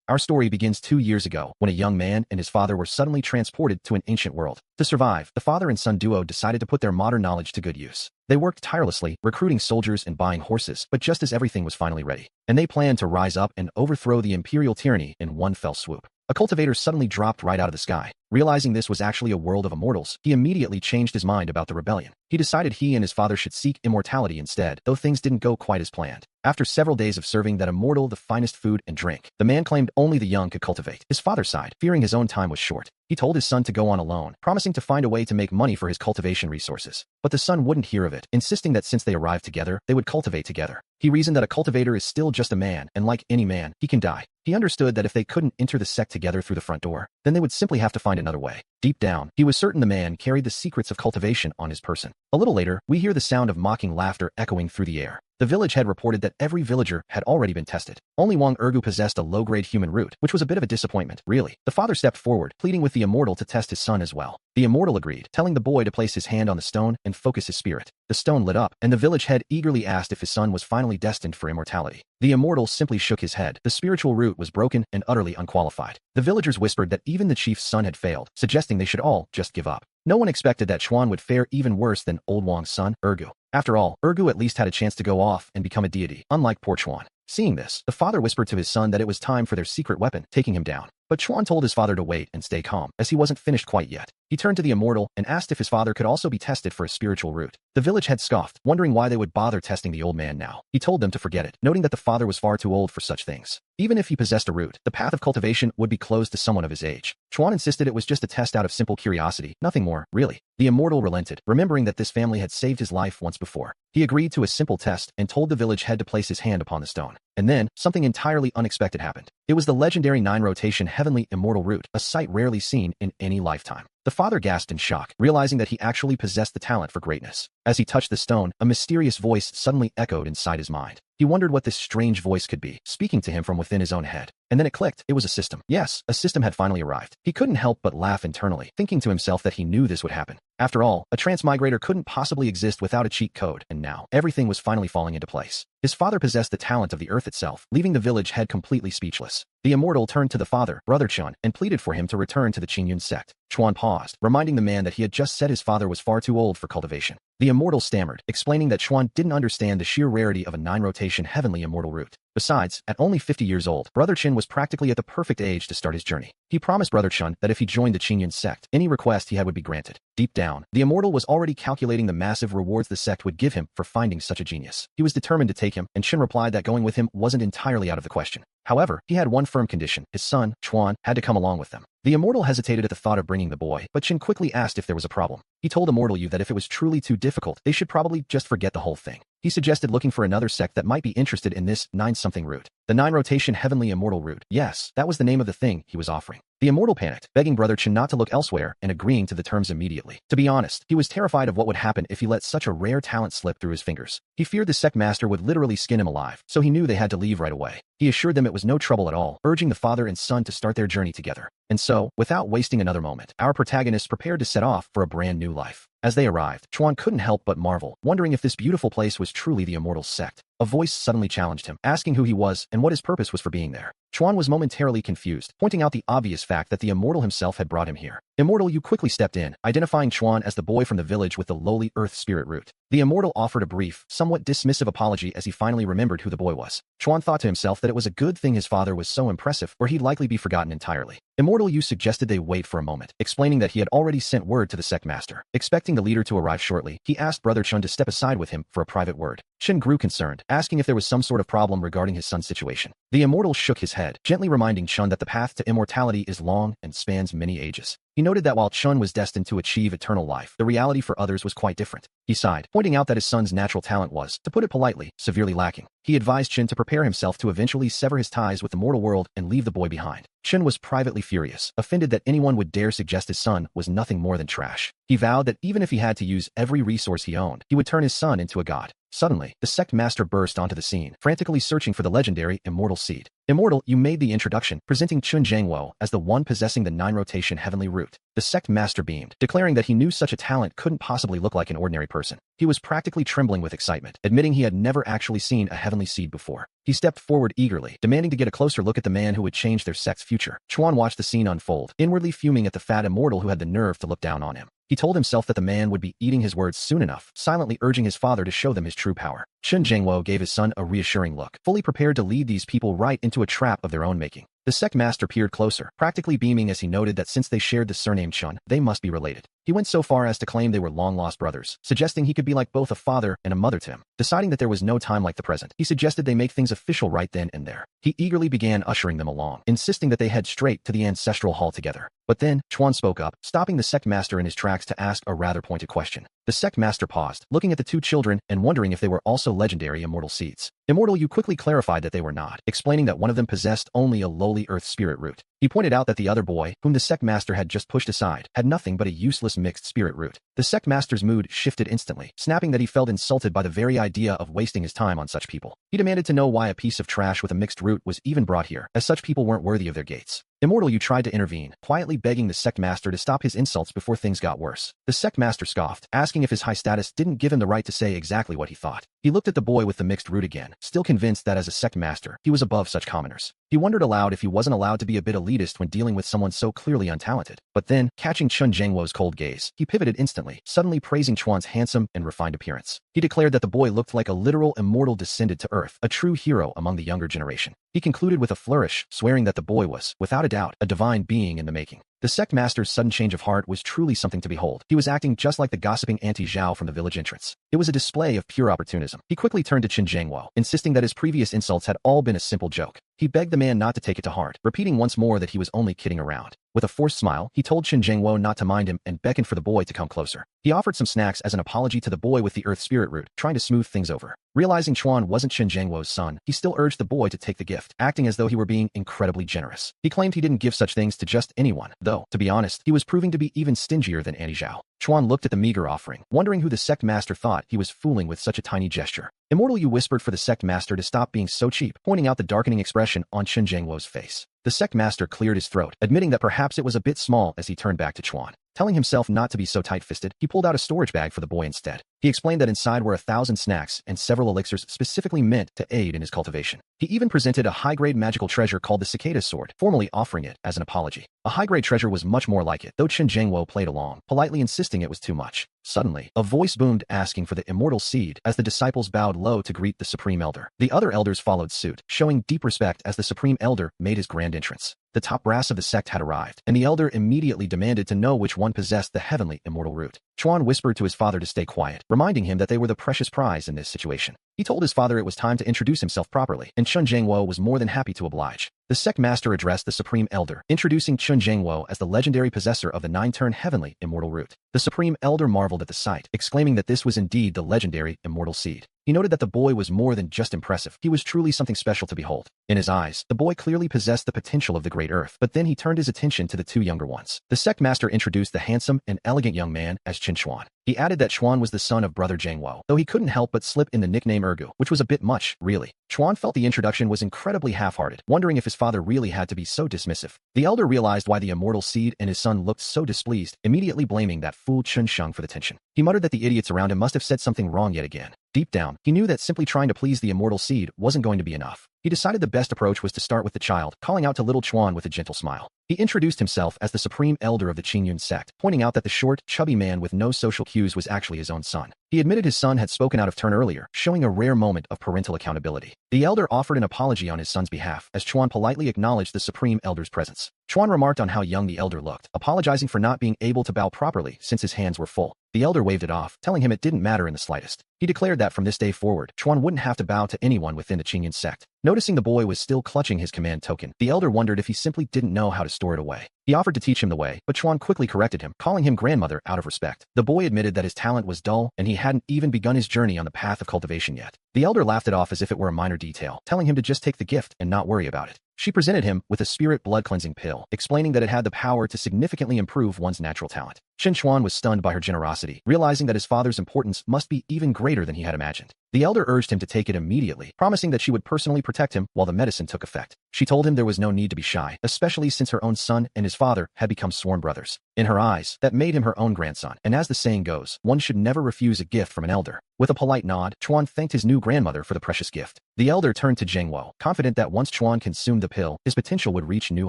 Our story begins 2 years ago, when a young man and his father were suddenly transported to an ancient world. To survive, the father and son duo decided to put their modern knowledge to good use. They worked tirelessly, recruiting soldiers and buying horses, but just as everything was finally ready, and they planned to rise up and overthrow the imperial tyranny in one fell swoop. A cultivator suddenly dropped right out of the sky. Realizing this was actually a world of immortals, he immediately changed his mind about the rebellion. He decided he and his father should seek immortality instead, though things didn't go quite as planned. After several days of serving that immortal the finest food and drink, the man claimed only the young could cultivate. His father sighed, fearing his own time was short. He told his son to go on alone, promising to find a way to make money for his cultivation resources. But the son wouldn't hear of it, insisting that since they arrived together, they would cultivate together. He reasoned that a cultivator is still just a man, and like any man, he can die. He understood that if they couldn't enter the sect together through the front door, then they would simply have to find another way. Deep down, he was certain the man carried the secrets of cultivation on his person. A little later, we hear the sound of mocking laughter echoing through the air. The village head reported that every villager had already been tested. Only Wang Ergu possessed a low-grade human root, which was a bit of a disappointment, really. The father stepped forward, pleading with the immortal to test his son as well. The immortal agreed, telling the boy to place his hand on the stone and focus his spirit. The stone lit up, and the village head eagerly asked if his son was finally destined for immortality. The immortal simply shook his head. The spiritual root was broken and utterly unqualified. The villagers whispered that even the chief's son had failed, suggesting they should all just give up. No one expected that Chuan would fare even worse than old Wang's son, Ergu. After all, Ergu at least had a chance to go off and become a deity, unlike poor Chuan. Seeing this, the father whispered to his son that it was time for their secret weapon, taking him down. But Chuan told his father to wait and stay calm, as he wasn't finished quite yet. He turned to the immortal and asked if his father could also be tested for a spiritual root. The village head scoffed, wondering why they would bother testing the old man now. He told them to forget it, noting that the father was far too old for such things. Even if he possessed a root, the path of cultivation would be closed to someone of his age. Chuan insisted it was just a test out of simple curiosity, nothing more, really. The immortal relented, remembering that this family had saved his life once before. He agreed to a simple test and told the village head to place his hand upon the stone. And then, something entirely unexpected happened. It was the legendary 9-rotation heavenly immortal root, a sight rarely seen in any lifetime. The father gasped in shock, realizing that he actually possessed the talent for greatness. As he touched the stone, a mysterious voice suddenly echoed inside his mind. He wondered what this strange voice could be, speaking to him from within his own head. And then it clicked. It was a system. Yes, a system had finally arrived. He couldn't help but laugh internally, thinking to himself that he knew this would happen. After all, a transmigrator couldn't possibly exist without a cheat code, and now, everything was finally falling into place. His father possessed the talent of the earth itself, leaving the village head completely speechless. The immortal turned to the father, Brother Chun, and pleaded for him to return to the Qingyun sect. Chuan paused, reminding the man that he had just said his father was far too old for cultivation. The immortal stammered, explaining that Chuan didn't understand the sheer rarity of a 9-rotation heavenly immortal root. Besides, at only 50 years old, Brother Chin was practically at the perfect age to start his journey. He promised Brother Chun that if he joined the Qingyun sect, any request he had would be granted. Deep down, the immortal was already calculating the massive rewards the sect would give him for finding such a genius. He was determined to take him, and Chin replied that going with him wasn't entirely out of the question. However, he had one firm condition. His son, Chuan, had to come along with them. The immortal hesitated at the thought of bringing the boy, but Chin quickly asked if there was a problem. He told Immortal Yu that if it was truly too difficult, they should probably just forget the whole thing. He suggested looking for another sect that might be interested in this 9-something root. The 9-rotation heavenly immortal root. Yes, that was the name of the thing he was offering. The immortal panicked, begging Brother Chin not to look elsewhere and agreeing to the terms immediately. To be honest, he was terrified of what would happen if he let such a rare talent slip through his fingers. He feared the sect master would literally skin him alive, so he knew they had to leave right away. He assured them it was no trouble at all, urging the father and son to start their journey together. And so, without wasting another moment, our protagonists prepared to set off for a brand new life. As they arrived, Chuan couldn't help but marvel, wondering if this beautiful place was truly the immortal sect. A voice suddenly challenged him, asking who he was and what his purpose was for being there. Chuan was momentarily confused, pointing out the obvious fact that the immortal himself had brought him here. Immortal Yu quickly stepped in, identifying Chuan as the boy from the village with the lowly earth spirit root. The immortal offered a brief, somewhat dismissive apology as he finally remembered who the boy was. Chuan thought to himself that it was a good thing his father was so impressive, or he'd likely be forgotten entirely. Immortal Yu suggested they wait for a moment, explaining that he had already sent word to the sect master. Expecting the leader to arrive shortly, he asked Brother Chun to step aside with him for a private word. Chin grew concerned, asking if there was some sort of problem regarding his son's situation. The immortal shook his head, gently reminding Chun that the path to immortality is long and spans many ages. He noted that while Chun was destined to achieve eternal life, the reality for others was quite different. He sighed, pointing out that his son's natural talent was, to put it politely, severely lacking. He advised Chin to prepare himself to eventually sever his ties with the mortal world and leave the boy behind. Chin was privately furious, offended that anyone would dare suggest his son was nothing more than trash. He vowed that even if he had to use every resource he owned, he would turn his son into a god. Suddenly, the sect master burst onto the scene, frantically searching for the legendary immortal seed. Immortal, you made the introduction, presenting Chun Jiangwo as the one possessing the 9-rotation heavenly root. The sect master beamed, declaring that he knew such a talent couldn't possibly look like an ordinary person. He was practically trembling with excitement, admitting he had never actually seen a heavenly seed before. He stepped forward eagerly, demanding to get a closer look at the man who would change their sect's future. Chuan watched the scene unfold, inwardly fuming at the fat immortal who had the nerve to look down on him. He told himself that the man would be eating his words soon enough, silently urging his father to show them his true power. Chun Jiangwo gave his son a reassuring look, fully prepared to lead these people right into a trap of their own making. The sect master peered closer, practically beaming as he noted that since they shared the surname Chun, they must be related. He went so far as to claim they were long-lost brothers, suggesting he could be like both a father and a mother to him. Deciding that there was no time like the present, he suggested they make things official right then and there. He eagerly began ushering them along, insisting that they head straight to the ancestral hall together. But then, Chuan spoke up, stopping the sect master in his tracks to ask a rather pointed question. The sect master paused, looking at the two children and wondering if they were also legendary immortal seeds. Immortal, you quickly clarified that they were not, explaining that one of them possessed only a lowly earth spirit root. He pointed out that the other boy, whom the sect master had just pushed aside, had nothing but a useless mixed spirit root. The sect master's mood shifted instantly, snapping that he felt insulted by the very idea of wasting his time on such people. He demanded to know why a piece of trash with a mixed root was even brought here, as such people weren't worthy of their gates. Immortal, you tried to intervene, quietly begging the sect master to stop his insults before things got worse. The sect master scoffed, asking if his high status didn't give him the right to say exactly what he thought. He looked at the boy with the mixed root again, still convinced that as a sect master, he was above such commoners. He wondered aloud if he wasn't allowed to be a bit elitist when dealing with someone so clearly untalented. But then, catching Chun Jiangwo's cold gaze, he pivoted instantly, suddenly praising Chuan's handsome and refined appearance. He declared that the boy looked like a literal immortal descended to earth, a true hero among the younger generation. He concluded with a flourish, swearing that the boy was, without a doubt, a divine being in the making. The sect master's sudden change of heart was truly something to behold. He was acting just like the gossiping Auntie Zhao from the village entrance. It was a display of pure opportunism. He quickly turned to Chun Jiangwo, insisting that his previous insults had all been a simple joke. He begged the man not to take it to heart, repeating once more that he was only kidding around. With a forced smile, he told Chun Jiangwo not to mind him and beckoned for the boy to come closer. He offered some snacks as an apology to the boy with the earth spirit root, trying to smooth things over. Realizing Chuan wasn't Chun Jiangwo's son, he still urged the boy to take the gift, acting as though he were being incredibly generous. He claimed he didn't give such things to just anyone, though, to be honest, he was proving to be even stingier than Auntie Zhao. Chuan looked at the meager offering, wondering who the sect master thought he was fooling with such a tiny gesture. Immortal, you whispered for the sect master to stop being so cheap, pointing out the darkening expression on Chun Jiangwo's face. The sect master cleared his throat, admitting that perhaps it was a bit small as he turned back to Chuan. Telling himself not to be so tight-fisted, he pulled out a storage bag for the boy instead. He explained that inside were 1,000 snacks and several elixirs specifically meant to aid in his cultivation. He even presented a high-grade magical treasure called the Cicada Sword, formally offering it as an apology. A high-grade treasure was much more like it, though Chun Jiangwo played along, politely insisting it was too much. Suddenly, a voice boomed asking for the immortal seed as the disciples bowed low to greet the Supreme Elder. The other elders followed suit, showing deep respect as the Supreme Elder made his grand entrance. The top brass of the sect had arrived, and the elder immediately demanded to know which one possessed the heavenly immortal root. Chuan whispered to his father to stay quiet, reminding him that they were the precious prize in this situation. He told his father it was time to introduce himself properly, and Chun Jiangwo was more than happy to oblige. The sect master addressed the Supreme Elder, introducing Chun Jiangwo as the legendary possessor of the 9-turn heavenly immortal root. The Supreme Elder marveled at the sight, exclaiming that this was indeed the legendary immortal seed. He noted that the boy was more than just impressive. He was truly something special to behold. In his eyes, the boy clearly possessed the potential of the great earth, but then he turned his attention to the two younger ones. The sect master introduced the handsome and elegant young man as Qin Chuan. He added that Chuan was the son of brother Jiangwo, though he couldn't help but slip in the nickname Ergu, which was a bit much, really. Chuan felt the introduction was incredibly half-hearted, wondering if his father really had to be so dismissive. The elder realized why the immortal seed and his son looked so displeased, immediately blaming that fool Chun Sheng for the tension. He muttered that the idiots around him must have said something wrong yet again. Deep down, he knew that simply trying to please the immortal seed wasn't going to be enough. He decided the best approach was to start with the child, calling out to little Chuan with a gentle smile. He introduced himself as the supreme elder of the Qingyun sect, pointing out that the short, chubby man with no social cues was actually his own son. He admitted his son had spoken out of turn earlier, showing a rare moment of parental accountability. The elder offered an apology on his son's behalf, as Chuan politely acknowledged the supreme elder's presence. Chuan remarked on how young the elder looked, apologizing for not being able to bow properly since his hands were full. The elder waved it off, telling him it didn't matter in the slightest. He declared that from this day forward, Chuan wouldn't have to bow to anyone within the Qingyun sect. Noticing the boy was still clutching his command token, the elder wondered if he simply didn't know how to store it away. He offered to teach him the way, but Chuan quickly corrected him, calling him grandmother out of respect. The boy admitted that his talent was dull, and he hadn't even begun his journey on the path of cultivation yet. The elder laughed it off as if it were a minor detail, telling him to just take the gift and not worry about it. She presented him with a spirit blood cleansing pill, explaining that it had the power to significantly improve one's natural talent. Chen Chuan was stunned by her generosity, realizing that his father's importance must be even greater than he had imagined. The elder urged him to take it immediately, promising that she would personally protect him while the medicine took effect. She told him there was no need to be shy, especially since her own son and his father had become sworn brothers. In her eyes, that made him her own grandson, and as the saying goes, one should never refuse a gift from an elder. With a polite nod, Chuan thanked his new grandmother for the precious gift. The elder turned to Zheng Wo, confident that once Chuan consumed the pill, his potential would reach new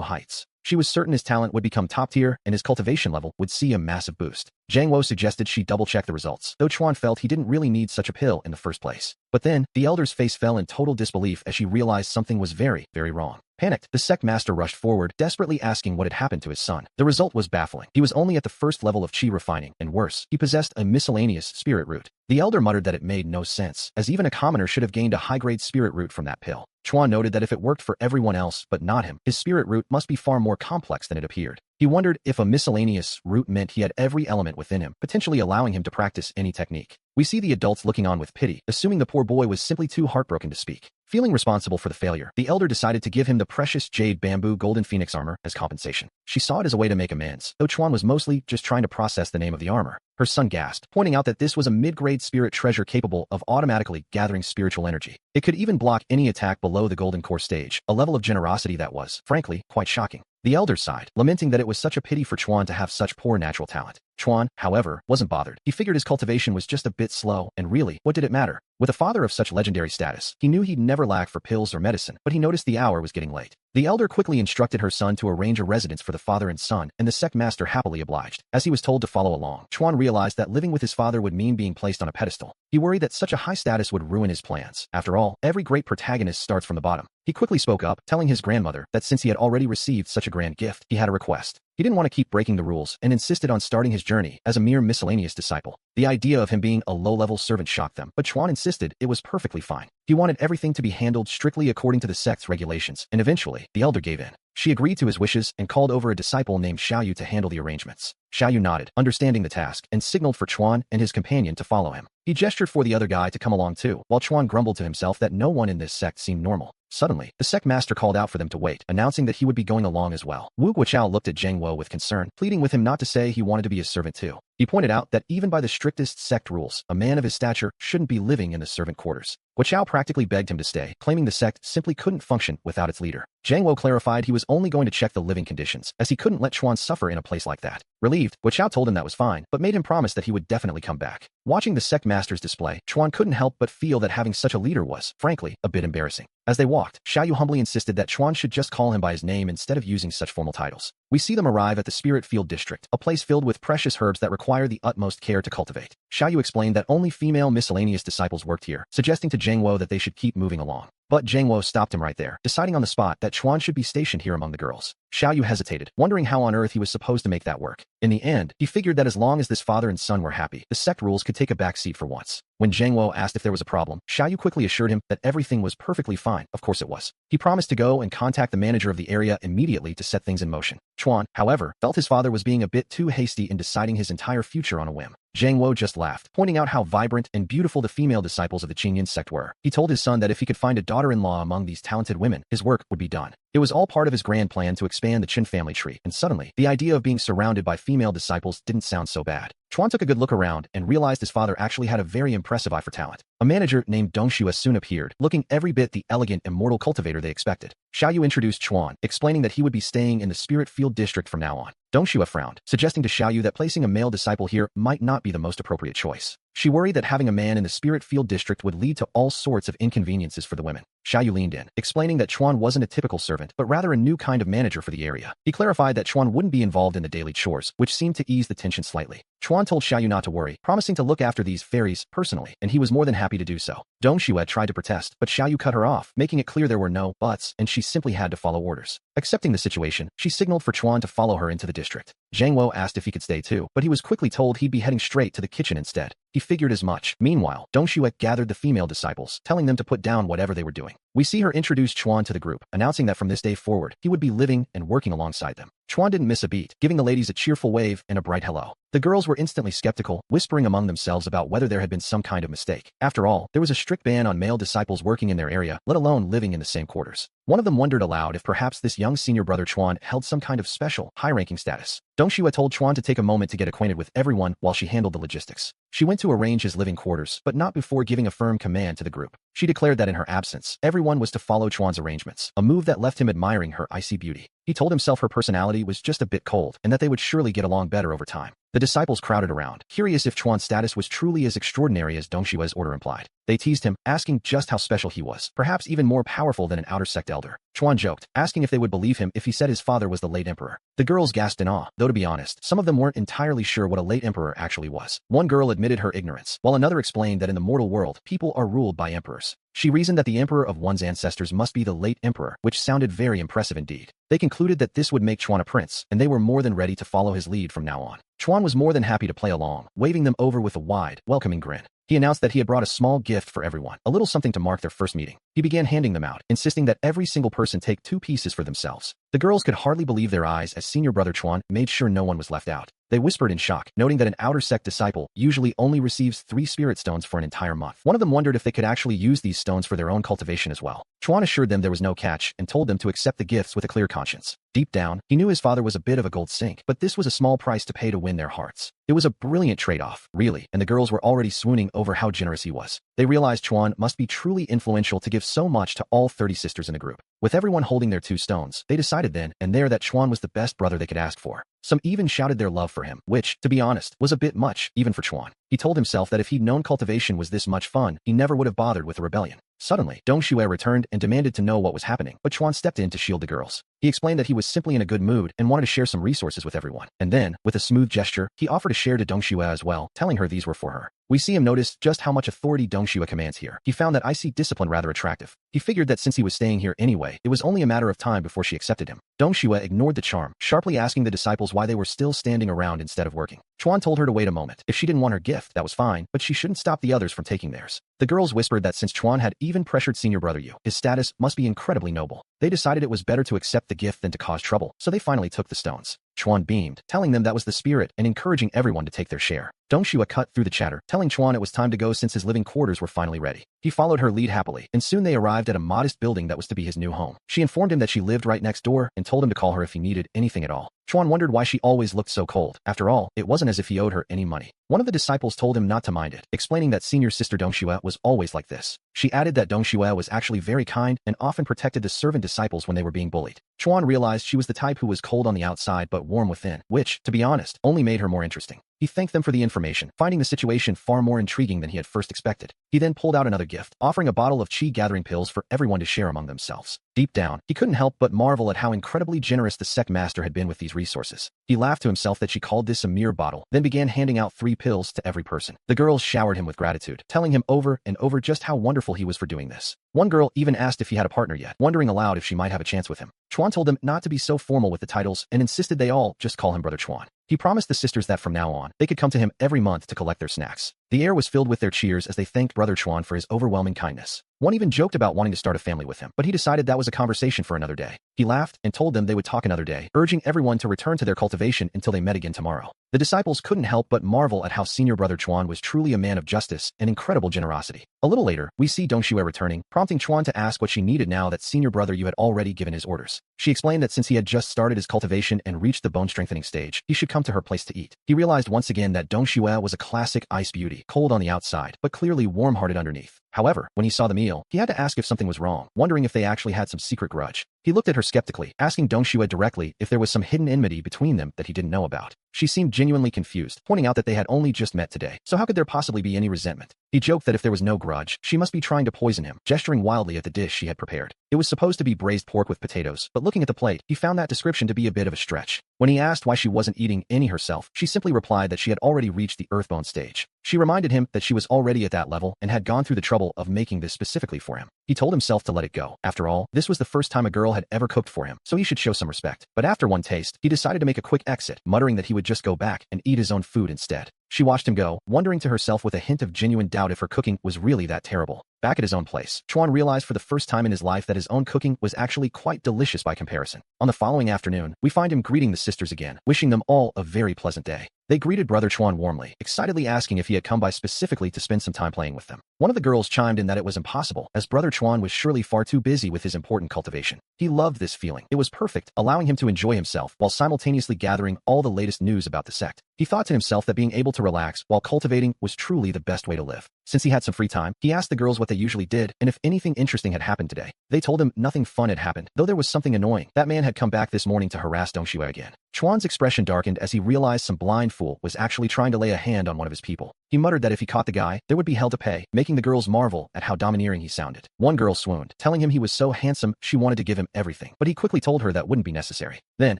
heights. She was certain his talent would become top tier and his cultivation level would see a massive boost. Zhang Wo suggested she double-check the results, though Chuan felt he didn't really need such a pill in the first place. But then, the elder's face fell in total disbelief as she realized something was very, very wrong. Panicked, the sect master rushed forward, desperately asking what had happened to his son. The result was baffling. He was only at the first level of chi refining, and worse, he possessed a miscellaneous spirit root. The elder muttered that it made no sense, as even a commoner should have gained a high-grade spirit root from that pill. Chuan noted that if it worked for everyone else but not him, his spirit root must be far more complex than it appeared. He wondered if a miscellaneous root meant he had every element within him, potentially allowing him to practice any technique. We see the adults looking on with pity, assuming the poor boy was simply too heartbroken to speak. Feeling responsible for the failure, the elder decided to give him the precious jade bamboo golden phoenix armor as compensation. She saw it as a way to make amends, though Chuan was mostly just trying to process the name of the armor. Her son gasped, pointing out that this was a mid-grade spirit treasure capable of automatically gathering spiritual energy. It could even block any attack below the golden core stage, a level of generosity that was, frankly, quite shocking. The elder sighed, lamenting that it was such a pity for Chuan to have such poor natural talent. Chuan, however, wasn't bothered. He figured his cultivation was just a bit slow, and really, what did it matter? With a father of such legendary status, he knew he'd never lack for pills or medicine, but he noticed the hour was getting late. The elder quickly instructed her son to arrange a residence for the father and son, and the sect master happily obliged. As he was told to follow along, Chuan realized that living with his father would mean being placed on a pedestal. He worried that such a high status would ruin his plans. After all, every great protagonist starts from the bottom. He quickly spoke up, telling his grandmother that since he had already received such a grand gift, he had a request. He didn't want to keep breaking the rules and insisted on starting his journey as a mere miscellaneous disciple. The idea of him being a low-level servant shocked them, but Chuan insisted it was perfectly fine. He wanted everything to be handled strictly according to the sect's regulations, and eventually, the elder gave in. She agreed to his wishes and called over a disciple named Xiaoyu to handle the arrangements. Xiaoyu nodded, understanding the task, and signaled for Chuan and his companion to follow him. He gestured for the other guy to come along too, while Chuan grumbled to himself that no one in this sect seemed normal. Suddenly, the sect master called out for them to wait, announcing that he would be going along as well. Wu Guoqiao looked at Zheng Wo with concern, pleading with him not to say he wanted to be his servant too. He pointed out that even by the strictest sect rules, a man of his stature shouldn't be living in the servant quarters. Guoqiao practically begged him to stay, claiming the sect simply couldn't function without its leader. Zheng Wo clarified he was only going to check the living conditions, as he couldn't let Chuan suffer in a place like that. Relieved, Guoqiao told him that was fine, but made him promise that he would definitely come back. Watching the sect master's display, Chuan couldn't help but feel that having such a leader was, frankly, a bit embarrassing. As they walked, Xiaoyu humbly insisted that Chuan should just call him by his name instead of using such formal titles. We see them arrive at the Spirit Field District, a place filled with precious herbs that require the utmost care to cultivate. Xiaoyu explained that only female miscellaneous disciples worked here, suggesting to Zheng Wo that they should keep moving along. But Zheng Wo stopped him right there, deciding on the spot that Chuan should be stationed here among the girls. Xiaoyu hesitated, wondering how on earth he was supposed to make that work. In the end, he figured that as long as this father and son were happy, the sect rules could take a back seat for once. When Zheng Wo asked if there was a problem, Xiaoyu quickly assured him that everything was perfectly fine. Of course it was. He promised to go and contact the manager of the area immediately to set things in motion. Chuan, however, felt his father was being a bit too hasty in deciding his entire future on a whim. Zheng Wo just laughed, pointing out how vibrant and beautiful the female disciples of the Qinyan sect were. He told his son that if he could find a daughter-in-law among these talented women, his work would be done. It was all part of his grand plan to expand the Qin family tree, and suddenly, the idea of being surrounded by female disciples didn't sound so bad. Chuan took a good look around and realized his father actually had a very impressive eye for talent. A manager named Dong Xue soon appeared, looking every bit the elegant, immortal cultivator they expected. Xiaoyu introduced Chuan, explaining that he would be staying in the Spirit Field District from now on. Dong Xue frowned, suggesting to Xiaoyu that placing a male disciple here might not be the most appropriate choice. She worried that having a man in the Spirit Field District would lead to all sorts of inconveniences for the women. Xiaoyu leaned in, explaining that Chuan wasn't a typical servant, but rather a new kind of manager for the area. He clarified that Chuan wouldn't be involved in the daily chores, which seemed to ease the tension slightly. Chuan told Xiaoyu not to worry, promising to look after these fairies personally, and he was more than happy to do so. Dong Xue tried to protest, but Xiaoyu cut her off, making it clear there were no buts, and she simply had to follow orders. Accepting the situation, she signaled for Chuan to follow her into the district. Zheng Wo asked if he could stay too, but he was quickly told he'd be heading straight to the kitchen instead. He figured as much. Meanwhile, Dong Xue gathered the female disciples, telling them to put down whatever they were doing. we see her introduce Chuan to the group, announcing that from this day forward, he would be living and working alongside them. Chuan didn't miss a beat, giving the ladies a cheerful wave and a bright hello. The girls were instantly skeptical, whispering among themselves about whether there had been some kind of mistake. After all, there was a strict ban on male disciples working in their area, let alone living in the same quarters. One of them wondered aloud if perhaps this young senior brother Chuan held some kind of special, high-ranking status. Dong Xue told Chuan to take a moment to get acquainted with everyone while she handled the logistics. She went to arrange his living quarters, but not before giving a firm command to the group. She declared that in her absence, everyone was to follow Chuan's arrangements, a move that left him admiring her icy beauty. He told himself her personality was just a bit cold, and that they would surely get along better over time. The disciples crowded around, curious if Chuan's status was truly as extraordinary as Dong Xue's order implied. They teased him, asking just how special he was, perhaps even more powerful than an outer sect elder. Chuan joked, asking if they would believe him if he said his father was the late emperor. The girls gasped in awe, though to be honest, some of them weren't entirely sure what a late emperor actually was. One girl admitted her ignorance, while another explained that in the mortal world, people are ruled by emperors. She reasoned that the emperor of one's ancestors must be the late emperor, which sounded very impressive indeed. They concluded that this would make Chuan a prince, and they were more than ready to follow his lead from now on. Chuan was more than happy to play along, waving them over with a wide, welcoming grin. He announced that he had brought a small gift for everyone, a little something to mark their first meeting. He began handing them out, insisting that every single person take 2 pieces for themselves. The girls could hardly believe their eyes as senior brother Chuan made sure no one was left out. They whispered in shock, noting that an outer sect disciple usually only receives 3 spirit stones for an entire month. One of them wondered if they could actually use these stones for their own cultivation as well. Chuan assured them there was no catch and told them to accept the gifts with a clear conscience. Deep down, he knew his father was a bit of a gold sink, but this was a small price to pay to win their hearts. It was a brilliant trade-off, really, and the girls were already swooning over how generous he was. They realized Chuan must be truly influential to give so much to all 30 sisters in the group. With everyone holding their 2 stones, they decided then and there that Chuan was the best brother they could ask for. Some even shouted their love for him, which, to be honest, was a bit much, even for Chuan. He told himself that if he'd known cultivation was this much fun, he never would have bothered with the rebellion. Suddenly, Dong Xue returned and demanded to know what was happening, but Chuan stepped in to shield the girls. He explained that he was simply in a good mood and wanted to share some resources with everyone. And then, with a smooth gesture, he offered to share to Dong Xue as well, telling her these were for her. We see him notice just how much authority Dong Xue commands here. He found that icy discipline rather attractive. He figured that since he was staying here anyway, it was only a matter of time before she accepted him. Dong Xue ignored the charm, sharply asking the disciples why they were still standing around instead of working. Chuan told her to wait a moment. If she didn't want her gift, that was fine, but she shouldn't stop the others from taking theirs. The girls whispered that since Chuan had even pressured senior brother Yu, his status must be incredibly noble. They decided it was better to accept the gift than to cause trouble, so they finally took the stones. Chuan beamed, telling them that was the spirit and encouraging everyone to take their share. Dong Xue cut through the chatter, telling Chuan it was time to go since his living quarters were finally ready. He followed her lead happily, and soon they arrived at a modest building that was to be his new home. She informed him that she lived right next door and told him to call her if he needed anything at all. Chuan wondered why she always looked so cold. After all, it wasn't as if he owed her any money. One of the disciples told him not to mind it, explaining that senior sister Dong Xue was always like this. She added that Dong Xue was actually very kind and often protected the servant disciples when they were being bullied. Chuan realized she was the type who was cold on the outside but warm within, which, to be honest, only made her more interesting. He thanked them for the information, finding the situation far more intriguing than he had first expected. He then pulled out another gift, offering a bottle of chi-gathering pills for everyone to share among themselves. Deep down, he couldn't help but marvel at how incredibly generous the sect master had been with these resources. He laughed to himself that she called this a mere bottle, then began handing out 3 pills to every person. The girls showered him with gratitude, telling him over and over just how wonderful he was for doing this. One girl even asked if he had a partner yet, wondering aloud if she might have a chance with him. Chuan told them not to be so formal with the titles and insisted they all just call him Brother Chuan. He promised the sisters that from now on, they could come to him every month to collect their snacks. The air was filled with their cheers as they thanked Brother Chuan for his overwhelming kindness. One even joked about wanting to start a family with him, but he decided that was a conversation for another day. He laughed and told them they would talk another day, urging everyone to return to their cultivation until they met again tomorrow. The disciples couldn't help but marvel at how senior brother Chuan was truly a man of justice and incredible generosity. A little later, we see Dong Xue returning, prompting Chuan to ask what she needed now that senior brother Yu had already given his orders. She explained that since he had just started his cultivation and reached the bone-strengthening stage, he should come to her place to eat. He realized once again that Dong Xue was a classic ice beauty, cold on the outside, but clearly warm-hearted underneath. However, when he saw the meal, he had to ask if something was wrong, wondering if they actually had some secret grudge. He looked at her skeptically, asking Dong Xue directly if there was some hidden enmity between them that he didn't know about. She seemed genuinely confused, pointing out that they had only just met today, so how could there possibly be any resentment? He joked that if there was no grudge, she must be trying to poison him, gesturing wildly at the dish she had prepared. It was supposed to be braised pork with potatoes, but looking at the plate, he found that description to be a bit of a stretch. When he asked why she wasn't eating any herself, she simply replied that she had already reached the earthbone stage. She reminded him that she was already at that level and had gone through the trouble of making this specifically for him. He told himself to let it go. After all, this was the first time a girl had ever cooked for him, so he should show some respect. But after one taste, he decided to make a quick exit, muttering that he would just go back and eat his own food instead. She watched him go, wondering to herself with a hint of genuine doubt if her cooking was really that terrible. Back at his own place, Chuan realized for the first time in his life that his own cooking was actually quite delicious by comparison. On the following afternoon, we find him greeting the sisters again, wishing them all a very pleasant day. They greeted Brother Chuan warmly, excitedly asking if he had come by specifically to spend some time playing with them. One of the girls chimed in that it was impossible, as Brother Chuan was surely far too busy with his important cultivation. He loved this feeling. It was perfect, allowing him to enjoy himself while simultaneously gathering all the latest news about the sect. He thought to himself that being able to relax while cultivating was truly the best way to live. Since he had some free time, he asked the girls what they usually did and if anything interesting had happened today. They told him nothing fun had happened, though there was something annoying. That man had come back this morning to harass Dongxue again. Chuan's expression darkened as he realized some blind fool was actually trying to lay a hand on one of his people. He muttered that if he caught the guy, there would be hell to pay, making the girls marvel at how domineering he sounded. One girl swooned, telling him he was so handsome she wanted to give him everything, but he quickly told her that wouldn't be necessary. Then,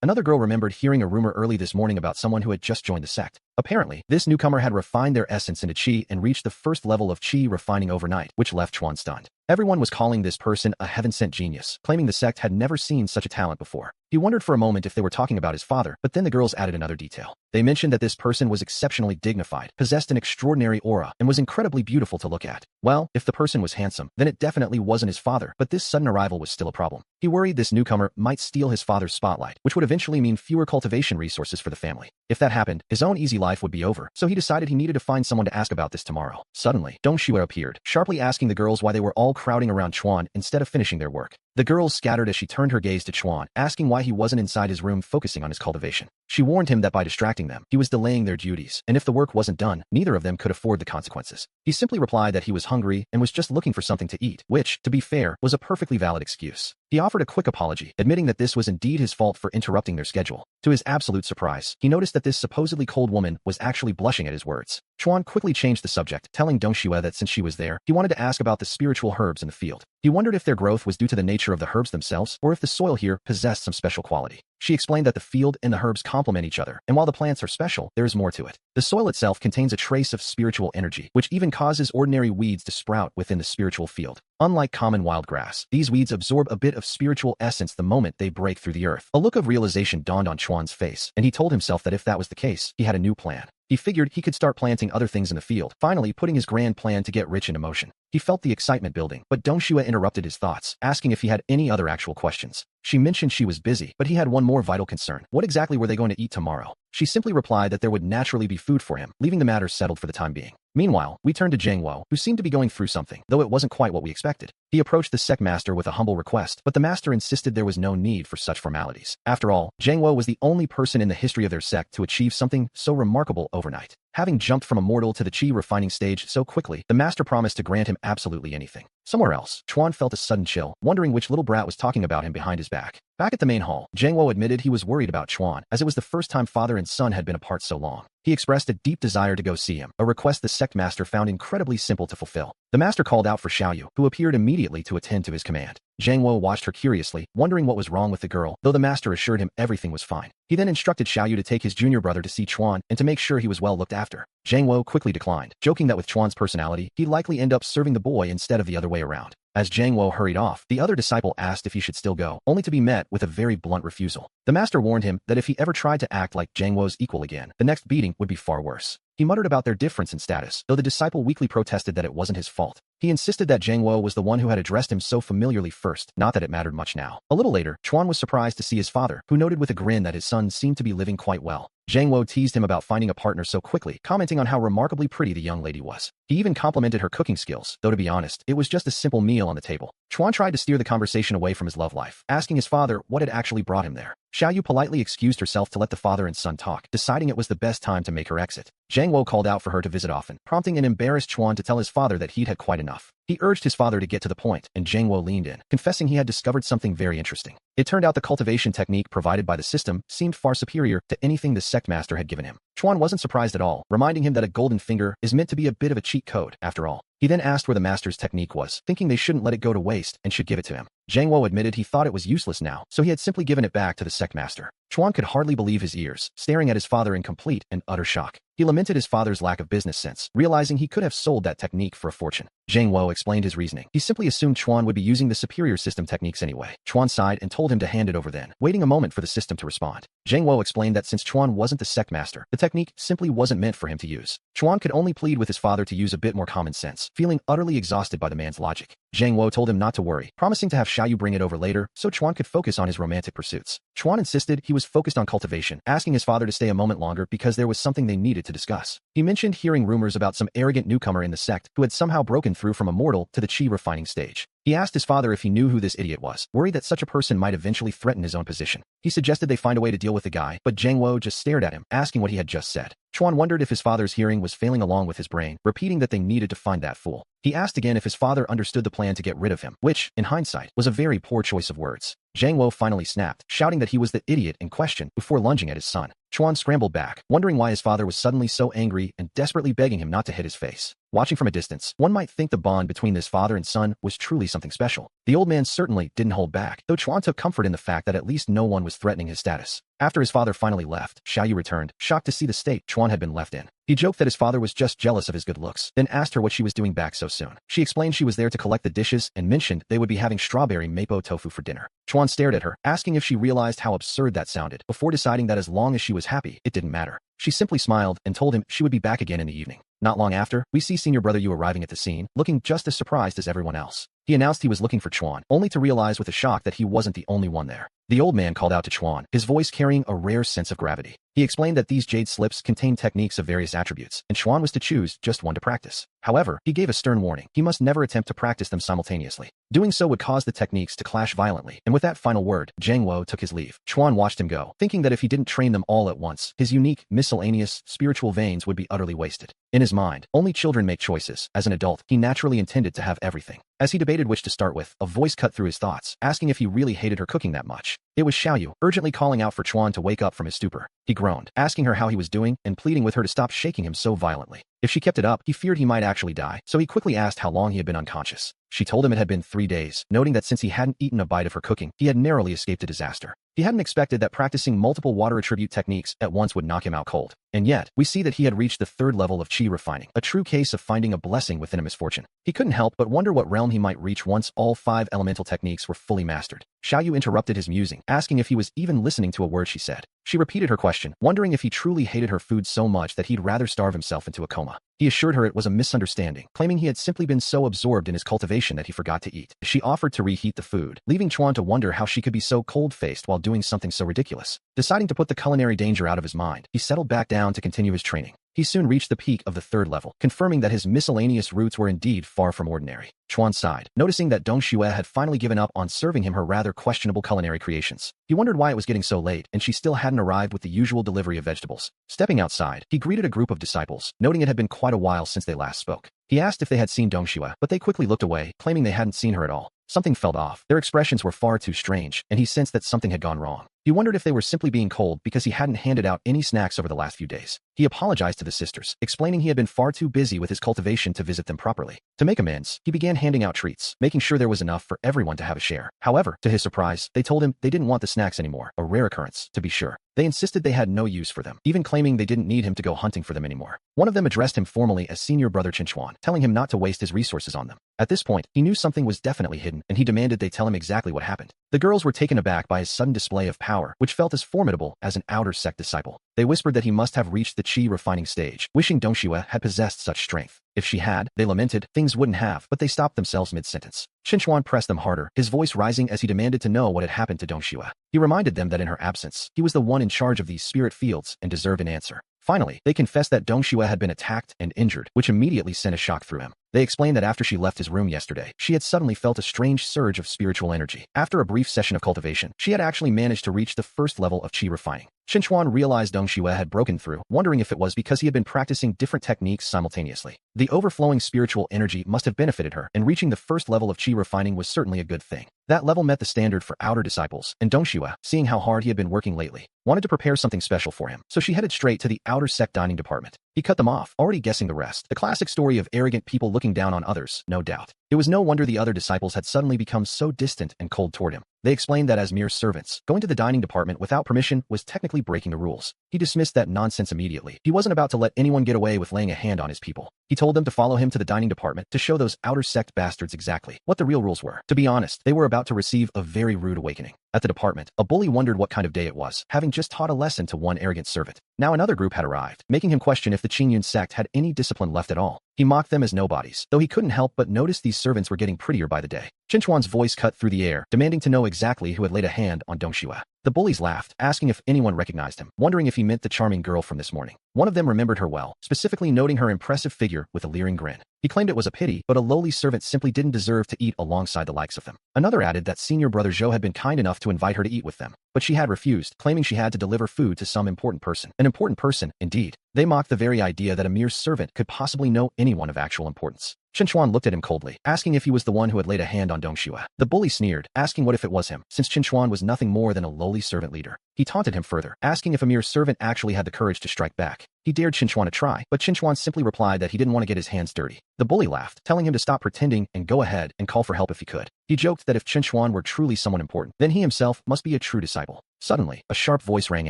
another girl remembered hearing a rumor early this morning about someone who had just joined the sect. Apparently, this newcomer had refined their essence into qi and reached the first level of qi refining overnight, which left Chuan stunned. Everyone was calling this person a heaven-sent genius, claiming the sect had never seen such a talent before. He wondered for a moment if they were talking about his father, but then the girls added another detail. They mentioned that this person was exceptionally dignified, possessed an extraordinary aura, and was incredibly beautiful to look at. Well, if the person was handsome, then it definitely wasn't his father, but this sudden arrival was still a problem. He worried this newcomer might steal his father's spotlight, which would eventually mean fewer cultivation resources for the family. If that happened, his own easy life would be over, so he decided he needed to find someone to ask about this tomorrow. Suddenly, Dongxue appeared, sharply asking the girls why they were all crowding around Chuan instead of finishing their work. The girls scattered as she turned her gaze to Chuan, asking why he wasn't inside his room focusing on his cultivation. She warned him that by distracting them, he was delaying their duties, and if the work wasn't done, neither of them could afford the consequences. He simply replied that he was hungry and was just looking for something to eat, which, to be fair, was a perfectly valid excuse. He offered a quick apology, admitting that this was indeed his fault for interrupting their schedule. To his absolute surprise, he noticed that this supposedly cold woman was actually blushing at his words. Chuan quickly changed the subject, telling Dongxue that since she was there, he wanted to ask about the spiritual herbs in the field. He wondered if their growth was due to the nature of the herbs themselves, or if the soil here possessed some special quality. She explained that the field and the herbs complement each other, and while the plants are special, there is more to it. The soil itself contains a trace of spiritual energy, which even causes ordinary weeds to sprout within the spiritual field. Unlike common wild grass, these weeds absorb a bit of spiritual essence the moment they break through the earth. A look of realization dawned on Chuan's face, and he told himself that if that was the case, he had a new plan. He figured he could start planting other things in the field, finally putting his grand plan to get rich into motion. He felt the excitement building, but Dongxue interrupted his thoughts, asking if he had any other actual questions. She mentioned she was busy, but he had one more vital concern. What exactly were they going to eat tomorrow? She simply replied that there would naturally be food for him, leaving the matter settled for the time being. Meanwhile, we turned to Zhang, who seemed to be going through something, though it wasn't quite what we expected. He approached the sect master with a humble request, but the master insisted there was no need for such formalities. After all, Zhang was the only person in the history of their sect to achieve something so remarkable overnight. Having jumped from a mortal to the qi refining stage so quickly, the master promised to grant him absolutely anything. Somewhere else, Chuan felt a sudden chill, wondering which little brat was talking about him behind his back. Back at the main hall, Zhang admitted he was worried about Chuan, as it was the first time father and son had been apart so long. He expressed a deep desire to go see him, a request the sect master found incredibly simple to fulfill. The master called out for Xiaoyu, who appeared immediately to attend to his command. Zhang watched her curiously, wondering what was wrong with the girl, though the master assured him everything was fine. He then instructed Xiaoyu to take his junior brother to see Chuan and to make sure he was well looked after. Zhang quickly declined, joking that with Chuan's personality, he'd likely end up serving the boy instead of the other way around. As Zhang hurried off, the other disciple asked if he should still go, only to be met with a very blunt refusal. The master warned him that if he ever tried to act like Zhang equal again, the next beating would be far worse. He muttered about their difference in status, though the disciple weakly protested that it wasn't his fault. He insisted that Zhang was the one who had addressed him so familiarly first, not that it mattered much now. A little later, Chuan was surprised to see his father, who noted with a grin that his son seemed to be living quite well. Zhang teased him about finding a partner so quickly, commenting on how remarkably pretty the young lady was. He even complimented her cooking skills, though to be honest, it was just a simple meal on the table. Chuan tried to steer the conversation away from his love life, asking his father what had actually brought him there. Xiaoyu politely excused herself to let the father and son talk, deciding it was the best time to make her exit. Zhang called out for her to visit often, prompting an embarrassed Chuan to tell his father that he'd had quite enough. He urged his father to get to the point, and Zhang leaned in, confessing he had discovered something very interesting. It turned out the cultivation technique provided by the system seemed far superior to anything the sect master had given him. Chuan wasn't surprised at all, reminding him that a golden finger is meant to be a bit of a cheat code, after all. He then asked where the master's technique was, thinking they shouldn't let it go to waste and should give it to him. Zhang Wo admitted he thought it was useless now, so he had simply given it back to the sect master. Chuan could hardly believe his ears, staring at his father in complete and utter shock. He lamented his father's lack of business sense, realizing he could have sold that technique for a fortune. Zhang Wo explained his reasoning. He simply assumed Chuan would be using the superior system techniques anyway. Chuan sighed and told him to hand it over then, waiting a moment for the system to respond. Zhang Wo explained that since Chuan wasn't the sect master, the technique simply wasn't meant for him to use. Chuan could only plead with his father to use a bit more common sense, feeling utterly exhausted by the man's logic. Zhang Wo told him not to worry, promising to have Xiaoyu bring it over later so Chuan could focus on his romantic pursuits. Chuan insisted he was focused on cultivation, asking his father to stay a moment longer because there was something they needed to discuss. He mentioned hearing rumors about some arrogant newcomer in the sect who had somehow broken through from a mortal to the chi refining stage. He asked his father if he knew who this idiot was, worried that such a person might eventually threaten his own position. He suggested they find a way to deal with the guy, but Zhang Wo just stared at him, asking what he had just said. Chuan wondered if his father's hearing was failing along with his brain, repeating that they needed to find that fool. He asked again if his father understood the plan to get rid of him, which, in hindsight, was a very poor choice of words. Zhang Wo finally snapped, shouting that he was the idiot in question before lunging at his son. Chuan scrambled back, wondering why his father was suddenly so angry and desperately begging him not to hit his face. Watching from a distance, one might think the bond between this father and son was truly something special. The old man certainly didn't hold back, though Chuan took comfort in the fact that at least no one was threatening his status. After his father finally left, Xiaoyu returned, shocked to see the state Chuan had been left in. He joked that his father was just jealous of his good looks, then asked her what she was doing back so soon. She explained she was there to collect the dishes and mentioned they would be having strawberry mapo tofu for dinner. Chuan stared at her, asking if she realized how absurd that sounded, before deciding that as long as she was happy, it didn't matter. She simply smiled and told him she would be back again in the evening. Not long after, we see senior brother Yu arriving at the scene, looking just as surprised as everyone else. He announced he was looking for Chuan, only to realize with a shock that he wasn't the only one there. The old man called out to Chuan, his voice carrying a rare sense of gravity. He explained that these jade slips contain techniques of various attributes, and Chuan was to choose just one to practice. However, he gave a stern warning. He must never attempt to practice them simultaneously. Doing so would cause the techniques to clash violently, and with that final word, Zhang Wo took his leave. Chuan watched him go, thinking that if he didn't train them all at once, his unique, miscellaneous, spiritual veins would be utterly wasted. In his mind, only children make choices. As an adult, he naturally intended to have everything. As he debated which to start with, a voice cut through his thoughts, asking if he really hated her cooking that much. It was Xiaoyu, urgently calling out for Chuan to wake up from his stupor. He groaned, asking her how he was doing and pleading with her to stop shaking him so violently. If she kept it up, he feared he might actually die, so he quickly asked how long he had been unconscious. She told him it had been 3 days, noting that since he hadn't eaten a bite of her cooking, he had narrowly escaped a disaster. He hadn't expected that practicing multiple water attribute techniques at once would knock him out cold. And yet, we see that he had reached the 3rd level of chi refining, a true case of finding a blessing within a misfortune. He couldn't help but wonder what realm he might reach once all 5 elemental techniques were fully mastered. Xiaoyu interrupted his musing, asking if he was even listening to a word she said. She repeated her question, wondering if he truly hated her food so much that he'd rather starve himself into a coma. He assured her it was a misunderstanding, claiming he had simply been so absorbed in his cultivation that he forgot to eat. She offered to reheat the food, leaving Chuan to wonder how she could be so cold-faced while doing something so ridiculous. Deciding to put the culinary danger out of his mind, he settled back down to continue his training. He soon reached the peak of the 3rd level, confirming that his miscellaneous roots were indeed far from ordinary. Chuan sighed, noticing that Dong Xue had finally given up on serving him her rather questionable culinary creations. He wondered why it was getting so late, and she still hadn't arrived with the usual delivery of vegetables. Stepping outside, he greeted a group of disciples, noting it had been quite a while since they last spoke. He asked if they had seen Dong Xue, but they quickly looked away, claiming they hadn't seen her at all. Something felt off. Their expressions were far too strange, and he sensed that something had gone wrong. He wondered if they were simply being cold because he hadn't handed out any snacks over the last few days. He apologized to the sisters, explaining he had been far too busy with his cultivation to visit them properly. To make amends, he began handing out treats, making sure there was enough for everyone to have a share. However, to his surprise, they told him they didn't want the snacks anymore, a rare occurrence, to be sure. They insisted they had no use for them, even claiming they didn't need him to go hunting for them anymore. One of them addressed him formally as senior brother Chinchuan, telling him not to waste his resources on them. At this point, he knew something was definitely hidden, and he demanded they tell him exactly what happened. The girls were taken aback by his sudden display of power, which felt as formidable as an outer sect disciple. They whispered that he must have reached the chi refining stage, wishing Dong Xue had possessed such strength. If she had, they lamented, things wouldn't have, but they stopped themselves mid-sentence. Chinchuan pressed them harder, his voice rising as he demanded to know what had happened to Dong Xue. He reminded them that in her absence, he was the one in charge of these spirit fields and deserved an answer. Finally, they confessed that Dong Xue had been attacked and injured, which immediately sent a shock through him. They explained that after she left his room yesterday, she had suddenly felt a strange surge of spiritual energy. After a brief session of cultivation, she had actually managed to reach the 1st level of chi refining. Chinchuan realized Dong Xue had broken through, wondering if it was because he had been practicing different techniques simultaneously. The overflowing spiritual energy must have benefited her, and reaching the 1st level of chi refining was certainly a good thing. That level met the standard for outer disciples, and Dong Xue, seeing how hard he had been working lately, wanted to prepare something special for him, so she headed straight to the outer sect dining department. He cut them off, already guessing the rest. The classic story of arrogant people looking down on others, no doubt. It was no wonder the other disciples had suddenly become so distant and cold toward him. They explained that as mere servants, going to the dining department without permission was technically breaking the rules. He dismissed that nonsense immediately. He wasn't about to let anyone get away with laying a hand on his people. He told them to follow him to the dining department to show those outer sect bastards exactly what the real rules were. To be honest, they were about to receive a very rude awakening. At the department, a bully wondered what kind of day it was, having just taught a lesson to one arrogant servant. Now another group had arrived, making him question if the Qingyun sect had any discipline left at all. He mocked them as nobodies, though he couldn't help but notice these servants were getting prettier by the day. Qinchuan's voice cut through the air, demanding to know exactly who had laid a hand on Dongxue. The bullies laughed, asking if anyone recognized him, wondering if he meant the charming girl from this morning. One of them remembered her well, specifically noting her impressive figure with a leering grin. He claimed it was a pity, but a lowly servant simply didn't deserve to eat alongside the likes of them. Another added that senior brother Zhou had been kind enough to invite her to eat with them, but she had refused, claiming she had to deliver food to some important person. An important person, indeed. They mocked the very idea that a mere servant could possibly know anyone of actual importance. Qinchuan looked at him coldly, asking if he was the one who had laid a hand on Dongxue. The bully sneered, asking what if it was him, since Qinchuan was nothing more than a lowly servant leader. He taunted him further, asking if a mere servant actually had the courage to strike back. He dared Qinchuan a try, but Qinchuan simply replied that he didn't want to get his hands dirty. The bully laughed, telling him to stop pretending and go ahead and call for help if he could. He joked that if Qinchuan were truly someone important, then he himself must be a true disciple. Suddenly, a sharp voice rang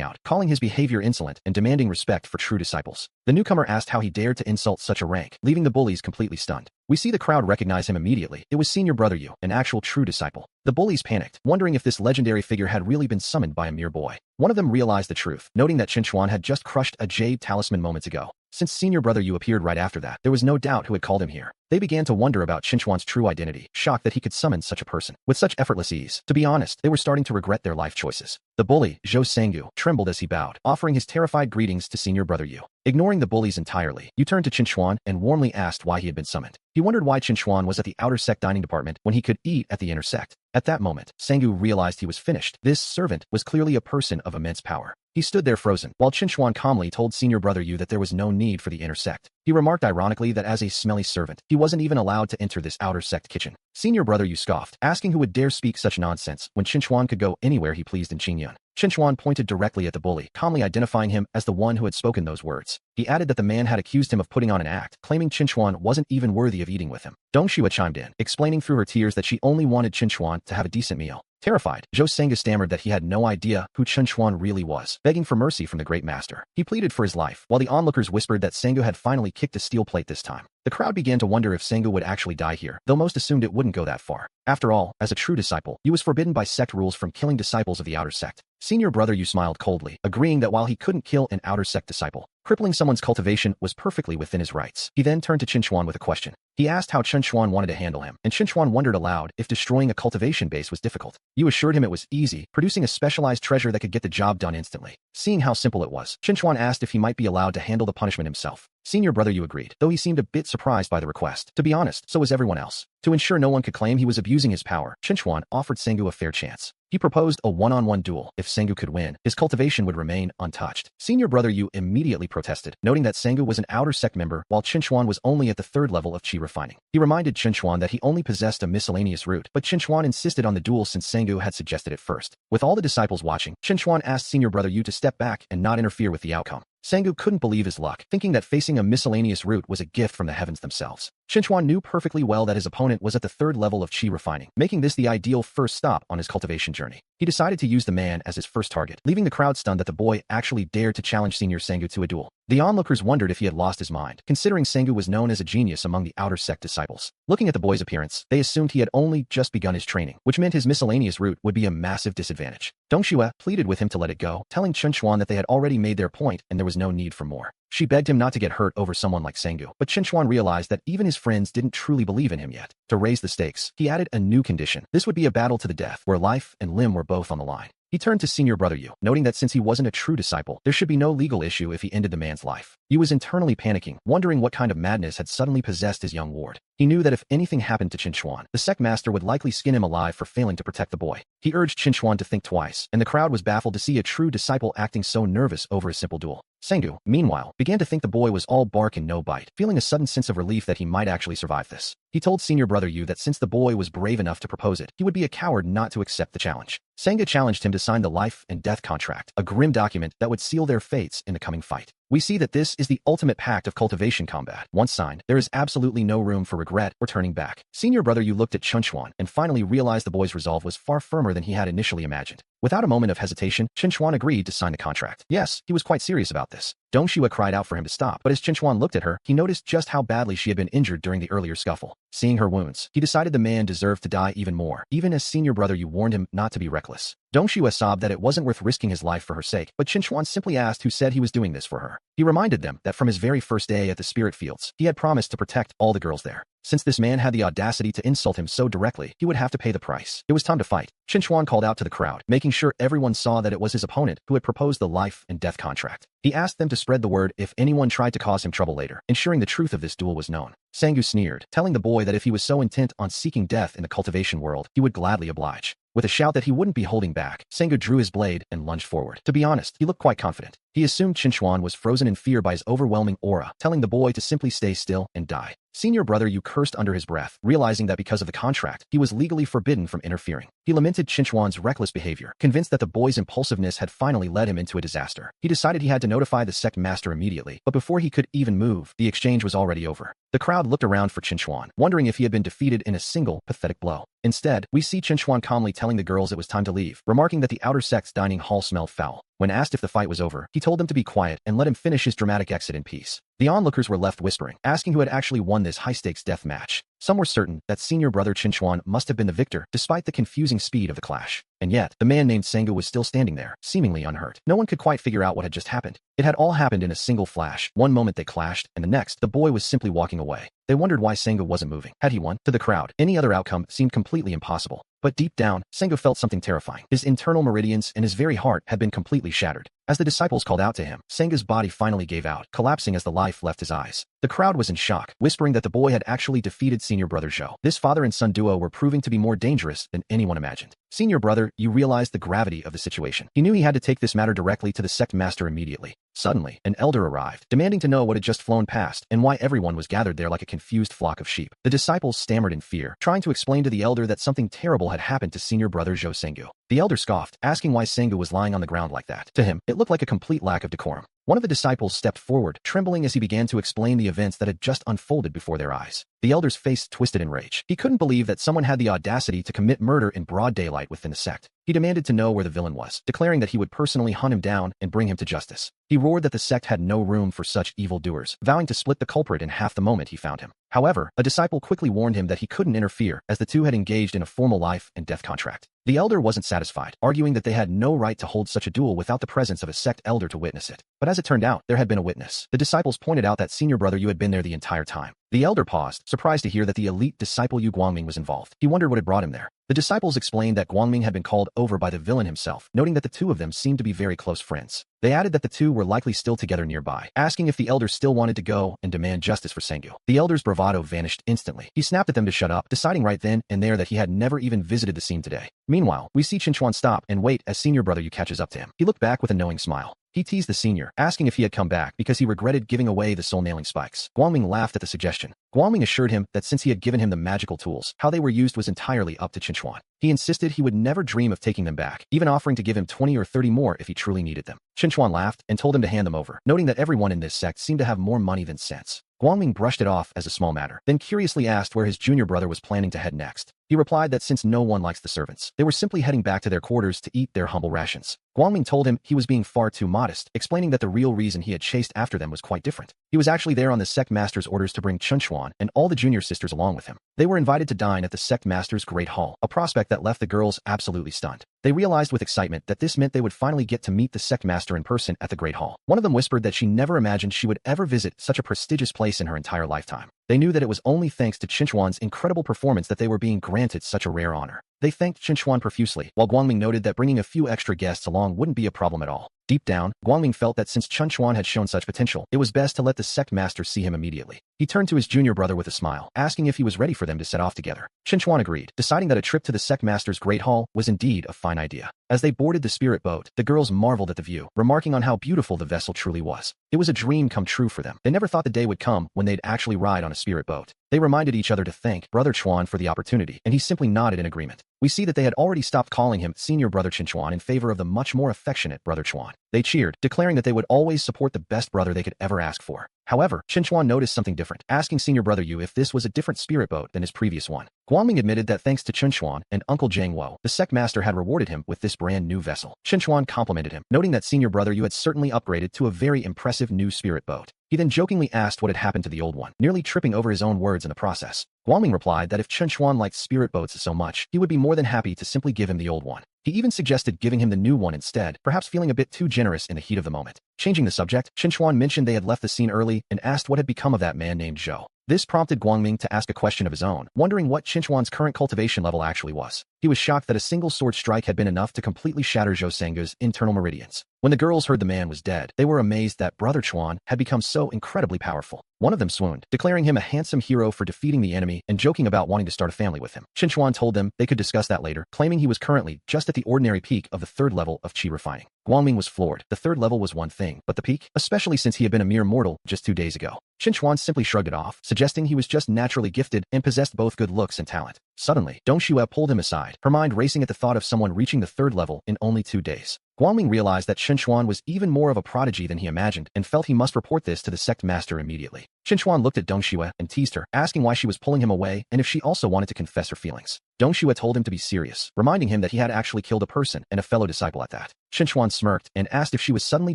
out, calling his behavior insolent and demanding respect for true disciples. The newcomer asked how he dared to insult such a rank, leaving the bullies completely stunned. We see the crowd recognize him immediately. It was senior brother Yu, an actual true disciple. The bullies panicked, wondering if this legendary figure had really been summoned by a mere boy. One of them realized the truth, noting that Qinchuan had just crushed a jade talisman moments ago. Since senior brother Yu appeared right after that, there was no doubt who had called him here. They began to wonder about Qinchuan's true identity, shocked that he could summon such a person with such effortless ease. To be honest, they were starting to regret their life choices. The bully, Zhou Senggu, trembled as he bowed, offering his terrified greetings to senior brother Yu. Ignoring the bullies entirely, Yu turned to Qinchuan and warmly asked why he had been summoned. He wondered why Qinchuan was at the outer sect dining department when he could eat at the inner sect. At that moment, Senggu realized he was finished. This servant was clearly a person of immense power. He stood there frozen, while Qinchuan calmly told senior brother Yu that there was no need for the inner sect. He remarked ironically that as a smelly servant, he wasn't even allowed to enter this outer sect kitchen. Senior brother Yu scoffed, asking who would dare speak such nonsense when Qinchuan could go anywhere he pleased in Qingyun. Qinchuan pointed directly at the bully, calmly identifying him as the one who had spoken those words. He added that the man had accused him of putting on an act, claiming Qinchuan wasn't even worthy of eating with him. Dongxue chimed in, explaining through her tears that she only wanted Qinchuan to have a decent meal. Terrified, Zhou Senggu stammered that he had no idea who Qinchuan really was, begging for mercy from the great master. He pleaded for his life, while the onlookers whispered that Senggu had finally kicked a steel plate this time. The crowd began to wonder if Senggu would actually die here, though most assumed it wouldn't go that far. After all, as a true disciple, he was forbidden by sect rules from killing disciples of the outer sect. Senior brother Yu smiled coldly, agreeing that while he couldn't kill an outer sect disciple, crippling someone's cultivation was perfectly within his rights. He then turned to Qinchuan with a question. He asked how Qinchuan wanted to handle him, and Qinchuan wondered aloud if destroying a cultivation base was difficult. Yu assured him it was easy, producing a specialized treasure that could get the job done instantly. Seeing how simple it was, Qinchuan asked if he might be allowed to handle the punishment himself. Senior brother Yu agreed, though he seemed a bit surprised by the request. To be honest, so was everyone else. To ensure no one could claim he was abusing his power, Qinchuan offered Senggu a fair chance. He proposed a one-on-one duel. If Senggu could win, his cultivation would remain untouched. Senior brother Yu immediately protested, noting that Senggu was an outer sect member while Qinchuan was only at the 3rd level of qi refining. He reminded Qinchuan that he only possessed a miscellaneous root, but Qinchuan insisted on the duel since Senggu had suggested it first. With all the disciples watching, Qinchuan asked senior brother Yu to step back and not interfere with the outcome. Senggu couldn't believe his luck, thinking that facing a miscellaneous root was a gift from the heavens themselves. Qinchuan knew perfectly well that his opponent was at the 3rd level of qi refining, making this the ideal first stop on his cultivation journey. He decided to use the man as his first target, leaving the crowd stunned that the boy actually dared to challenge senior Senggu to a duel. The onlookers wondered if he had lost his mind, considering Senggu was known as a genius among the outer sect disciples. Looking at the boy's appearance, they assumed he had only just begun his training, which meant his miscellaneous root would be a massive disadvantage. Dongxue pleaded with him to let it go, telling Qinchuan that they had already made their point and there was no need for more. She begged him not to get hurt over someone like Senggu, but Qinchuan realized that even his friends didn't truly believe in him yet. To raise the stakes, he added a new condition. This would be a battle to the death, where life and limb were both on the line. He turned to senior brother Yu, noting that since he wasn't a true disciple, there should be no legal issue if he ended the man's life. Yu was internally panicking, wondering what kind of madness had suddenly possessed his young ward. He knew that if anything happened to Qinchuan, the sect master would likely skin him alive for failing to protect the boy. He urged Qinchuan to think twice, and the crowd was baffled to see a true disciple acting so nervous over a simple duel. Senggu, meanwhile, began to think the boy was all bark and no bite, feeling a sudden sense of relief that he might actually survive this. He told senior brother Yu that since the boy was brave enough to propose it, he would be a coward not to accept the challenge. Senggu challenged him to sign the life and death contract, a grim document that would seal their fates in the coming fight. We see that this is the ultimate pact of cultivation combat. Once signed, there is absolutely no room for regret or turning back. Senior brother Yu looked at Chunchuan and finally realized the boy's resolve was far firmer than he had initially imagined. Without a moment of hesitation, Chunchuan agreed to sign the contract. Yes, he was quite serious about this. Dong Shua cried out for him to stop, but as Chunchuan looked at her, he noticed just how badly she had been injured during the earlier scuffle. Seeing her wounds, he decided the man deserved to die even more, even as senior brother Yu warned him not to be reckless. Dong Shua sobbed that it wasn't worth risking his life for her sake, but Chunchuan simply asked who said he was doing this for her. He reminded them that from his very first day at the spirit fields, he had promised to protect all the girls there. Since this man had the audacity to insult him so directly, he would have to pay the price. It was time to fight. Chunchuan called out to the crowd, making sure everyone saw that it was his opponent who had proposed the life and death contract. He asked them to spread the word if anyone tried to cause him trouble later, ensuring the truth of this duel was known. Sangu sneered, telling the boy that if he was so intent on seeking death in the cultivation world, he would gladly oblige. With a shout that he wouldn't be holding back, Sangu drew his blade and lunged forward. To be honest, he looked quite confident. He assumed Chunchuan was frozen in fear by his overwhelming aura, telling the boy to simply stay still and die. Senior brother Yu cursed under his breath, realizing that because of the contract, he was legally forbidden from interfering. He lamented Chunchuan's reckless behavior, convinced that the boy's impulsiveness had finally led him into a disaster. He decided he had to notify the sect master immediately, but before he could even move, the exchange was already over. The crowd looked around for Chunchuan, wondering if he had been defeated in a single, pathetic blow. Instead, we see Chunchuan calmly telling the girls it was time to leave, remarking that the outer sect's dining hall smelled foul. When asked if the fight was over, he told them to be quiet and let him finish his dramatic exit in peace. The onlookers were left whispering, asking who had actually won this high-stakes death match. Some were certain that senior brother Chunchuan must have been the victor, despite the confusing speed of the clash. And yet, the man named Sangu was still standing there, seemingly unhurt. No one could quite figure out what had just happened. It had all happened in a single flash. One moment they clashed, and the next, the boy was simply walking away. They wondered why Sangu wasn't moving. Had he won? To the crowd, any other outcome seemed completely impossible. But deep down, Sangu felt something terrifying. His internal meridians and his very heart had been completely shattered. As the disciples called out to him, Sangu's body finally gave out, collapsing as the life left his eyes. The crowd was in shock, whispering that the boy had actually defeated senior brother Zhou. This father and son duo were proving to be more dangerous than anyone imagined. Senior brother, you realized the gravity of the situation. He knew he had to take this matter directly to the sect master immediately. Suddenly, an elder arrived, demanding to know what had just flown past and why everyone was gathered there like a confused flock of sheep. The disciples stammered in fear, trying to explain to the elder that something terrible had happened to senior brother Zhou Sengu. The elder scoffed, asking why Sengu was lying on the ground like that. To him, it looked like a complete lack of decorum. One of the disciples stepped forward, trembling as he began to explain the events that had just unfolded before their eyes. The elder's face twisted in rage. He couldn't believe that someone had the audacity to commit murder in broad daylight within the sect. He demanded to know where the villain was, declaring that he would personally hunt him down and bring him to justice. He roared that the sect had no room for such evildoers, vowing to split the culprit in half the moment he found him. However, a disciple quickly warned him that he couldn't interfere, as the two had engaged in a formal life and death contract. The elder wasn't satisfied, arguing that they had no right to hold such a duel without the presence of a sect elder to witness it. But as it turned out, there had been a witness. The disciples pointed out that senior brother Yu had been there the entire time. The elder paused, surprised to hear that the elite disciple Yu Guangming was involved. He wondered what had brought him there. The disciples explained that Guangming had been called over by the villain himself, noting that the two of them seemed to be very close friends. They added that the two were likely still together nearby, asking if the elder still wanted to go and demand justice for Sengu. The elder's bravado vanished instantly. He snapped at them to shut up, deciding right then and there that he had never even visited the scene today. Meanwhile, we see Chinchuan stop and wait as senior brother Yu catches up to him. He looked back with a knowing smile. He teased the senior, asking if he had come back because he regretted giving away the soul-nailing spikes. Guangming laughed at the suggestion. Guangming assured him that since he had given him the magical tools, how they were used was entirely up to Chinchuan. He insisted he would never dream of taking them back, even offering to give him 20 or 30 more if he truly needed them. Chinchuan laughed and told him to hand them over, noting that everyone in this sect seemed to have more money than sense. Guangming brushed it off as a small matter, then curiously asked where his junior brother was planning to head next. He replied that since no one likes the servants, they were simply heading back to their quarters to eat their humble rations. Guangming told him he was being far too modest, explaining that the real reason he had chased after them was quite different. He was actually there on the sect master's orders to bring Chunchuan and all the junior sisters along with him. They were invited to dine at the sect master's great hall, a prospect that left the girls absolutely stunned. They realized with excitement that this meant they would finally get to meet the sect master in person at the great hall. One of them whispered that she never imagined she would ever visit such a prestigious place in her entire lifetime. They knew that it was only thanks to Chinchuan's incredible performance that they were being granted such a rare honor. They thanked Chinchuan profusely, while Guangming noted that bringing a few extra guests along wouldn't be a problem at all. Deep down, Guangming felt that since Chinchuan had shown such potential, it was best to let the sect master see him immediately. He turned to his junior brother with a smile, asking if he was ready for them to set off together. Chinchuan agreed, deciding that a trip to the sect master's great hall was indeed a fine idea. As they boarded the spirit boat, the girls marveled at the view, remarking on how beautiful the vessel truly was. It was a dream come true for them. They never thought the day would come when they'd actually ride on a spirit boat. They reminded each other to thank Brother Chuan for the opportunity, and he simply nodded in agreement. we see that they had already stopped calling him Senior Brother Chinchuan in favor of the much more affectionate Brother Chuan. They cheered, declaring that they would always support the best brother they could ever ask for. However, Chinchuan noticed something different, asking Senior Brother Yu if this was a different spirit boat than his previous one. Guangming admitted that thanks to Chinchuan and Uncle Jiang Wo, the sect master had rewarded him with this brand new vessel. Chinchuan complimented him, noting that Senior Brother Yu had certainly upgraded to a very impressive new spirit boat. He then jokingly asked what had happened to the old one, nearly tripping over his own words in the process. Guangming replied that if Chinchuan liked spirit boats so much, he would be more than happy to simply give him the old one. He even suggested giving him the new one instead, perhaps feeling a bit too generous in the heat of the moment. Changing the subject, Chinchuan mentioned they had left the scene early and asked what had become of that man named Zhou. This prompted Guangming to ask a question of his own, wondering what Chinchuan's current cultivation level actually was. He was shocked that a single sword strike had been enough to completely shatter Zhou Senga's internal meridians. When the girls heard the man was dead, they were amazed that Brother Chuan had become so incredibly powerful. One of them swooned, declaring him a handsome hero for defeating the enemy and joking about wanting to start a family with him. Chinchuan told them they could discuss that later, claiming he was currently just at the ordinary peak of the 3rd level of qi refining. Guangming was floored. The 3rd level was one thing, but the peak, especially since he had been a mere mortal just 2 days ago. Chinchuan simply shrugged it off, suggesting he was just naturally gifted and possessed both good looks and talent. Suddenly, Dong Xue pulled him aside, her mind racing at the thought of someone reaching the 3rd level in only 2 days. Guangming realized that Chinchuan was even more of a prodigy than he imagined and felt he must report this to the sect master immediately. Chinchuan looked at Dong Xue and teased her, asking why she was pulling him away and if she also wanted to confess her feelings. Dong Xue told him to be serious, reminding him that he had actually killed a person and a fellow disciple at that. Chinchuan smirked and asked if she was suddenly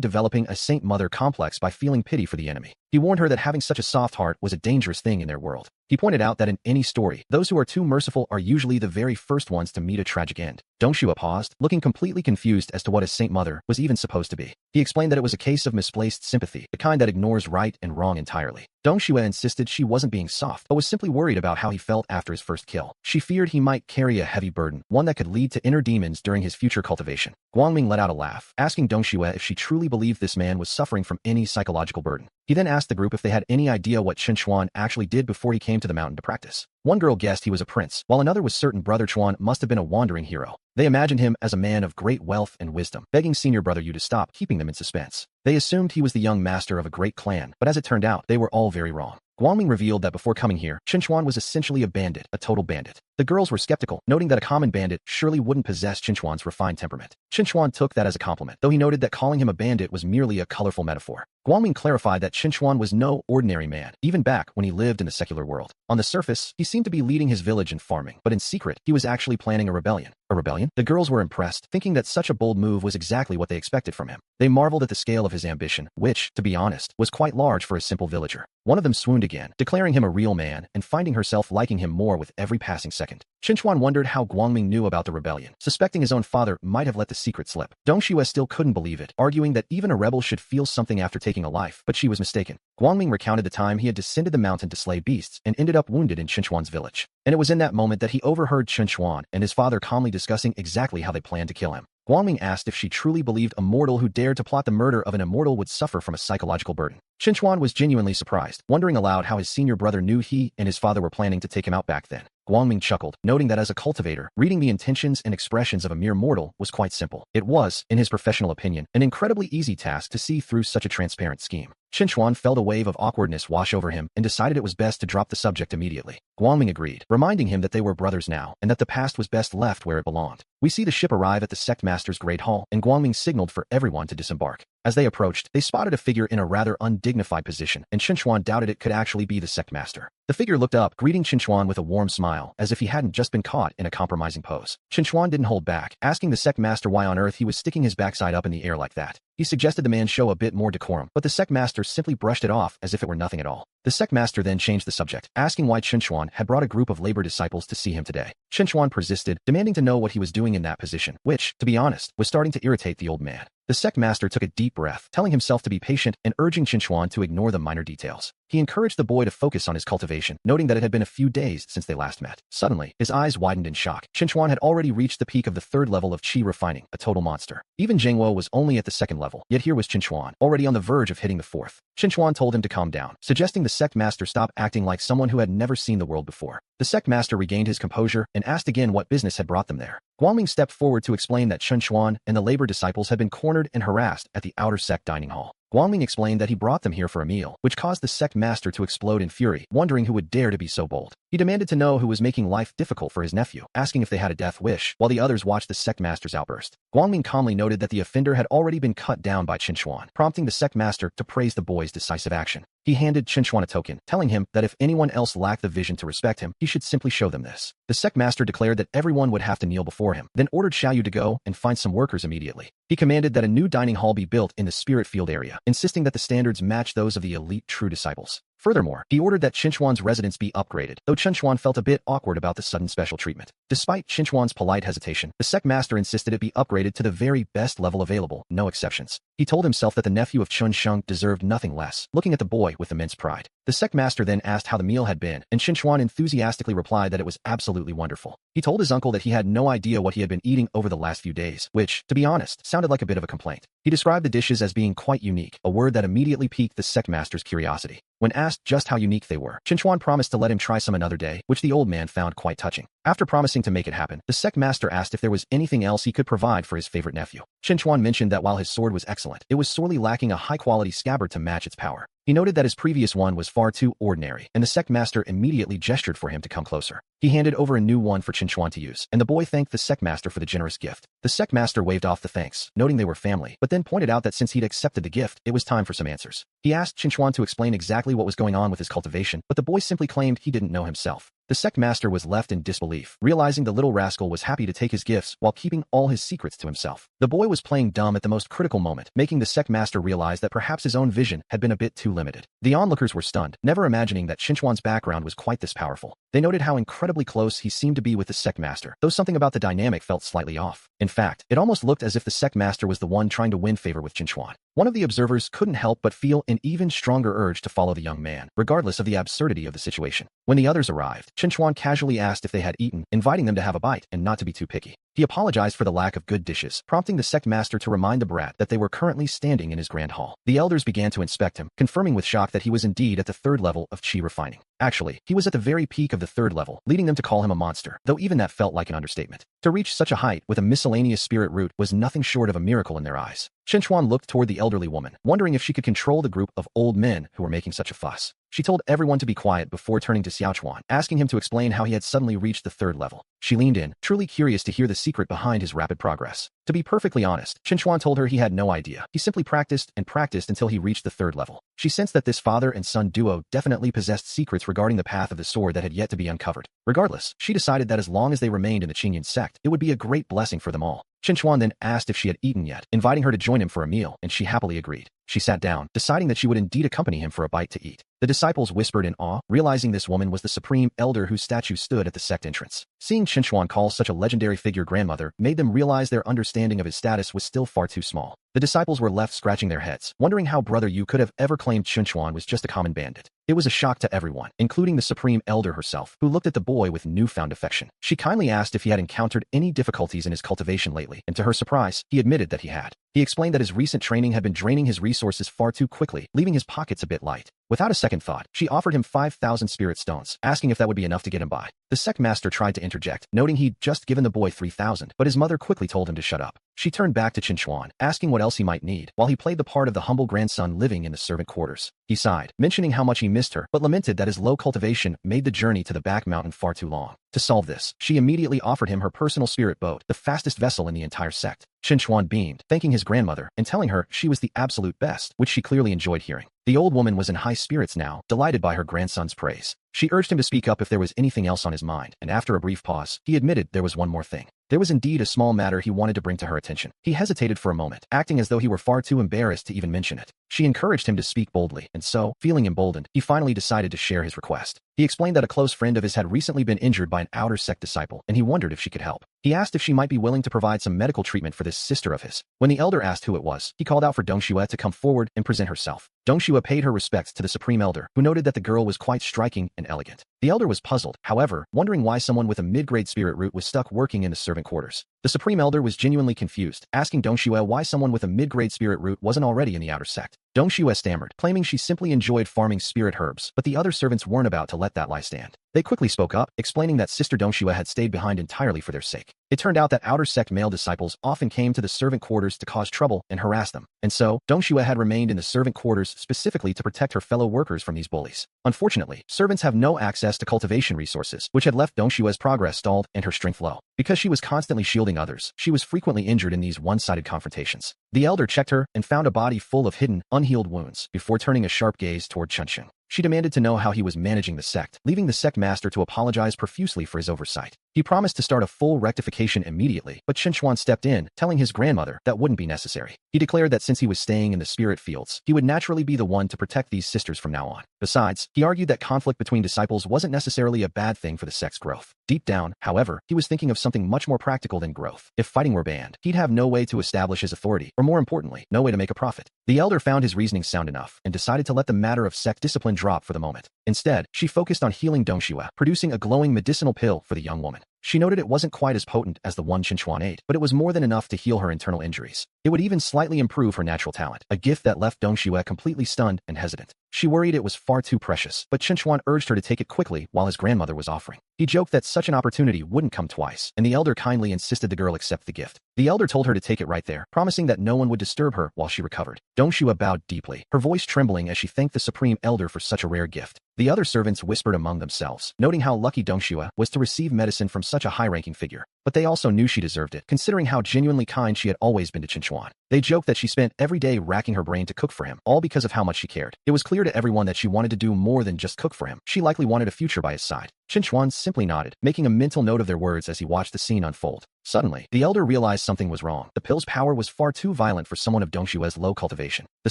developing a Saint Mother complex by feeling pity for the enemy. He warned her that having such a soft heart was a dangerous thing in their world. He pointed out that in any story, those who are too merciful are usually the very first ones to meet a tragic end. Dong Xue paused, looking completely confused as to what a Saint Mother was even supposed to be. He explained that it was a case of misplaced sympathy, the kind that ignores right and wrong entirely. Dong Xue insisted she wasn't being soft, but was simply worried about how he felt after his first kill. She feared he might carry a heavy burden, one that could lead to inner demons during his future cultivation. Guangming let out a laugh, asking Dong Xue if she truly believed this man was suffering from any psychological burden. He then asked the group if they had any idea what Chinchuan actually did before he came to the mountain to practice. One girl guessed he was a prince, while another was certain Brother Chuan must have been a wandering hero. They imagined him as a man of great wealth and wisdom, begging Senior Brother Yu to stop keeping them in suspense. They assumed he was the young master of a great clan, but as it turned out, they were all very wrong. Guangming revealed that before coming here, Chinchuan was essentially a bandit, a total bandit. The girls were skeptical, noting that a common bandit surely wouldn't possess Chinchuan's refined temperament. Chinchuan took that as a compliment, though he noted that calling him a bandit was merely a colorful metaphor. Guangming clarified that Chinchuan was no ordinary man, even back when he lived in the secular world. On the surface, he seemed to be leading his village in farming, but in secret, he was actually planning a rebellion. A rebellion? The girls were impressed, thinking that such a bold move was exactly what they expected from him. They marveled at the scale of his ambition, which, to be honest, was quite large for a simple villager. One of them swooned again, declaring him a real man and finding herself liking him more with every passing second. Chinchuan wondered how Guangming knew about the rebellion, suspecting his own father might have let the secret slip. Dong Xue still couldn't believe it, arguing that even a rebel should feel something after taking a life, but she was mistaken. Guangming recounted the time he had descended the mountain to slay beasts and ended up wounded in Chinchuan's village. And it was in that moment that he overheard Chinchuan and his father calmly discussing exactly how they planned to kill him. Guangming asked if she truly believed a mortal who dared to plot the murder of an immortal would suffer from a psychological burden. Chinchuan was genuinely surprised, wondering aloud how his senior brother knew he and his father were planning to take him out back then. Guangming chuckled, noting that as a cultivator, reading the intentions and expressions of a mere mortal was quite simple. It was, in his professional opinion, an incredibly easy task to see through such a transparent scheme. Chinchuan felt a wave of awkwardness wash over him and decided it was best to drop the subject immediately. Guangming agreed, reminding him that they were brothers now and that the past was best left where it belonged. We see the ship arrive at the sect master's great hall, and Guangming signaled for everyone to disembark. As they approached, they spotted a figure in a rather undignified position, and Chinchuan doubted it could actually be the sect master. The figure looked up, greeting Chinchuan with a warm smile, as if he hadn't just been caught in a compromising pose. Chinchuan didn't hold back, asking the sect master why on earth he was sticking his backside up in the air like that. He suggested the man show a bit more decorum, but the sect master simply brushed it off as if it were nothing at all. The sect master then changed the subject, asking why Chinchuan had brought a group of labor disciples to see him today. Chinchuan persisted, demanding to know what he was doing in that position, which, to be honest, was starting to irritate the old man. The sect master took a deep breath, telling himself to be patient and urging Chinchuan to ignore the minor details. He encouraged the boy to focus on his cultivation, noting that it had been a few days since they last met. Suddenly, his eyes widened in shock. Chinchuan had already reached the peak of the 3rd level of qi refining, a total monster. Even Jiangwo was only at the 2nd level, yet here was Chinchuan, already on the verge of hitting the 4th. Chinchuan told him to calm down, suggesting the sect master stop acting like someone who had never seen the world before. The sect master regained his composure and asked again what business had brought them there. Guangming stepped forward to explain that Chinchuan and the labor disciples had been cornered and harassed at the outer sect dining hall. Guangming explained that he brought them here for a meal, which caused the sect master to explode in fury, wondering who would dare to be so bold. He demanded to know who was making life difficult for his nephew, asking if they had a death wish, while the others watched the sect master's outburst. Guangming calmly noted that the offender had already been cut down by Qinchuan, prompting the sect master to praise the boy's decisive action. He handed Qinchuan a token, telling him that if anyone else lacked the vision to respect him, he should simply show them this. The sect master declared that everyone would have to kneel before him, then ordered Xiaoyu to go and find some workers immediately. He commanded that a new dining hall be built in the spirit field area, insisting that the standards match those of the elite true disciples. Furthermore, he ordered that Qinchuan's residence be upgraded, though Qinchuan felt a bit awkward about the sudden special treatment. Despite Qinchuan's polite hesitation, the sect master insisted it be upgraded to the very best level available, no exceptions. He told himself that the nephew of Chun Sheng deserved nothing less, looking at the boy with immense pride. The sect master then asked how the meal had been, and Qinchuan enthusiastically replied that it was absolutely wonderful. He told his uncle that he had no idea what he had been eating over the last few days, which, to be honest, sounded like a bit of a complaint. He described the dishes as being quite unique, a word that immediately piqued the sect master's curiosity. When asked just how unique they were, Qinchuan promised to let him try some another day, which the old man found quite touching. After promising to make it happen, the sect master asked if there was anything else he could provide for his favorite nephew. Qinchuan mentioned that while his sword was excellent, it was sorely lacking a high-quality scabbard to match its power. He noted that his previous one was far too ordinary, and the sect master immediately gestured for him to come closer. He handed over a new one for Qinchuan to use, and the boy thanked the sect master for the generous gift. The sect master waved off the thanks, noting they were family, but then pointed out that since he'd accepted the gift, it was time for some answers. He asked Qinchuan to explain exactly what was going on with his cultivation, but the boy simply claimed he didn't know himself. The sect master was left in disbelief, realizing the little rascal was happy to take his gifts while keeping all his secrets to himself. The boy was playing dumb at the most critical moment, making the sect master realize that perhaps his own vision had been a bit too limited. The onlookers were stunned, never imagining that Qinchuan's background was quite this powerful. They noted how incredibly close he seemed to be with the sect master, though something about the dynamic felt slightly off. In fact, it almost looked as if the sect master was the one trying to win favor with Qinchuan. One of the observers couldn't help but feel an even stronger urge to follow the young man, regardless of the absurdity of the situation. When the others arrived, Qinchuan casually asked if they had eaten, inviting them to have a bite and not to be too picky. He apologized for the lack of good dishes, prompting the sect master to remind the brat that they were currently standing in his grand hall. The elders began to inspect him, confirming with shock that he was indeed at the third level of qi refining. Actually, he was at the very peak of the third level, leading them to call him a monster, though even that felt like an understatement. To reach such a height with a miscellaneous spirit root was nothing short of a miracle in their eyes. Qinchuan looked toward the elderly woman, wondering if she could control the group of old men who were making such a fuss. She told everyone to be quiet before turning to Xiaochuan, asking him to explain how he had suddenly reached the third level. She leaned in, truly curious to hear the secret behind his rapid progress. To be perfectly honest, Qinchuan told her he had no idea. He simply practiced and practiced until he reached the third level. She sensed that this father and son duo definitely possessed secrets regarding the path of the sword that had yet to be uncovered. Regardless, she decided that as long as they remained in the Qingyan sect, it would be a great blessing for them all. Qinchuan then asked if she had eaten yet, inviting her to join him for a meal, and she happily agreed. She sat down, deciding that she would indeed accompany him for a bite to eat. The disciples whispered in awe, realizing this woman was the supreme elder whose statue stood at the sect entrance. Seeing Qinchuan call such a legendary figure grandmother made them realize their understanding of his status was still far too small. The disciples were left scratching their heads, wondering how Brother Yu could have ever claimed Qinchuan was just a common bandit. It was a shock to everyone, including the supreme elder herself, who looked at the boy with newfound affection. She kindly asked if he had encountered any difficulties in his cultivation lately, and to her surprise, he admitted that he had. He explained that his recent training had been draining his resources far too quickly, leaving his pockets a bit light. Without a second thought, she offered him 5,000 spirit stones, asking if that would be enough to get him by. The sect master tried to interject, noting he'd just given the boy 3,000, but his mother quickly told him to shut up. She turned back to Qinchuan, asking what else he might need, while he played the part of the humble grandson living in the servant quarters. He sighed, mentioning how much he missed her, but lamented that his low cultivation made the journey to the back mountain far too long. To solve this, she immediately offered him her personal spirit boat, the fastest vessel in the entire sect. Qinchuan beamed, thanking his grandmother, and telling her she was the absolute best, which she clearly enjoyed hearing. The old woman was in high spirits now, delighted by her grandson's praise. She urged him to speak up if there was anything else on his mind, and after a brief pause, he admitted there was one more thing. There was indeed a small matter he wanted to bring to her attention. He hesitated for a moment, acting as though he were far too embarrassed to even mention it. She encouraged him to speak boldly, and so, feeling emboldened, he finally decided to share his request. He explained that a close friend of his had recently been injured by an outer sect disciple, and he wondered if she could help. He asked if she might be willing to provide some medical treatment for this sister of his. When the elder asked who it was, he called out for Dongxue to come forward and present herself. Dongxue paid her respects to the supreme elder, who noted that the girl was quite striking and elegant. The elder was puzzled, however, wondering why someone with a mid-grade spirit root was stuck working in the servant quarters. The supreme elder was genuinely confused, asking Dongxue why someone with a mid-grade spirit root wasn't already in the outer sect. Dongxue stammered, claiming she simply enjoyed farming spirit herbs, but the other servants weren't about to let that lie stand. They quickly spoke up, explaining that Sister Dongxue had stayed behind entirely for their sake. It turned out that outer sect male disciples often came to the servant quarters to cause trouble and harass them, and so Dongxue had remained in the servant quarters specifically to protect her fellow workers from these bullies. Unfortunately, servants have no access to cultivation resources, which had left Dongxue's progress stalled and her strength low. Because she was constantly shielding others, she was frequently injured in these one-sided confrontations. The elder checked her and found a body full of hidden, unhealed wounds before turning a sharp gaze toward Chunxing. She demanded to know how he was managing the sect, leaving the sect master to apologize profusely for his oversight. He promised to start a full rectification immediately, but Chinchuan stepped in, telling his grandmother that wouldn't be necessary. He declared that since he was staying in the spirit fields, he would naturally be the one to protect these sisters from now on. Besides, he argued that conflict between disciples wasn't necessarily a bad thing for the sect's growth. Deep down, however, he was thinking of something much more practical than growth. If fighting were banned, he'd have no way to establish his authority, or more importantly, no way to make a profit. The elder found his reasoning sound enough and decided to let the matter of sect discipline drop for the moment. Instead, she focused on healing Dongxue, producing a glowing medicinal pill for the young woman. She noted it wasn't quite as potent as the one Chinchuan ate, but it was more than enough to heal her internal injuries. It would even slightly improve her natural talent, a gift that left Dongxue completely stunned and hesitant. She worried it was far too precious, but Chinchuan urged her to take it quickly while his grandmother was offering. He joked that such an opportunity wouldn't come twice, and the elder kindly insisted the girl accept the gift. The elder told her to take it right there, promising that no one would disturb her while she recovered. Dongxue bowed deeply, her voice trembling as she thanked the supreme elder for such a rare gift. The other servants whispered among themselves, noting how lucky Dongxue was to receive medicine from such a high-ranking figure. But they also knew she deserved it, considering how genuinely kind she had always been to Chinchuan. They joked that she spent every day racking her brain to cook for him, all because of how much she cared. It was clear to everyone that she wanted to do more than just cook for him. She likely wanted a future by his side. Chinchuan simply nodded, making a mental note of their words as he watched the scene unfold. Suddenly, the elder realized something was wrong. The pill's power was far too violent for someone of Dongxue's low cultivation. The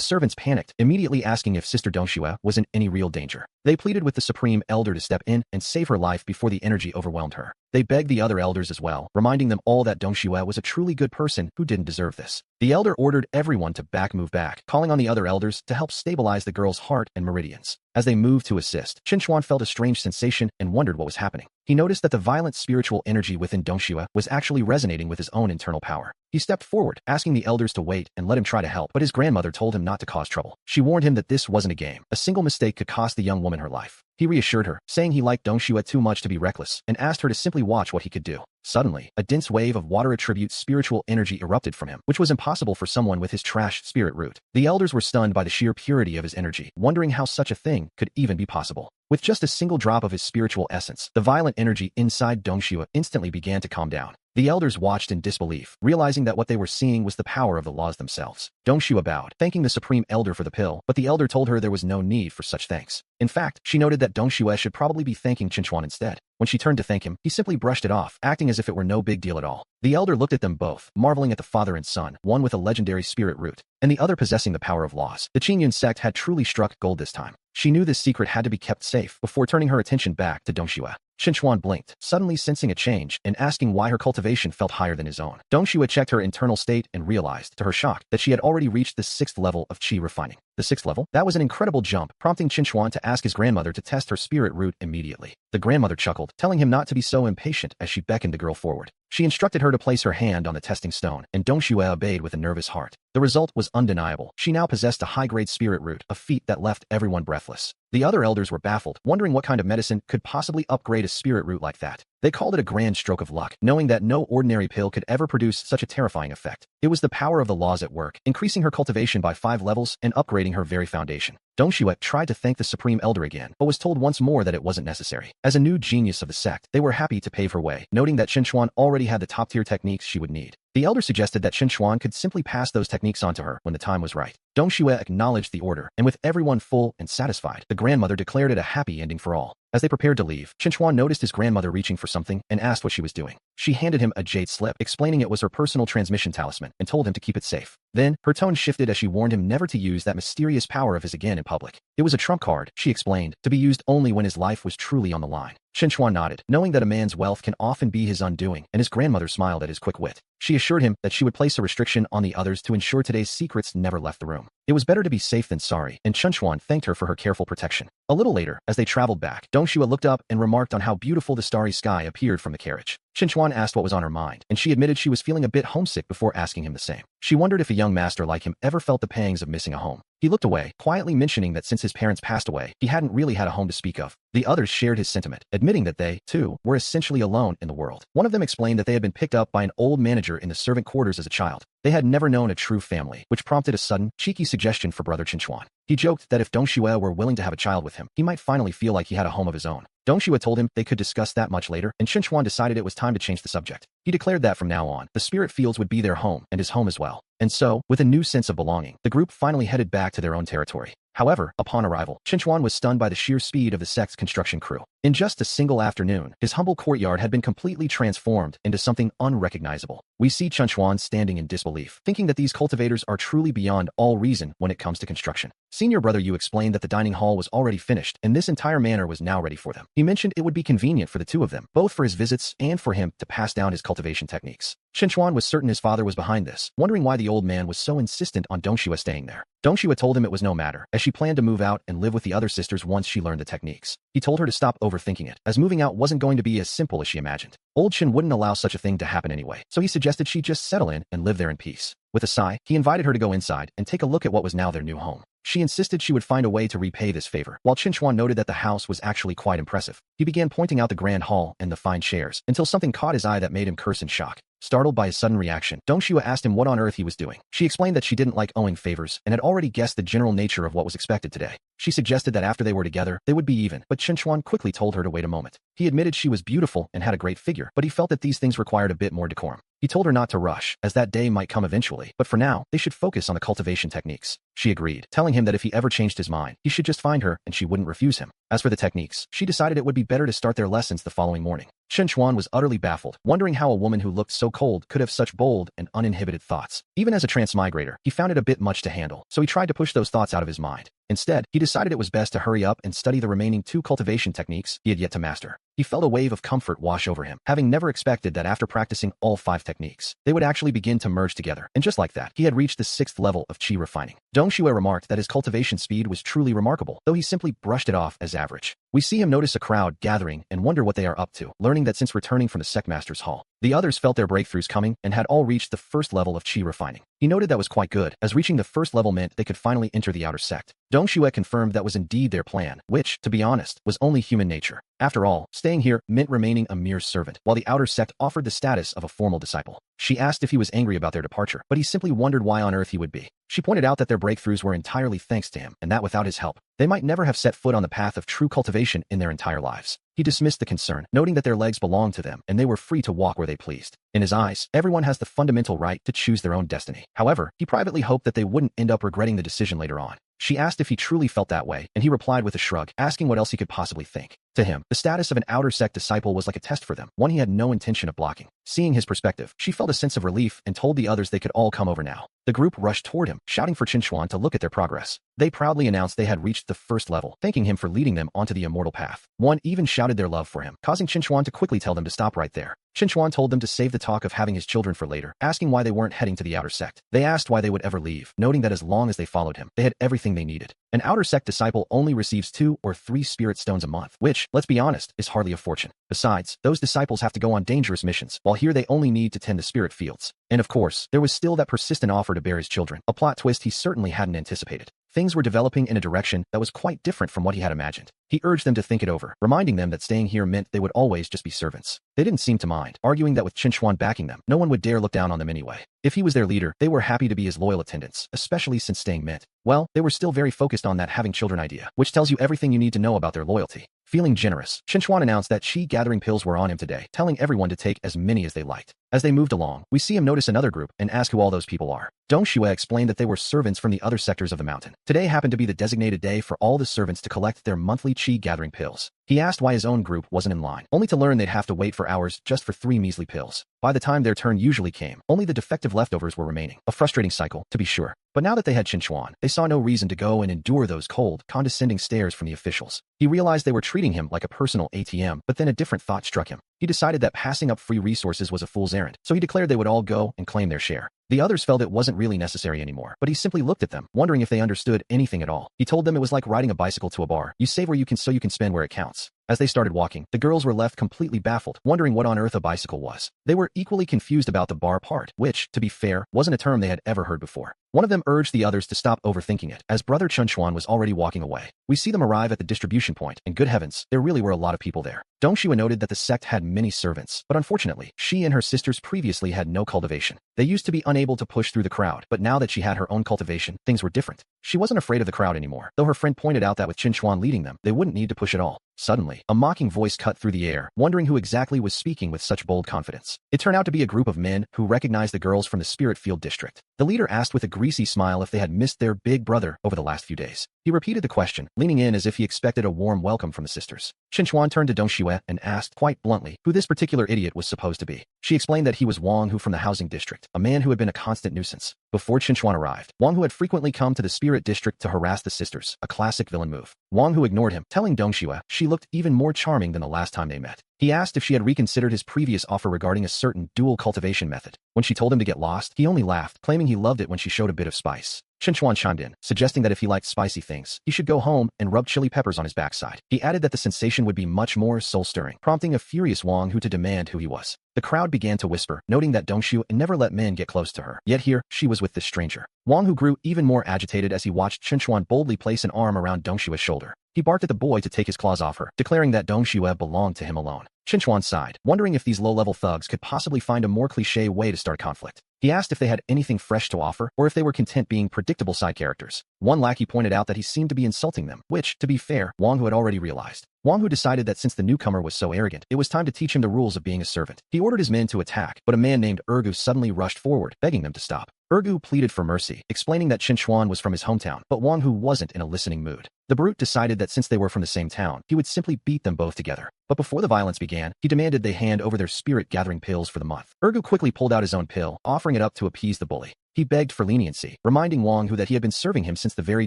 servants panicked, immediately asking if Sister Dongxue was in any real danger. They pleaded with the supreme elder to step in and save her life before the energy overwhelmed her. They begged the other elders as well, reminding them all that Dongxue was a truly good person who didn't deserve this. The elder ordered everyone to move back, calling on the other elders to help stabilize the girl's heart and meridians. As they moved to assist, Chinchuan felt a strange sensation and wondered what was happening. He noticed that the violent spiritual energy within Dongxue was actually resonating with his own internal power. He stepped forward, asking the elders to wait and let him try to help, but his grandmother told him not to cause trouble. She warned him that this wasn't a game. A single mistake could cost the young woman her life. He reassured her, saying he liked Dongxue too much to be reckless, and asked her to simply watch what he could do. Suddenly, a dense wave of water attribute spiritual energy erupted from him, which was impossible for someone with his trash spirit root. The elders were stunned by the sheer purity of his energy, wondering how such a thing could even be possible. With just a single drop of his spiritual essence, the violent energy inside Dongxue instantly began to calm down. The elders watched in disbelief, realizing that what they were seeing was the power of the laws themselves. Dongxue bowed, thanking the supreme elder for the pill, but the elder told her there was no need for such thanks. In fact, she noted that Dongxue should probably be thanking Chinchuan instead. When she turned to thank him, he simply brushed it off, acting as if it were no big deal at all. The elder looked at them both, marveling at the father and son, one with a legendary spirit root, and the other possessing the power of laws. The Qingyun sect had truly struck gold this time. She knew this secret had to be kept safe before turning her attention back to Dongxue. Chinchuan blinked, suddenly sensing a change and asking why her cultivation felt higher than his own. Dongxue checked her internal state and realized, to her shock, that she had already reached the 6th level of qi refining. The 6th level? That was an incredible jump, prompting Chinchuan to ask his grandmother to test her spirit root immediately. The grandmother chuckled, telling him not to be so impatient as she beckoned the girl forward. She instructed her to place her hand on the testing stone, and Dongxue obeyed with a nervous heart. The result was undeniable. She now possessed a high-grade spirit root, a feat that left everyone breathless. The other elders were baffled, wondering what kind of medicine could possibly upgrade a spirit root like that. They called it a grand stroke of luck, knowing that no ordinary pill could ever produce such a terrifying effect. It was the power of the laws at work, increasing her cultivation by 5 levels and upgrading her very foundation. Dongxue tried to thank the supreme elder again, but was told once more that it wasn't necessary. As a new genius of the sect, they were happy to pave her way, noting that Chinchuan already had the top-tier techniques she would need. The elder suggested that Chinchuan could simply pass those techniques on to her when the time was right. Dongxue acknowledged the order, and with everyone full and satisfied, the grandmother declared it a happy ending for all. As they prepared to leave, Chinchuan noticed his grandmother reaching for something and asked what she was doing. She handed him a jade slip, explaining it was her personal transmission talisman, and told him to keep it safe. Then, her tone shifted as she warned him never to use that mysterious power of his again in public. It was a trump card, she explained, to be used only when his life was truly on the line. Chinchuan nodded, knowing that a man's wealth can often be his undoing, and his grandmother smiled at his quick wit. She assured him that she would place a restriction on the others to ensure today's secrets never left the room. It was better to be safe than sorry, and Chinchuan thanked her for her careful protection. A little later, as they traveled back, Dongxue looked up and remarked on how beautiful the starry sky appeared from the carriage. Chinchuan asked what was on her mind, and she admitted she was feeling a bit homesick before asking him the same. She wondered if a young master like him ever felt the pangs of missing a home. He looked away, quietly mentioning that since his parents passed away, he hadn't really had a home to speak of. The others shared his sentiment, admitting that they, too, were essentially alone in the world. One of them explained that they had been picked up by an old manager in the servant quarters as a child. They had never known a true family, which prompted a sudden, cheeky suggestion for Brother Chinchuan. He joked that if Dong Xue were willing to have a child with him, he might finally feel like he had a home of his own. Dong Xue told him they could discuss that much later, and Chinchuan decided it was time to change the subject. He declared that from now on, the spirit fields would be their home, and his home as well. And so, with a new sense of belonging, the group finally headed back to their own territory. However, upon arrival, Chinchuan was stunned by the sheer speed of the sect's construction crew. In just a single afternoon, his humble courtyard had been completely transformed into something unrecognizable. We see Chinchuan standing in disbelief, thinking that these cultivators are truly beyond all reason when it comes to construction. Senior Brother Yu explained that the dining hall was already finished, and this entire manor was now ready for them. He mentioned it would be convenient for the two of them, both for his visits and for him to pass down his cultivation techniques. Chinchuan was certain his father was behind this, wondering why the old man was so insistent on Dong Xue staying there. Dong Xue told him it was no matter, as she planned to move out and live with the other sisters once she learned the techniques. He told her to stop overthinking it, as moving out wasn't going to be as simple as she imagined. Old Shin wouldn't allow such a thing to happen anyway, so he suggested she just settle in and live there in peace. With a sigh, he invited her to go inside and take a look at what was now their new home. She insisted she would find a way to repay this favor, while Chinchuan noted that the house was actually quite impressive. He began pointing out the grand hall and the fine chairs, until something caught his eye that made him curse in shock. Startled by his sudden reaction, Dong Xue asked him what on earth he was doing. She explained that she didn't like owing favors and had already guessed the general nature of what was expected today. She suggested that after they were together, they would be even, but Chinchuan quickly told her to wait a moment. He admitted she was beautiful and had a great figure, but he felt that these things required a bit more decorum. He told her not to rush, as that day might come eventually, but for now, they should focus on the cultivation techniques. She agreed, telling him that if he ever changed his mind, he should just find her and she wouldn't refuse him. As for the techniques, she decided it would be better to start their lessons the following morning. Chinchuan was utterly baffled, wondering how a woman who looked so cold could have such bold and uninhibited thoughts. Even as a transmigrator, he found it a bit much to handle, so he tried to push those thoughts out of his mind. Instead, he decided it was best to hurry up and study the remaining 2 cultivation techniques he had yet to master. He felt a wave of comfort wash over him, having never expected that after practicing all 5 techniques, they would actually begin to merge together. And just like that, he had reached the 6th level of Qi refining. Dong Xue remarked that his cultivation speed was truly remarkable, though he simply brushed it off as average. We see him notice a crowd gathering and wonder what they are up to, learning that since returning from the Sectmaster's Hall, the others felt their breakthroughs coming and had all reached the 1st level of Qi refining. He noted that was quite good, as reaching the 1st level meant they could finally enter the outer sect. Dong Xue confirmed that was indeed their plan, which, to be honest, was only human nature. After all, staying here meant remaining a mere servant, while the outer sect offered the status of a formal disciple. She asked if he was angry about their departure, but he simply wondered why on earth he would be. She pointed out that their breakthroughs were entirely thanks to him, and that without his help, they might never have set foot on the path of true cultivation in their entire lives. He dismissed the concern, noting that their legs belonged to them and they were free to walk where they pleased. In his eyes, everyone has the fundamental right to choose their own destiny. However, he privately hoped that they wouldn't end up regretting the decision later on. She asked if he truly felt that way, and he replied with a shrug, asking what else he could possibly think. To him, the status of an outer sect disciple was like a test for them, one he had no intention of blocking. Seeing his perspective, she felt a sense of relief and told the others they could all come over now. The group rushed toward him, shouting for Chinchuan to look at their progress. They proudly announced they had reached the 1st level, thanking him for leading them onto the immortal path. One even shouted their love for him, causing Chinchuan to quickly tell them to stop right there. Chinchuan told them to save the talk of having his children for later, asking why they weren't heading to the outer sect. They asked why they would ever leave, noting that as long as they followed him, they had everything they needed. An outer sect disciple only receives 2 or 3 spirit stones a month, which, let's be honest, is hardly a fortune. Besides, those disciples have to go on dangerous missions, while here they only need to tend the spirit fields. And of course, there was still that persistent offer to bear his children, a plot twist he certainly hadn't anticipated. Things were developing in a direction that was quite different from what he had imagined. He urged them to think it over, reminding them that staying here meant they would always just be servants. They didn't seem to mind, arguing that with Chinchuan backing them, no one would dare look down on them anyway. If he was their leader, they were happy to be his loyal attendants, especially since staying meant, well, they were still very focused on that having children idea, which tells you everything you need to know about their loyalty. Feeling generous, Chinchuan announced that Qi gathering pills were on him today, telling everyone to take as many as they liked. As they moved along, we see him notice another group and ask who all those people are. Dong Xue explained that they were servants from the other sectors of the mountain. Today happened to be the designated day for all the servants to collect their monthly Qi gathering pills. He asked why his own group wasn't in line, only to learn they'd have to wait for hours just for 3 measly pills. By the time their turn usually came, only the defective leftovers were remaining. A frustrating cycle, to be sure. But now that they had Chinchuan, they saw no reason to go and endure those cold, condescending stares from the officials. He realized they were treating him like a personal ATM, but then a different thought struck him. He decided that passing up free resources was a fool's errand, so he declared they would all go and claim their share. The others felt it wasn't really necessary anymore, but he simply looked at them, wondering if they understood anything at all. He told them it was like riding a bicycle to a bar. You save where you can so you can spend where it counts. As they started walking, the girls were left completely baffled, wondering what on earth a bicycle was. They were equally confused about the bar part, which, to be fair, wasn't a term they had ever heard before. One of them urged the others to stop overthinking it, as brother Chunchuan was already walking away. We see them arrive at the distribution point, and good heavens, there really were a lot of people there. Dongxue noted that the sect had many servants, but unfortunately, she and her sisters previously had no cultivation. They used to be unable to push through the crowd, but now that she had her own cultivation, things were different. She wasn't afraid of the crowd anymore, though her friend pointed out that with Chunchuan leading them, they wouldn't need to push at all. Suddenly, a mocking voice cut through the air, wondering who exactly was speaking with such bold confidence. It turned out to be a group of men who recognized the girls from the Spirit Field district. The leader asked with a greasy smile if they had missed their big brother over the last few days. He repeated the question, leaning in as if he expected a warm welcome from the sisters. Chunchuan turned to Dongxue and asked quite bluntly who this particular idiot was supposed to be. She explained that he was Wang Hu from the housing district, a man who had been a constant nuisance. Before Chunchuan arrived, Wang Hu had frequently come to the Spirit district to harass the sisters, a classic villain move. Wang Hu ignored him, telling Dongxue she looked even more charming than the last time they met. He asked if she had reconsidered his previous offer regarding a certain dual cultivation method. When she told him to get lost, he only laughed, claiming he loved it when she showed a bit of spice. Chunchuan chimed in, suggesting that if he liked spicy things, he should go home and rub chili peppers on his backside. He added that the sensation would be much more soul-stirring, prompting a furious Wang Hu to demand who he was. The crowd began to whisper, noting that Dongxue never let men get close to her. Yet here, she was with this stranger. Wang Hu grew even more agitated as he watched Chunchuan boldly place an arm around Dongshue's shoulder. He barked at the boy to take his claws off her, declaring that Dongxue belonged to him alone. Chunchuan sighed, wondering if these low-level thugs could possibly find a more cliché way to start conflict. He asked if they had anything fresh to offer, or if they were content being predictable side characters. One lackey pointed out that he seemed to be insulting them, which, to be fair, Wang Hu had already realized. Wang Hu decided that since the newcomer was so arrogant, it was time to teach him the rules of being a servant. He ordered his men to attack, but a man named Ergu suddenly rushed forward, begging them to stop. Ergu pleaded for mercy, explaining that Chunchuan was from his hometown, but Wang Hu wasn't in a listening mood. The brute decided that since they were from the same town, he would simply beat them both together. But before the violence began, he demanded they hand over their spirit-gathering pills for the month. Ergu quickly pulled out his own pill, offering it up to appease the bully. He begged for leniency, reminding Wang Hu that he had been serving him since the very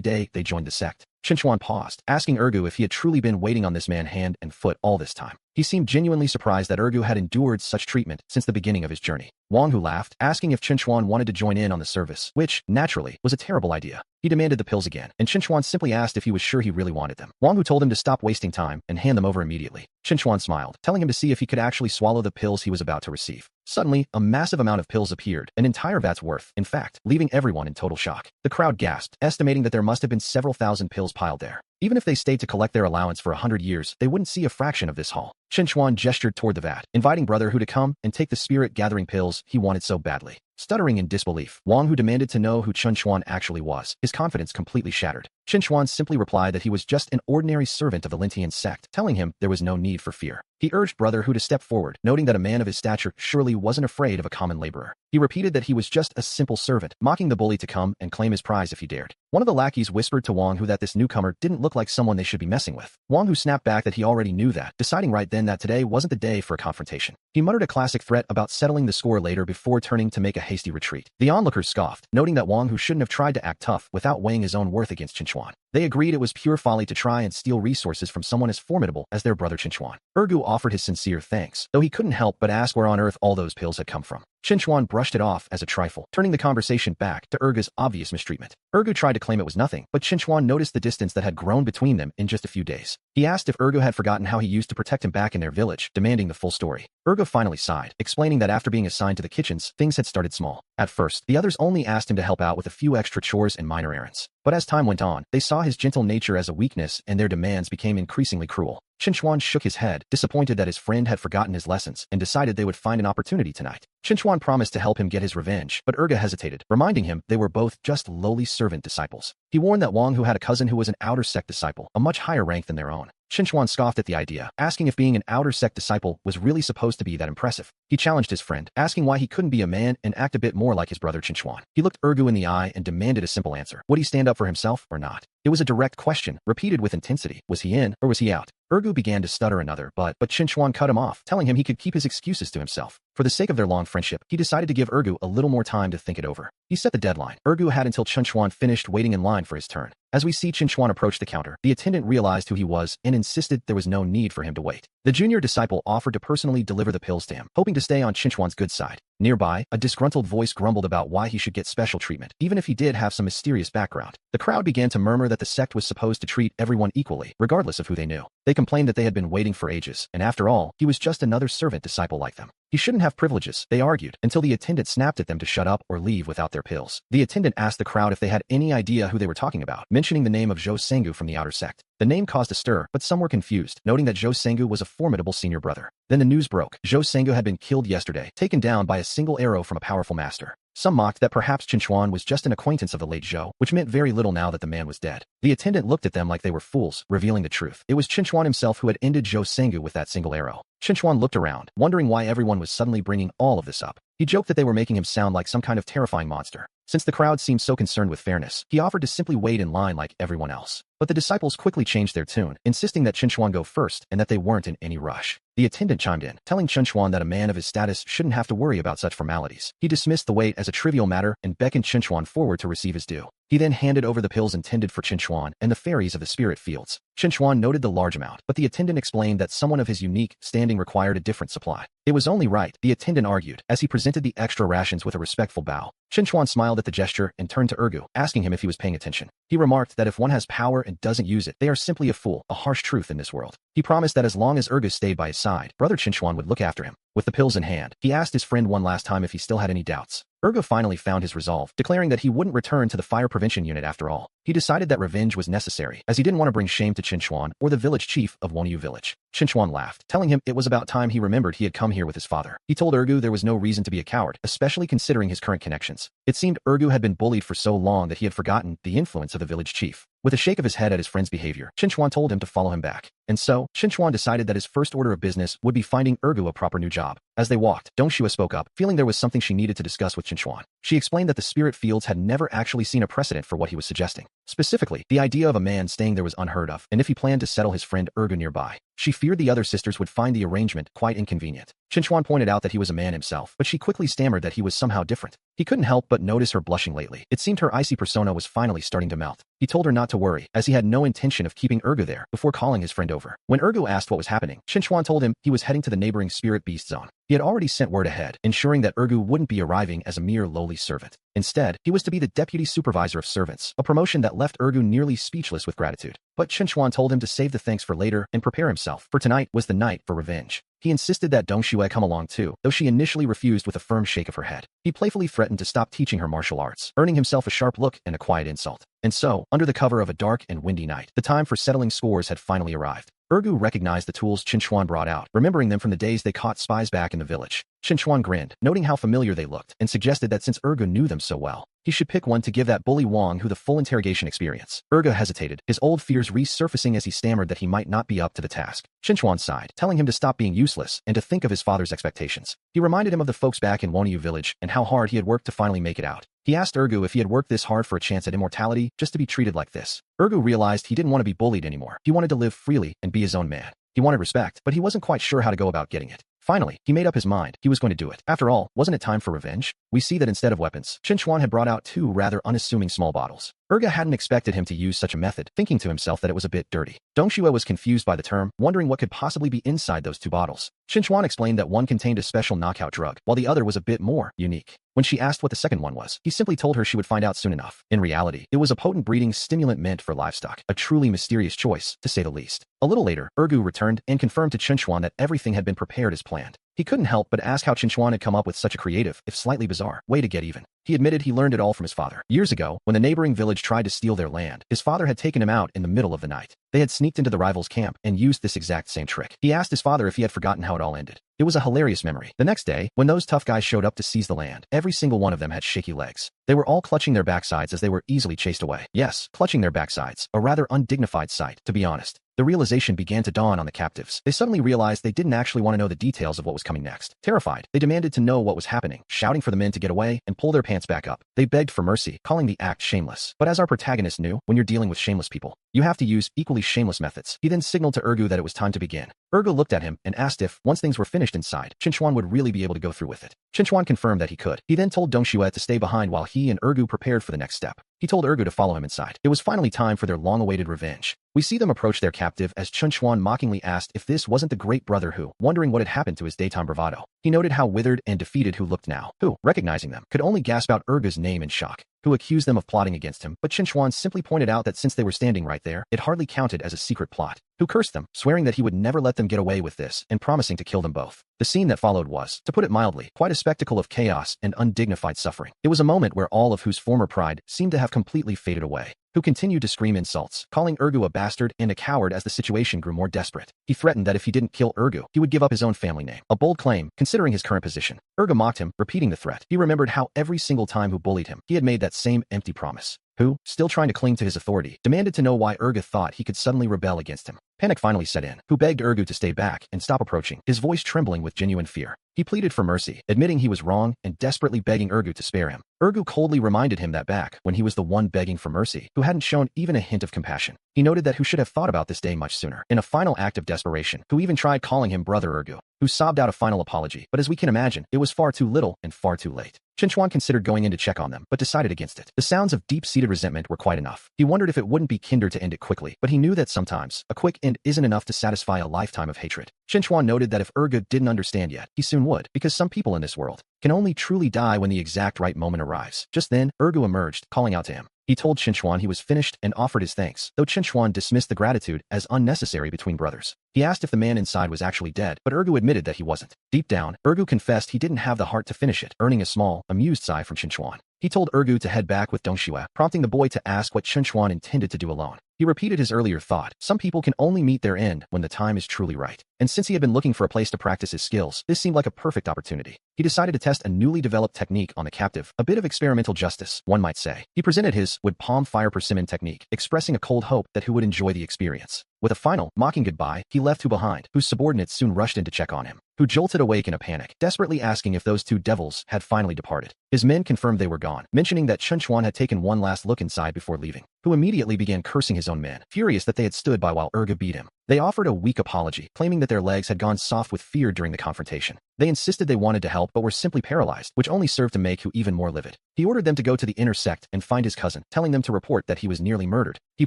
day they joined the sect. Chunchuan paused, asking Ergu if he had truly been waiting on this man hand and foot all this time. He seemed genuinely surprised that Ergu had endured such treatment since the beginning of his journey. Wang Hu laughed, asking if Chunchuan wanted to join in on the service, which, naturally, was a terrible idea. He demanded the pills again, and Chunchuan simply asked if he was sure he really wanted them. Wang Hu told him to stop wasting time and hand them over immediately. Chunchuan smiled, telling him to see if he could actually swallow the pills he was about to receive. Suddenly, a massive amount of pills appeared, an entire vat's worth, in fact, leaving everyone in total shock. The crowd gasped, estimating that there must have been several thousand pills piled there. Even if they stayed to collect their allowance for 100 years, they wouldn't see a fraction of this haul. Chunchuan gestured toward the vat, inviting Brother Hu to come and take the spirit-gathering pills he wanted so badly. Stuttering in disbelief, Wang Hu demanded to know who Chunchuan actually was, his confidence completely shattered. Chunchuan simply replied that he was just an ordinary servant of the Lintian sect, telling him there was no need for fear. He urged Brother Hu to step forward, noting that a man of his stature surely wasn't afraid of a common laborer. He repeated that he was just a simple servant, mocking the bully to come and claim his prize if he dared. One of the lackeys whispered to Wang Hu that this newcomer didn't look like someone they should be messing with. Wang Hu snapped back that he already knew that, deciding right then that today wasn't the day for a confrontation. He muttered a classic threat about settling the score later before turning to make a hasty retreat. The onlookers scoffed, noting that Wang Hu shouldn't have tried to act tough without weighing his own worth against Chunchuan. They agreed it was pure folly to try and steal resources from someone as formidable as their brother Chunchuan. Ergu offered his sincere thanks, though he couldn't help but ask where on earth all those pills had come from. Chunchuan brushed it off as a trifle, turning the conversation back to Ergu's obvious mistreatment. Ergu tried to claim it was nothing, but Chunchuan noticed the distance that had grown between them in just a few days. He asked if Ergu had forgotten how he used to protect him back in their village, demanding the full story. Ergu finally sighed, explaining that after being assigned to the kitchens, things had started small. At first, the others only asked him to help out with a few extra chores and minor errands. But as time went on, they saw his gentle nature as a weakness and their demands became increasingly cruel. Chunchuan shook his head, disappointed that his friend had forgotten his lessons, and decided they would find an opportunity tonight. Chunchuan promised to help him get his revenge, but Ergu hesitated, reminding him they were both just lowly servant disciples. He warned that Wang Hu had a cousin who was an outer sect disciple, a much higher rank than their own. Chunchuan scoffed at the idea, asking if being an outer sect disciple was really supposed to be that impressive. He challenged his friend, asking why he couldn't be a man and act a bit more like his brother Chunchuan. He looked Ergu in the eye and demanded a simple answer. Would he stand up for himself or not? It was a direct question, repeated with intensity. Was he in or was he out? Ergu began to stutter another, but Chunchuan cut him off, telling him he could keep his excuses to himself. For the sake of their long friendship, he decided to give Ergu a little more time to think it over. He set the deadline. Ergu had until Chunchuan finished waiting in line for his turn. As we see Chunchuan approach the counter, the attendant realized who he was and insisted there was no need for him to wait. The junior disciple offered to personally deliver the pills to him, hoping to stay on Chunchuan's good side. Nearby, a disgruntled voice grumbled about why he should get special treatment, even if he did have some mysterious background. The crowd began to murmur that the sect was supposed to treat everyone equally, regardless of who they knew. They complained that they had been waiting for ages, and after all, he was just another servant disciple like them. He shouldn't have privileges, they argued, until the attendant snapped at them to shut up or leave without their pills. The attendant asked the crowd if they had any idea who they were talking about, mentioning the name of Zhou Sengu from the outer sect. The name caused a stir, but some were confused, noting that Zhou Sengu was a formidable senior brother. Then the news broke. Zhou Sengu had been killed yesterday, taken down by a single arrow from a powerful master. Some mocked that perhaps Chunchuan was just an acquaintance of the late Zhou, which meant very little now that the man was dead. The attendant looked at them like they were fools, revealing the truth. It was Chunchuan himself who had ended Zhou Sengu with that single arrow. Chunchuan looked around, wondering why everyone was suddenly bringing all of this up. He joked that they were making him sound like some kind of terrifying monster. Since the crowd seemed so concerned with fairness, he offered to simply wait in line like everyone else. But the disciples quickly changed their tune, insisting that Chunchuan go first and that they weren't in any rush. The attendant chimed in, telling Chunchuan that a man of his status shouldn't have to worry about such formalities. He dismissed the wait as a trivial matter and beckoned Chunchuan forward to receive his due. He then handed over the pills intended for Chunchuan and the fairies of the spirit fields. Chunchuan noted the large amount, but the attendant explained that someone of his unique standing required a different supply. It was only right, the attendant argued, as he presented the extra rations with a respectful bow. Chunchuan smiled at the gesture and turned to Ergu, asking him if he was paying attention. He remarked that if one has power and doesn't use it, they are simply a fool, a harsh truth in this world. He promised that as long as Ergu stayed by his side, Brother Chunchuan would look after him. With the pills in hand, he asked his friend one last time if he still had any doubts. Ergu finally found his resolve, declaring that he wouldn't return to the fire prevention unit after all. He decided that revenge was necessary, as he didn't want to bring shame to Chunchuan or the village chief of Wonyu village. Chunchuan laughed, telling him it was about time he remembered he had come here with his father. He told Ergu there was no reason to be a coward, especially considering his current connections. It seemed Ergu had been bullied for so long that he had forgotten the influence of the village chief. With a shake of his head at his friend's behavior, Chunchuan told him to follow him back. And so, Chunchuan decided that his first order of business would be finding Ergu a proper new job. As they walked, Dongxue spoke up, feeling there was something she needed to discuss with Chunchuan. She explained that the spirit fields had never actually seen a precedent for what he was suggesting. Specifically, the idea of a man staying there was unheard of, and if he planned to settle his friend Ergu nearby, she feared the other sisters would find the arrangement quite inconvenient. Chunchuan pointed out that he was a man himself, but she quickly stammered that he was somehow different. He couldn't help but notice her blushing lately. It seemed her icy persona was finally starting to melt. He told her not to worry, as he had no intention of keeping Ergu there, before calling his friend over. When Ergu asked what was happening, Chunchuan told him he was heading to the neighboring spirit beast zone. He had already sent word ahead, ensuring that Ergu wouldn't be arriving as a mere lowly servant. Instead, he was to be the deputy supervisor of servants, a promotion that left Ergu nearly speechless with gratitude. But Chunchuan told him to save the thanks for later and prepare himself, for tonight was the night for revenge. He insisted that Dongxue come along too, though she initially refused with a firm shake of her head. He playfully threatened to stop teaching her martial arts, earning himself a sharp look and a quiet insult. And so, under the cover of a dark and windy night, the time for settling scores had finally arrived. Ergu recognized the tools Chunchuan brought out, remembering them from the days they caught spies back in the village. Chunchuan grinned, noting how familiar they looked, and suggested that since Ergu knew them so well, he should pick one to give that bully Wang who the full interrogation experience. Ergu hesitated, his old fears resurfacing as he stammered that he might not be up to the task. Chunchuan sighed, telling him to stop being useless and to think of his father's expectations. He reminded him of the folks back in Wonyu village and how hard he had worked to finally make it out. He asked Ergu if he had worked this hard for a chance at immortality, just to be treated like this. Ergu realized he didn't want to be bullied anymore. He wanted to live freely and be his own man. He wanted respect, but he wasn't quite sure how to go about getting it. Finally, he made up his mind. He was going to do it. After all, wasn't it time for revenge? We see that instead of weapons, Chunchuan had brought out two rather unassuming small bottles. Ergu hadn't expected him to use such a method, thinking to himself that it was a bit dirty. Dongxue was confused by the term, wondering what could possibly be inside those two bottles. Chunchuan explained that one contained a special knockout drug, while the other was a bit more unique. When she asked what the second one was, he simply told her she would find out soon enough. In reality, it was a potent breeding stimulant meant for livestock, a truly mysterious choice, to say the least. A little later, Ergu returned and confirmed to Chunchuan that everything had been prepared as planned. He couldn't help but ask how Chunchuan had come up with such a creative, if slightly bizarre, way to get even. He admitted he learned it all from his father. Years ago, when the neighboring village tried to steal their land, his father had taken him out in the middle of the night. They had sneaked into the rival's camp and used this exact same trick. He asked his father if he had forgotten how it all ended. It was a hilarious memory. The next day, when those tough guys showed up to seize the land, every single one of them had shaky legs. They were all clutching their backsides as they were easily chased away. Yes, clutching their backsides, a rather undignified sight, to be honest. The realization began to dawn on the captives. They suddenly realized they didn't actually want to know the details of what was coming next. Terrified, they demanded to know what was happening, shouting for the men to get away and pull their pants back up. They begged for mercy, calling the act shameless. But as our protagonist knew, when you're dealing with shameless people, you have to use equally shameless methods. He then signaled to Ergu that it was time to begin. Ergu looked at him and asked if, once things were finished inside, Qinchuan would really be able to go through with it. Qinchuan confirmed that he could. He then told Dong Xue to stay behind while he and Ergu prepared for the next step. He told Ergu to follow him inside. It was finally time for their long-awaited revenge. We see them approach their captive as Qinchuan mockingly asked if this wasn't the great brother who, wondering what had happened to his daytime bravado. He noted how withered and defeated Hu looked now. Hu, recognizing them, could only gasp out Ergu's name in shock. Hu accused them of plotting against him, but Qinchuan simply pointed out that since they were standing right there, it hardly counted as a secret plot. Hu cursed them, swearing that he would never let them get away with this, and promising to kill them both. The scene that followed was, to put it mildly, quite a spectacle of chaos and undignified suffering. It was a moment where all of Hu's former pride seemed to have completely faded away. Hu continued to scream insults, calling Ergu a bastard and a coward as the situation grew more desperate. He threatened that if he didn't kill Ergu, he would give up his own family name. A bold claim, considering his current position. Ergu mocked him, repeating the threat. He remembered how every single time Hu bullied him, he had made that same empty promise. Hu, still trying to cling to his authority, demanded to know why Ergu thought he could suddenly rebel against him. Panic finally set in. Hu begged Ergu to stay back and stop approaching, his voice trembling with genuine fear. He pleaded for mercy, admitting he was wrong and desperately begging Ergu to spare him. Ergu coldly reminded him that back when he was the one begging for mercy, Hu hadn't shown even a hint of compassion. He noted that Hu should have thought about this day much sooner. In a final act of desperation, Hu even tried calling him Brother Ergu, who sobbed out a final apology, but as we can imagine, it was far too little and far too late. Qinchuan considered going in to check on them, but decided against it. The sounds of deep-seated resentment were quite enough. He wondered if it wouldn't be kinder to end it quickly, but he knew that sometimes, a quick end isn't enough to satisfy a lifetime of hatred. Qinchuan noted that if Ergu didn't understand yet, he soon would, because some people in this world can only truly die when the exact right moment arrives. Just then, Ergu emerged, calling out to him. He told Qinchuan he was finished and offered his thanks, though Qinchuan dismissed the gratitude as unnecessary between brothers. He asked if the man inside was actually dead, but Ergu admitted that he wasn't. Deep down, Ergu confessed he didn't have the heart to finish it, earning a small, amused sigh from Qinchuan. He told Ergu to head back with Dong Xue, prompting the boy to ask what Qinchuan intended to do alone. He repeated his earlier thought, some people can only meet their end when the time is truly right. And since he had been looking for a place to practice his skills, this seemed like a perfect opportunity. He decided to test a newly developed technique on the captive, a bit of experimental justice, one might say. He presented his wood palm fire persimmon technique, expressing a cold hope that Hu would enjoy the experience. With a final, mocking goodbye, he left Hu behind, whose subordinates soon rushed in to check on him. Hu jolted awake in a panic, desperately asking if those two devils had finally departed. His men confirmed they were gone, mentioning that Qinchuan had taken one last look inside before leaving. Hu immediately began cursing his own men, furious that they had stood by while Ergu beat him. They offered a weak apology, claiming that their legs had gone soft with fear during the confrontation. They insisted they wanted to help but were simply paralyzed, which only served to make Hu even more livid. He ordered them to go to the inner sect and find his cousin, telling them to report that he was nearly murdered. He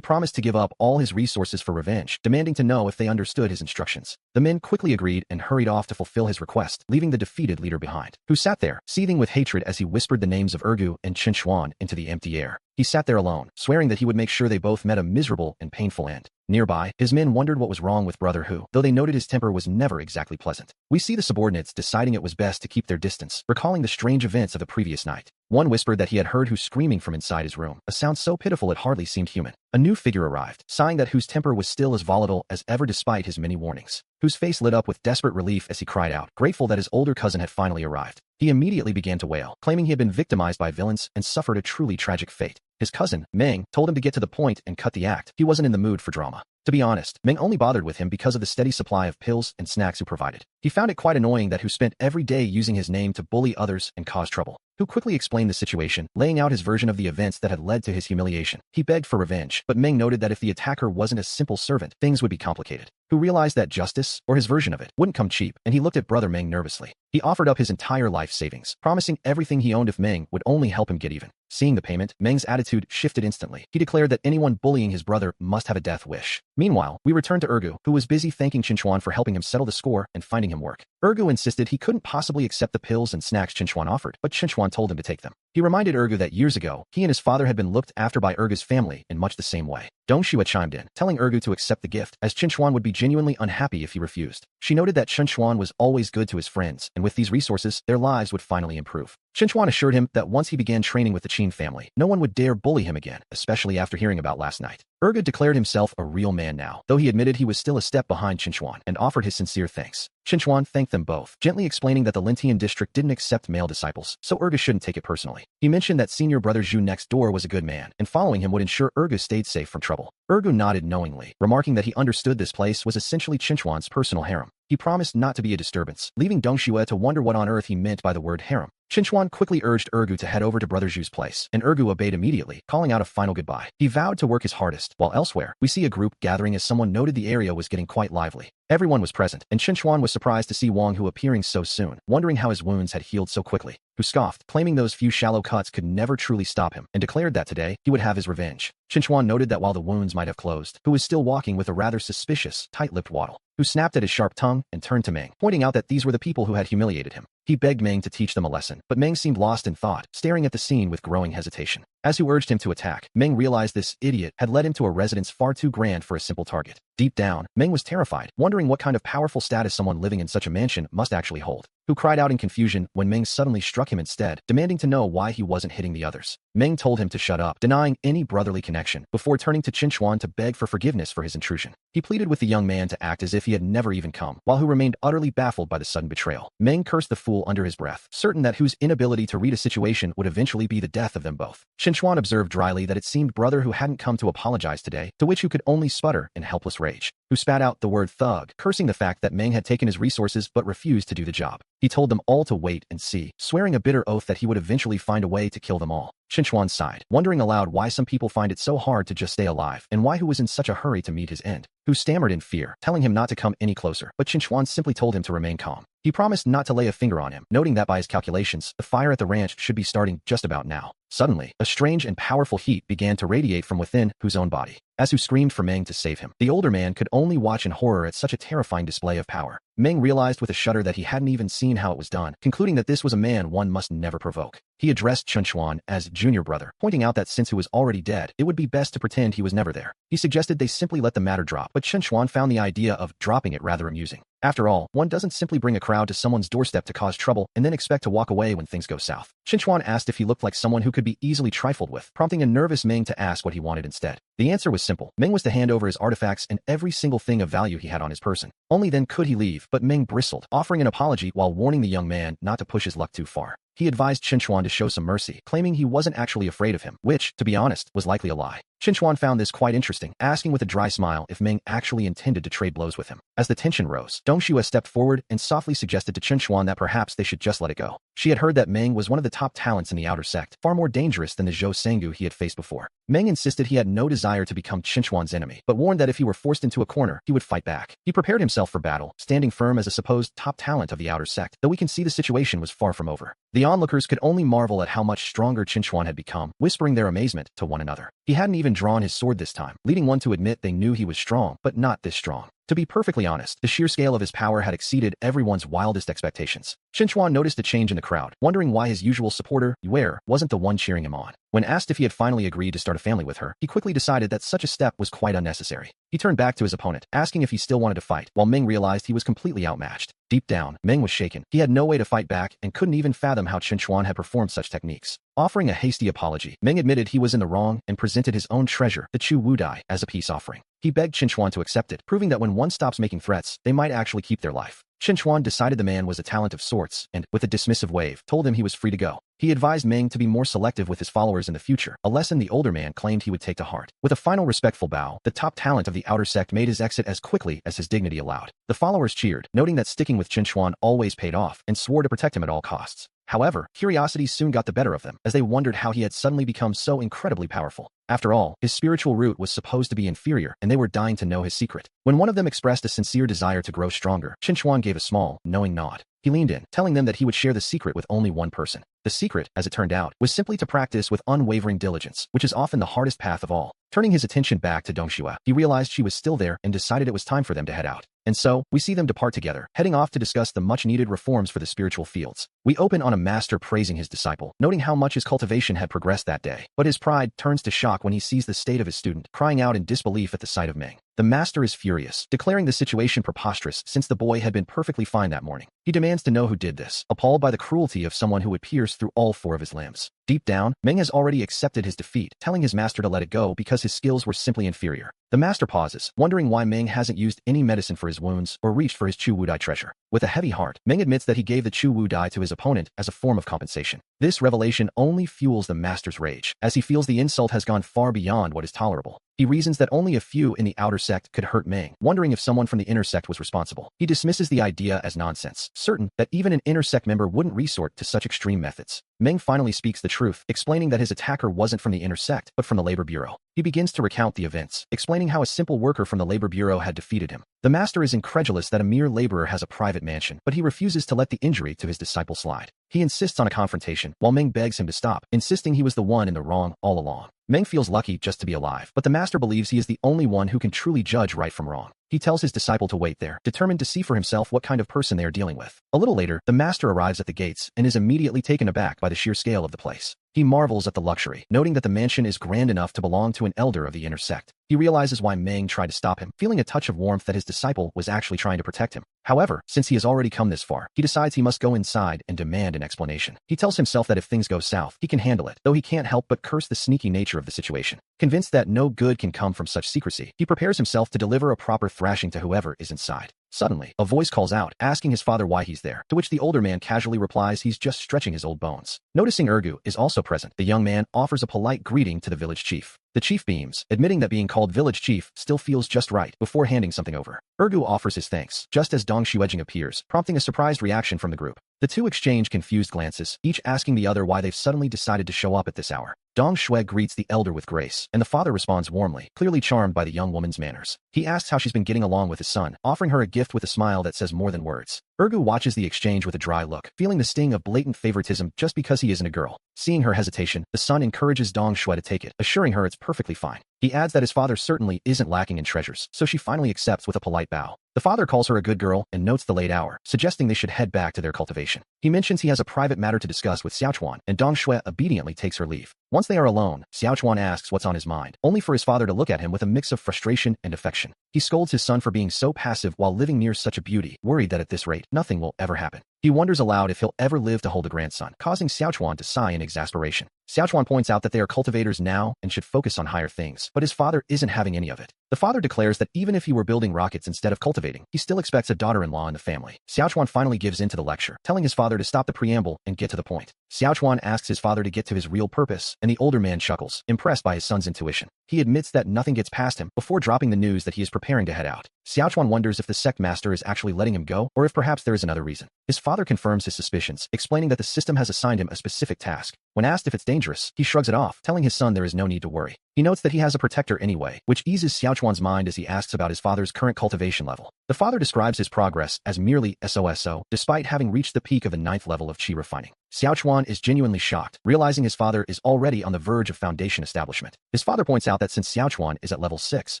promised to give up all his resources for revenge, demanding to know if they understood his instructions. The men quickly agreed and hurried off to fulfill his request, leaving the defeated leader behind, who sat there, seething with hatred as he whispered the names of Ergu and Qinchuan into the empty air. He sat there alone, swearing that he would make sure they both met a miserable and painful end. Nearby, his men wondered what was wrong with Brother Hu, though they noted his temper was never exactly pleasant. We see the subordinates deciding it was best to keep their distance, recalling the strange events of the previous night. One whispered that he had heard Hu screaming from inside his room, a sound so pitiful it hardly seemed human. A new figure arrived, sighing that Hu's temper was still as volatile as ever despite his many warnings. Hu's face lit up with desperate relief as he cried out, grateful that his older cousin had finally arrived. He immediately began to wail, claiming he had been victimized by villains and suffered a truly tragic fate. His cousin, Meng, told him to get to the point and cut the act. He wasn't in the mood for drama. To be honest, Meng only bothered with him because of the steady supply of pills and snacks Hu provided. He found it quite annoying that Hu spent every day using his name to bully others and cause trouble. Hu quickly explained the situation, laying out his version of the events that had led to his humiliation. He begged for revenge, but Meng noted that if the attacker wasn't a simple servant, things would be complicated. Hu realized that justice, or his version of it, wouldn't come cheap, and he looked at Brother Meng nervously. He offered up his entire life savings, promising everything he owned if Meng would only help him get even. Seeing the payment, Meng's attitude shifted instantly. He declared that anyone bullying his brother must have a death wish. Meanwhile, we return to Ergu, who was busy thanking Qinchuan for helping him settle the score and finding him work. Ergu insisted he couldn't possibly accept the pills and snacks Qinchuan offered, but Qinchuan told him to take them. He reminded Ergu that years ago, he and his father had been looked after by Ergu's family in much the same way. Dong Xue chimed in, telling Ergu to accept the gift, as Qinchuan would be genuinely unhappy if he refused. She noted that Qinchuan was always good to his friends, and with these resources, their lives would finally improve. Qinchuan assured him that once he began training with the Qin family, no one would dare bully him again, especially after hearing about last night. Ergu declared himself a real man now, though he admitted he was still a step behind Qinchuan, and offered his sincere thanks. Qinchuan thanked them both, gently explaining that the Lintian district didn't accept male disciples, so Ergu shouldn't take it personally. He mentioned that senior brother Zhu next door was a good man, and following him would ensure Ergu stayed safe from trouble. Ergu nodded knowingly, remarking that he understood this place was essentially Qinchuan's personal harem. He promised not to be a disturbance, leaving Dong Xue to wonder what on earth he meant by the word harem. Xinchuan quickly urged Ergu to head over to Brother Zhu's place, and Ergu obeyed immediately, calling out a final goodbye. He vowed to work his hardest, while elsewhere, we see a group gathering as someone noted the area was getting quite lively. Everyone was present, and Xinchuan was surprised to see Wang Hu appearing so soon, wondering how his wounds had healed so quickly. Hu scoffed, claiming those few shallow cuts could never truly stop him, and declared that today, he would have his revenge. Xinchuan noted that while the wounds might have closed, Hu was still walking with a rather suspicious, tight-lipped waddle. Hu snapped at his sharp tongue and turned to Meng, pointing out that these were the people who had humiliated him. He begged Meng to teach them a lesson, but Meng seemed lost in thought, staring at the scene with growing hesitation. As Hu urged him to attack, Meng realized this idiot had led him to a residence far too grand for a simple target. Deep down, Meng was terrified, wondering what kind of powerful status someone living in such a mansion must actually hold. Hu cried out in confusion when Meng suddenly struck him instead, demanding to know why he wasn't hitting the others. Meng told him to shut up, denying any brotherly connection, before turning to Xinchuan to beg for forgiveness for his intrusion. He pleaded with the young man to act as if he had never even come, while Hu remained utterly baffled by the sudden betrayal. Meng cursed the fool under his breath, certain that Hu's inability to read a situation would eventually be the death of them both. Xinchuan observed dryly that it seemed Brother Hu hadn't come to apologize today, to which Hu could only sputter in helpless rage. Hu spat out the word thug, cursing the fact that Meng had taken his resources but refused to do the job. He told them all to wait and see, swearing a bitter oath that he would eventually find a way to kill them all. Xinchuan sighed, wondering aloud why some people find it so hard to just stay alive, and why Hu was in such a hurry to meet his end. Hu stammered in fear, telling him not to come any closer, but Xinchuan simply told him to remain calm. He promised not to lay a finger on him, noting that by his calculations, the fire at the ranch should be starting just about now. Suddenly, a strange and powerful heat began to radiate from within Hu's own body. As Hu screamed for Meng to save him, the older man could only watch in horror at such a terrifying display of power. Meng realized with a shudder that he hadn't even seen how it was done, concluding that this was a man one must never provoke. He addressed Xinchuan as junior brother, pointing out that since Hu was already dead, it would be best to pretend he was never there. He suggested they simply let the matter drop, but Xinchuan found the idea of dropping it rather amusing. After all, one doesn't simply bring a crowd to someone's doorstep to cause trouble and then expect to walk away when things go south. Xinchuan asked if he looked like someone who could be easily trifled with, prompting a nervous Meng to ask what he wanted instead. The answer was simple. Meng was to hand over his artifacts and every single thing of value he had on his person. Only then could he leave, but Meng bristled, offering an apology while warning the young man not to push his luck too far. He advised Xinchuan to show some mercy, claiming he wasn't actually afraid of him, which, to be honest, was likely a lie. Xinchuan found this quite interesting, asking with a dry smile if Meng actually intended to trade blows with him. As the tension rose, Dongxue stepped forward and softly suggested to Xinchuan that perhaps they should just let it go. She had heard that Meng was one of the top talents in the outer sect, far more dangerous than the Zhou Sengu he had faced before. Meng insisted he had no desire to become Xinchuan's enemy, but warned that if he were forced into a corner, he would fight back. He prepared himself for battle, standing firm as a supposed top talent of the outer sect, though we can see the situation was far from over. The onlookers could only marvel at how much stronger Xinchuan had become, whispering their amazement to one another. He hadn't even drawn his sword this time, leading one to admit they knew he was strong, but not this strong. To be perfectly honest, the sheer scale of his power had exceeded everyone's wildest expectations. Xinchuan noticed a change in the crowd, wondering why his usual supporter, Yue, wasn't the one cheering him on. When asked if he had finally agreed to start a family with her, he quickly decided that such a step was quite unnecessary. He turned back to his opponent, asking if he still wanted to fight, while Meng realized he was completely outmatched. Deep down, Meng was shaken. He had no way to fight back and couldn't even fathom how Xinchuan had performed such techniques. Offering a hasty apology, Meng admitted he was in the wrong and presented his own treasure, the Chu Wu Dai, as a peace offering. He begged Xinchuan to accept it, proving that when one stops making threats, they might actually keep their life. Xinchuan decided the man was a talent of sorts and, with a dismissive wave, told him he was free to go. He advised Meng to be more selective with his followers in the future, a lesson the older man claimed he would take to heart. With a final respectful bow, the top talent of the outer sect made his exit as quickly as his dignity allowed. The followers cheered, noting that sticking with Xinchuan always paid off, and swore to protect him at all costs. However, curiosity soon got the better of them, as they wondered how he had suddenly become so incredibly powerful. After all, his spiritual root was supposed to be inferior, and they were dying to know his secret. When one of them expressed a sincere desire to grow stronger, Xinchuan gave a small, knowing nod. He leaned in, telling them that he would share the secret with only one person. The secret, as it turned out, was simply to practice with unwavering diligence, which is often the hardest path of all. Turning his attention back to Dongxue, he realized she was still there and decided it was time for them to head out. And so, we see them depart together, heading off to discuss the much-needed reforms for the spiritual fields. We open on a master praising his disciple, noting how much his cultivation had progressed that day. But his pride turns to shock when he sees the state of his student, crying out in disbelief at the sight of Meng. The master is furious, declaring the situation preposterous since the boy had been perfectly fine that morning. He demands to know who did this, appalled by the cruelty of someone who would pierce through all four of his limbs. Deep down, Meng has already accepted his defeat, telling his master to let it go because his skills were simply inferior. The master pauses, wondering why Meng hasn't used any medicine for his wounds or reached for his Chu Wu Dai treasure. With a heavy heart, Meng admits that he gave the Chu Wu Dai to his opponent as a form of compensation. This revelation only fuels the master's rage, as he feels the insult has gone far beyond what is tolerable. He reasons that only a few in the outer sect could hurt Meng, wondering if someone from the inner sect was responsible. He dismisses the idea as nonsense, certain that even an inner sect member wouldn't resort to such extreme methods. Meng finally speaks the truth, explaining that his attacker wasn't from the inner sect, but from the labor bureau. He begins to recount the events, explaining how a simple worker from the labor bureau had defeated him. The master is incredulous that a mere laborer has a private mansion, but he refuses to let the injury to his disciple slide. He insists on a confrontation, while Meng begs him to stop, insisting he was the one in the wrong all along. Meng feels lucky just to be alive, but the master believes he is the only one who can truly judge right from wrong. He tells his disciple to wait there, determined to see for himself what kind of person they are dealing with. A little later, the master arrives at the gates and is immediately taken aback by the sheer scale of the place. He marvels at the luxury, noting that the mansion is grand enough to belong to an elder of the inner sect. He realizes why Meng tried to stop him, feeling a touch of warmth that his disciple was actually trying to protect him. However, since he has already come this far, he decides he must go inside and demand an explanation. He tells himself that if things go south, he can handle it, though he can't help but curse the sneaky nature of the situation. Convinced that no good can come from such secrecy, he prepares himself to deliver a proper thrashing to whoever is inside. Suddenly, a voice calls out, asking his father why he's there, to which the older man casually replies he's just stretching his old bones. Noticing Ergu is also present, the young man offers a polite greeting to the village chief. The chief beams, admitting that being called village chief still feels just right, before handing something over. Ergu offers his thanks, just as Dong Shuejing appears, prompting a surprised reaction from the group. The two exchange confused glances, each asking the other why they've suddenly decided to show up at this hour. Dong Shui greets the elder with grace, and the father responds warmly, clearly charmed by the young woman's manners. He asks how she's been getting along with his son, offering her a gift with a smile that says more than words. Ergu watches the exchange with a dry look, feeling the sting of blatant favoritism just because he isn't a girl. Seeing her hesitation, the son encourages Dong Shui to take it, assuring her it's perfectly fine. He adds that his father certainly isn't lacking in treasures, so she finally accepts with a polite bow. The father calls her a good girl and notes the late hour, suggesting they should head back to their cultivation. He mentions he has a private matter to discuss with Xiaochuan, and Dong Shui obediently takes her leave. Once they are alone, Xiaochuan asks what's on his mind, only for his father to look at him with a mix of frustration and affection. He scolds his son for being so passive while living near such a beauty, worried that at this rate, nothing will ever happen. He wonders aloud if he'll ever live to hold a grandson, causing Xiaochuan to sigh in exasperation. Xiaochuan points out that they are cultivators now and should focus on higher things, but his father isn't having any of it. The father declares that even if he were building rockets instead of cultivating, he still expects a daughter-in-law in the family. Xiaochuan finally gives in to the lecture, telling his father to stop the preamble and get to the point. Xiaochuan asks his father to get to his real purpose, and the older man chuckles, impressed by his son's intuition. He admits that nothing gets past him before dropping the news that he is preparing to head out. Xiaochuan wonders if the sect master is actually letting him go, or if perhaps there is another reason. His father confirms his suspicions, explaining that the system has assigned him a specific task. When asked if it's dangerous, he shrugs it off, telling his son there is no need to worry. He notes that he has a protector anyway, which eases Xiaochuan's mind as he asks about his father's current cultivation level. The father describes his progress as merely SOSO, despite having reached the peak of the 9th level of qi refining. Xiaochuan is genuinely shocked, realizing his father is already on the verge of foundation establishment. His father points out that since Xiaochuan is at level 6,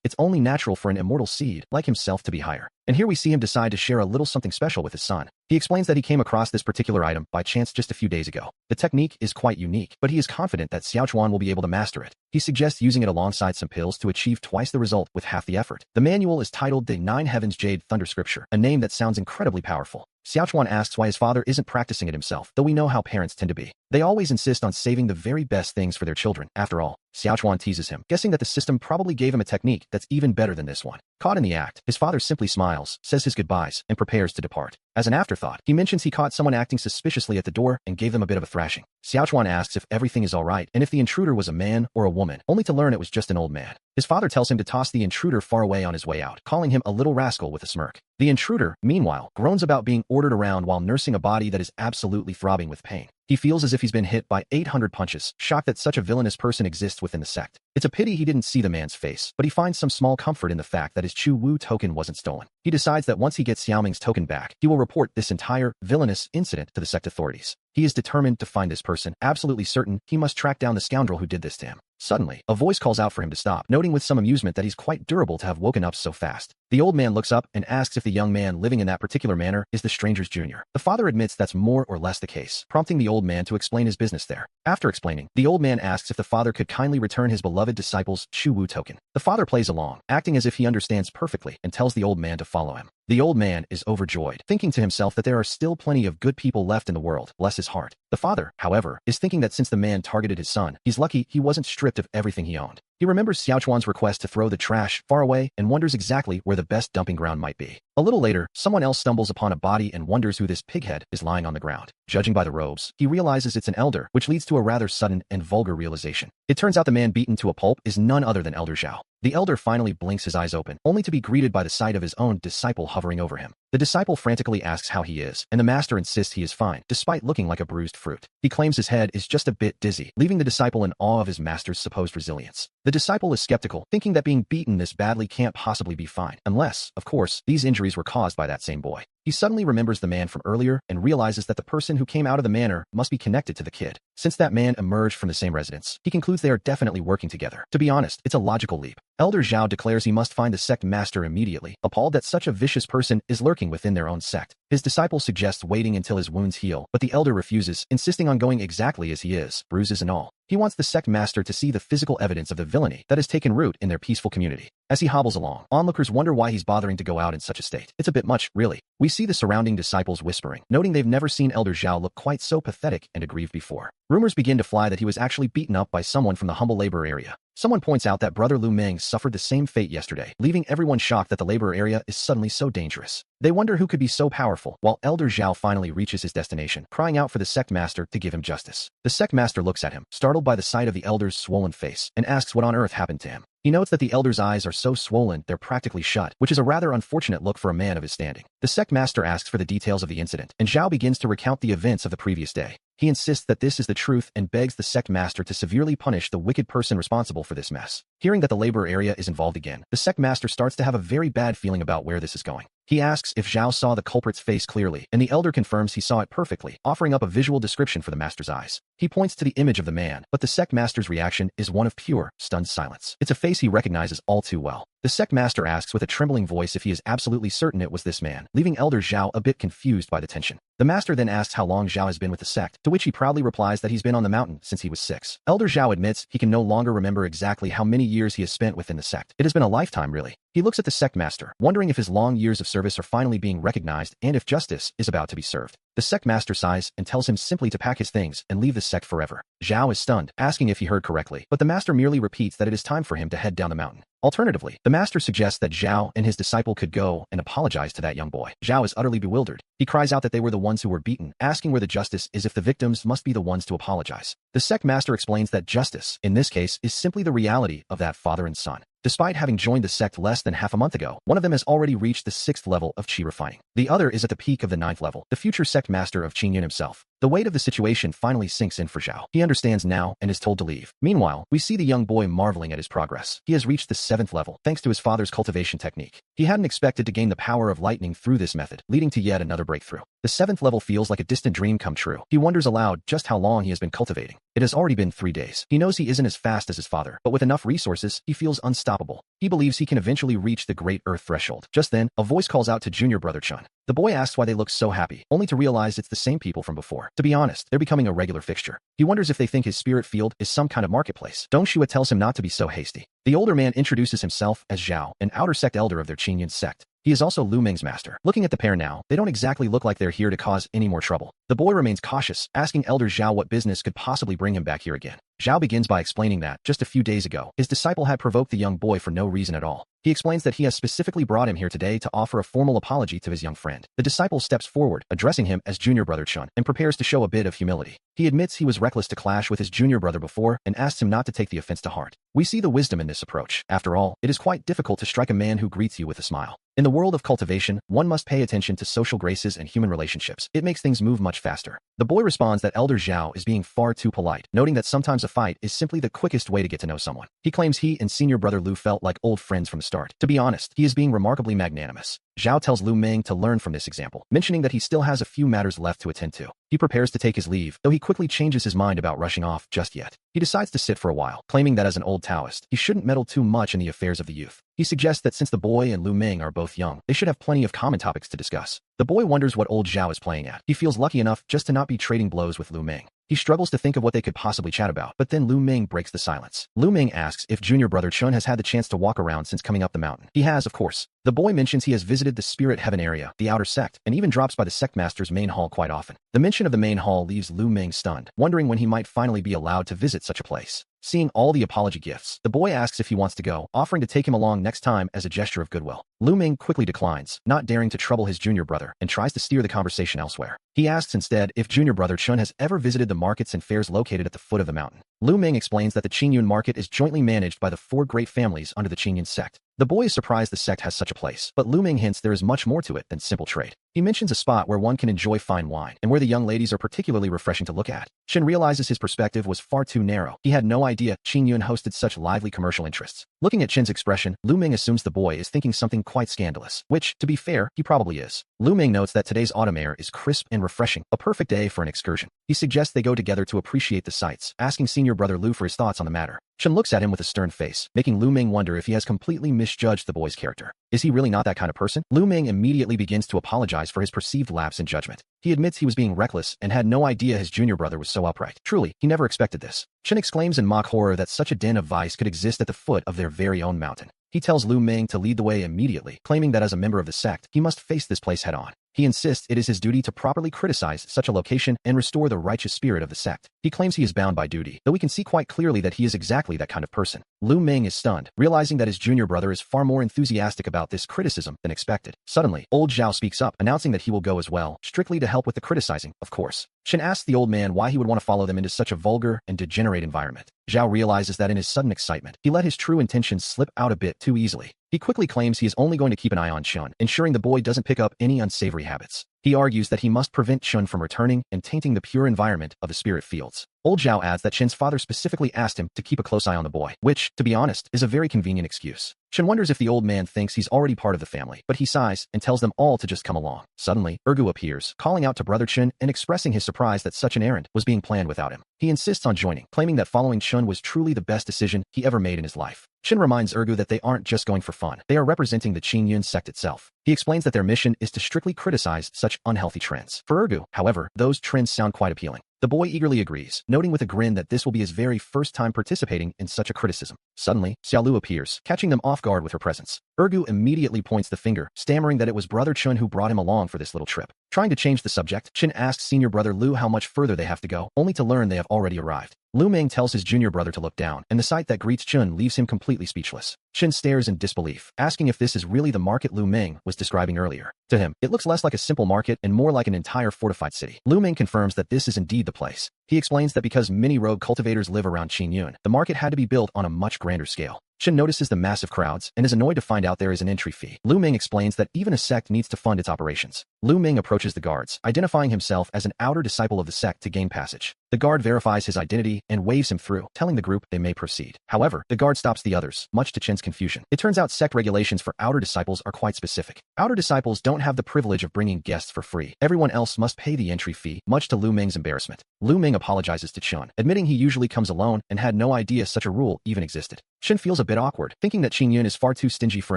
it's only natural for an immortal seed like himself to be higher. And here we see him decide to share a little something special with his son. He explains that he came across this particular item by chance just a few days ago. The technique is quite unique, but he is confident that Xiaochuan will be able to master it. He suggests using it alongside some pills to achieve twice the result with half the effort. The manual is titled the 9 Heavens Jade Thunder Scripture, a name that sounds incredibly powerful. Xiaochuan asks why his father isn't practicing it himself, though we know how parents tend to be. They always insist on saving the very best things for their children, after all. Xiaochuan teases him, guessing that the system probably gave him a technique that's even better than this one. Caught in the act, his father simply smiles, says his goodbyes, and prepares to depart. As an afterthought, he mentions he caught someone acting suspiciously at the door and gave them a bit of a thrashing. Xiaochuan asks if everything is alright and if the intruder was a man or a woman, only to learn it was just an old man. His father tells him to toss the intruder far away on his way out, calling him a little rascal with a smirk. The intruder, meanwhile, groans about being ordered around while nursing a body that is absolutely throbbing with pain. He feels as if he's been hit by 800 punches, shocked that such a villainous person exists within the sect. It's a pity he didn't see the man's face, but he finds some small comfort in the fact that his Chu Wu token wasn't stolen. He decides that once he gets Xiaoming's token back, he will report this entire villainous incident to the sect authorities. He is determined to find this person, absolutely certain he must track down the scoundrel who did this to him. Suddenly, a voice calls out for him to stop, noting with some amusement that he's quite durable to have woken up so fast. The old man looks up and asks if the young man living in that particular manor is the stranger's junior. The father admits that's more or less the case, prompting the old man to explain his business there. After explaining, the old man asks if the father could kindly return his beloved disciple's Chu Wu token. The father plays along, acting as if he understands perfectly, and tells the old man to follow him. The old man is overjoyed, thinking to himself that there are still plenty of good people left in the world, bless his heart. The father, however, is thinking that since the man targeted his son, he's lucky he wasn't stripped of everything he owned. He remembers Xiaochuan's request to throw the trash far away and wonders exactly where the best dumping ground might be. A little later, someone else stumbles upon a body and wonders who this pighead is lying on the ground. Judging by the robes, he realizes it's an elder, which leads to a rather sudden and vulgar realization. It turns out the man beaten to a pulp is none other than Elder Zhao. The elder finally blinks his eyes open, only to be greeted by the sight of his own disciple hovering over him. The disciple frantically asks how he is, and the master insists he is fine, despite looking like a bruised fruit. He claims his head is just a bit dizzy, leaving the disciple in awe of his master's supposed resilience. The disciple is skeptical, thinking that being beaten this badly can't possibly be fine, unless, of course, these injuries were caused by that same boy. He suddenly remembers the man from earlier and realizes that the person who came out of the manor must be connected to the kid. Since that man emerged from the same residence, he concludes they are definitely working together. To be honest, it's a logical leap. Elder Zhao declares he must find the sect master immediately, appalled that such a vicious person is lurking within their own sect. His disciple suggests waiting until his wounds heal, but the elder refuses, insisting on going exactly as he is, bruises and all. He wants the sect master to see the physical evidence of the villainy that has taken root in their peaceful community. As he hobbles along, onlookers wonder why he's bothering to go out in such a state. It's a bit much, really. We see the surrounding disciples whispering, noting they've never seen Elder Zhao look quite so pathetic and aggrieved before. Rumors begin to fly that he was actually beaten up by someone from the humble labor area. Someone points out that Brother Lu Meng suffered the same fate yesterday, leaving everyone shocked that the labor area is suddenly so dangerous. They wonder who could be so powerful, while Elder Zhao finally reaches his destination, crying out for the sect master to give him justice. The sect master looks at him, startled by the sight of the elder's swollen face, and asks what on earth happened to him. He notes that the elder's eyes are so swollen they're practically shut, which is a rather unfortunate look for a man of his standing. The sect master asks for the details of the incident, and Zhao begins to recount the events of the previous day. He insists that this is the truth and begs the sect master to severely punish the wicked person responsible for this mess. Hearing that the labor area is involved again, the sect master starts to have a very bad feeling about where this is going. He asks if Zhao saw the culprit's face clearly, and the elder confirms he saw it perfectly, offering up a visual description for the master's eyes. He points to the image of the man, but the sect master's reaction is one of pure, stunned silence. It's a face he recognizes all too well. The sect master asks with a trembling voice if he is absolutely certain it was this man, leaving Elder Zhao a bit confused by the tension. The master then asks how long Zhao has been with the sect, to which he proudly replies that he's been on the mountain since he was 6. Elder Zhao admits he can no longer remember exactly how many years he has spent within the sect. It has been a lifetime, really. He looks at the sect master, wondering if his long years of service are finally being recognized and if justice is about to be served. The sect master sighs and tells him simply to pack his things and leave the sect forever. Zhao is stunned, asking if he heard correctly, but the master merely repeats that it is time for him to head down the mountain. Alternatively, the master suggests that Zhao and his disciple could go and apologize to that young boy. Zhao is utterly bewildered. He cries out that they were the ones who were beaten, asking where the justice is if the victims must be the ones to apologize. The sect master explains that justice, in this case, is simply the reality of that father and son. Despite having joined the sect less than half a month ago, one of them has already reached the 6th level of Qi refining. The other is at the peak of the 9th level, the future sect master of Qingyun himself. The weight of the situation finally sinks in for Zhao. He understands now and is told to leave. Meanwhile, we see the young boy marveling at his progress. He has reached the 7th level, thanks to his father's cultivation technique. He hadn't expected to gain the power of lightning through this method, leading to yet another breakthrough. The 7th level feels like a distant dream come true. He wonders aloud just how long he has been cultivating. It has already been 3 days. He knows he isn't as fast as his father, but with enough resources, he feels unstoppable. He believes he can eventually reach the Great Earth threshold. Just then, a voice calls out to junior brother Chun. The boy asks why they look so happy, only to realize it's the same people from before. To be honest, they're becoming a regular fixture. He wonders if they think his spirit field is some kind of marketplace. Dong Shua tells him not to be so hasty. The older man introduces himself as Zhao, an outer sect elder of their Qingyun sect. He is also Lu Meng's master. Looking at the pair now, they don't exactly look like they're here to cause any more trouble. The boy remains cautious, asking Elder Zhao what business could possibly bring him back here again. Zhao begins by explaining that, just a few days ago, his disciple had provoked the young boy for no reason at all. He explains that he has specifically brought him here today to offer a formal apology to his young friend. The disciple steps forward, addressing him as junior brother Chun, and prepares to show a bit of humility. He admits he was reckless to clash with his junior brother before and asks him not to take the offense to heart. We see the wisdom in this approach. After all, it is quite difficult to strike a man who greets you with a smile. In the world of cultivation, one must pay attention to social graces and human relationships. It makes things move much faster. The boy responds that Elder Zhao is being far too polite, noting that sometimes a fight is simply the quickest way to get to know someone. He claims he and senior brother Lu felt like old friends from the start. To be honest, he is being remarkably magnanimous. Zhao tells Lu Meng to learn from this example, mentioning that he still has a few matters left to attend to. He prepares to take his leave, though he quickly changes his mind about rushing off just yet. He decides to sit for a while, claiming that as an old Taoist, he shouldn't meddle too much in the affairs of the youth. He suggests that since the boy and Lu Meng are both young, they should have plenty of common topics to discuss. The boy wonders what old Zhao is playing at. He feels lucky enough just to not be trading blows with Lu Meng. He struggles to think of what they could possibly chat about, but then Lu Meng breaks the silence. Lu Meng asks if junior brother Chun has had the chance to walk around since coming up the mountain. He has, of course. The boy mentions he has visited the Spirit Heaven area, the outer sect, and even drops by the sect master's main hall quite often. The mention of the main hall leaves Lu Meng stunned, wondering when he might finally be allowed to visit such a place. Seeing all the apology gifts, the boy asks if he wants to go, offering to take him along next time as a gesture of goodwill. Lu Ming quickly declines, not daring to trouble his junior brother, and tries to steer the conversation elsewhere. He asks instead if junior brother Chun has ever visited the markets and fairs located at the foot of the mountain. Lu Ming explains that the Qingyun market is jointly managed by the 4 great families under the Qingyun sect. The boy is surprised the sect has such a place, but Lu Ming hints there is much more to it than simple trade. He mentions a spot where one can enjoy fine wine, and where the young ladies are particularly refreshing to look at. Chen realizes his perspective was far too narrow. He had no idea Qingyun hosted such lively commercial interests. Looking at Chen's expression, Lu Ming assumes the boy is thinking something quite scandalous, which, to be fair, he probably is. Lu Ming notes that today's autumn air is crisp and refreshing, a perfect day for an excursion. He suggests they go together to appreciate the sights, asking senior brother Lu for his thoughts on the matter. Chen looks at him with a stern face, making Lu Ming wonder if he has completely misjudged the boy's character. Is he really not that kind of person? Lu Ming immediately begins to apologize for his perceived lapse in judgment. He admits he was being reckless and had no idea his junior brother was so upright. Truly, he never expected this. Chen exclaims in mock horror that such a den of vice could exist at the foot of their very own mountain. He tells Lu Ming to lead the way immediately, claiming that as a member of the sect, he must face this place head-on. He insists it is his duty to properly criticize such a location and restore the righteous spirit of the sect. He claims he is bound by duty, though we can see quite clearly that he is exactly that kind of person. Lu Ming is stunned, realizing that his junior brother is far more enthusiastic about this criticism than expected. Suddenly, old Zhao speaks up, announcing that he will go as well, strictly to help with the criticizing, of course. Chen asks the old man why he would want to follow them into such a vulgar and degenerate environment. Zhao realizes that in his sudden excitement, he let his true intentions slip out a bit too easily. He quickly claims he is only going to keep an eye on Chun, ensuring the boy doesn't pick up any unsavory habits. He argues that he must prevent Chun from returning and tainting the pure environment of the spirit fields. Old Zhao adds that Chen's father specifically asked him to keep a close eye on the boy, which, to be honest, is a very convenient excuse. Chen wonders if the old man thinks he's already part of the family, but he sighs and tells them all to just come along. Suddenly, Ergu appears, calling out to Brother Chen and expressing his surprise that such an errand was being planned without him. He insists on joining, claiming that following Chun was truly the best decision he ever made in his life. Chen reminds Ergu that they aren't just going for fun, they are representing the Qingyun sect itself. He explains that their mission is to strictly criticize such unhealthy trends. For Ergu, however, those trends sound quite appealing. The boy eagerly agrees, noting with a grin that this will be his very first time participating in such a criticism. Suddenly, Xiaolu appears, catching them off guard with her presence. Ergu immediately points the finger, stammering that it was Brother Chun who brought him along for this little trip. Trying to change the subject, Chen asks senior brother Lu how much further they have to go, only to learn they have already arrived. Lu Ming tells his junior brother to look down, and the sight that greets Chun leaves him completely speechless. Chen stares in disbelief, asking if this is really the market Lu Ming was describing earlier. To him, it looks less like a simple market and more like an entire fortified city. Lu Ming confirms that this is indeed the place. He explains that because many rogue cultivators live around Qingyun, the market had to be built on a much grander scale. Chen notices the massive crowds and is annoyed to find out there is an entry fee. Lu Ming explains that even a sect needs to fund its operations. Lu Ming approaches the guards, identifying himself as an outer disciple of the sect to gain passage. The guard verifies his identity and waves him through, telling the group they may proceed. However, the guard stops the others, much to Chen's confusion. It turns out sect regulations for outer disciples are quite specific. Outer disciples don't have the privilege of bringing guests for free. Everyone else must pay the entry fee, much to Lu Ming's embarrassment. Lu Ming apologizes to Chen, admitting he usually comes alone and had no idea such a rule even existed. Chen feels a bit awkward, thinking that Qingyun is far too stingy for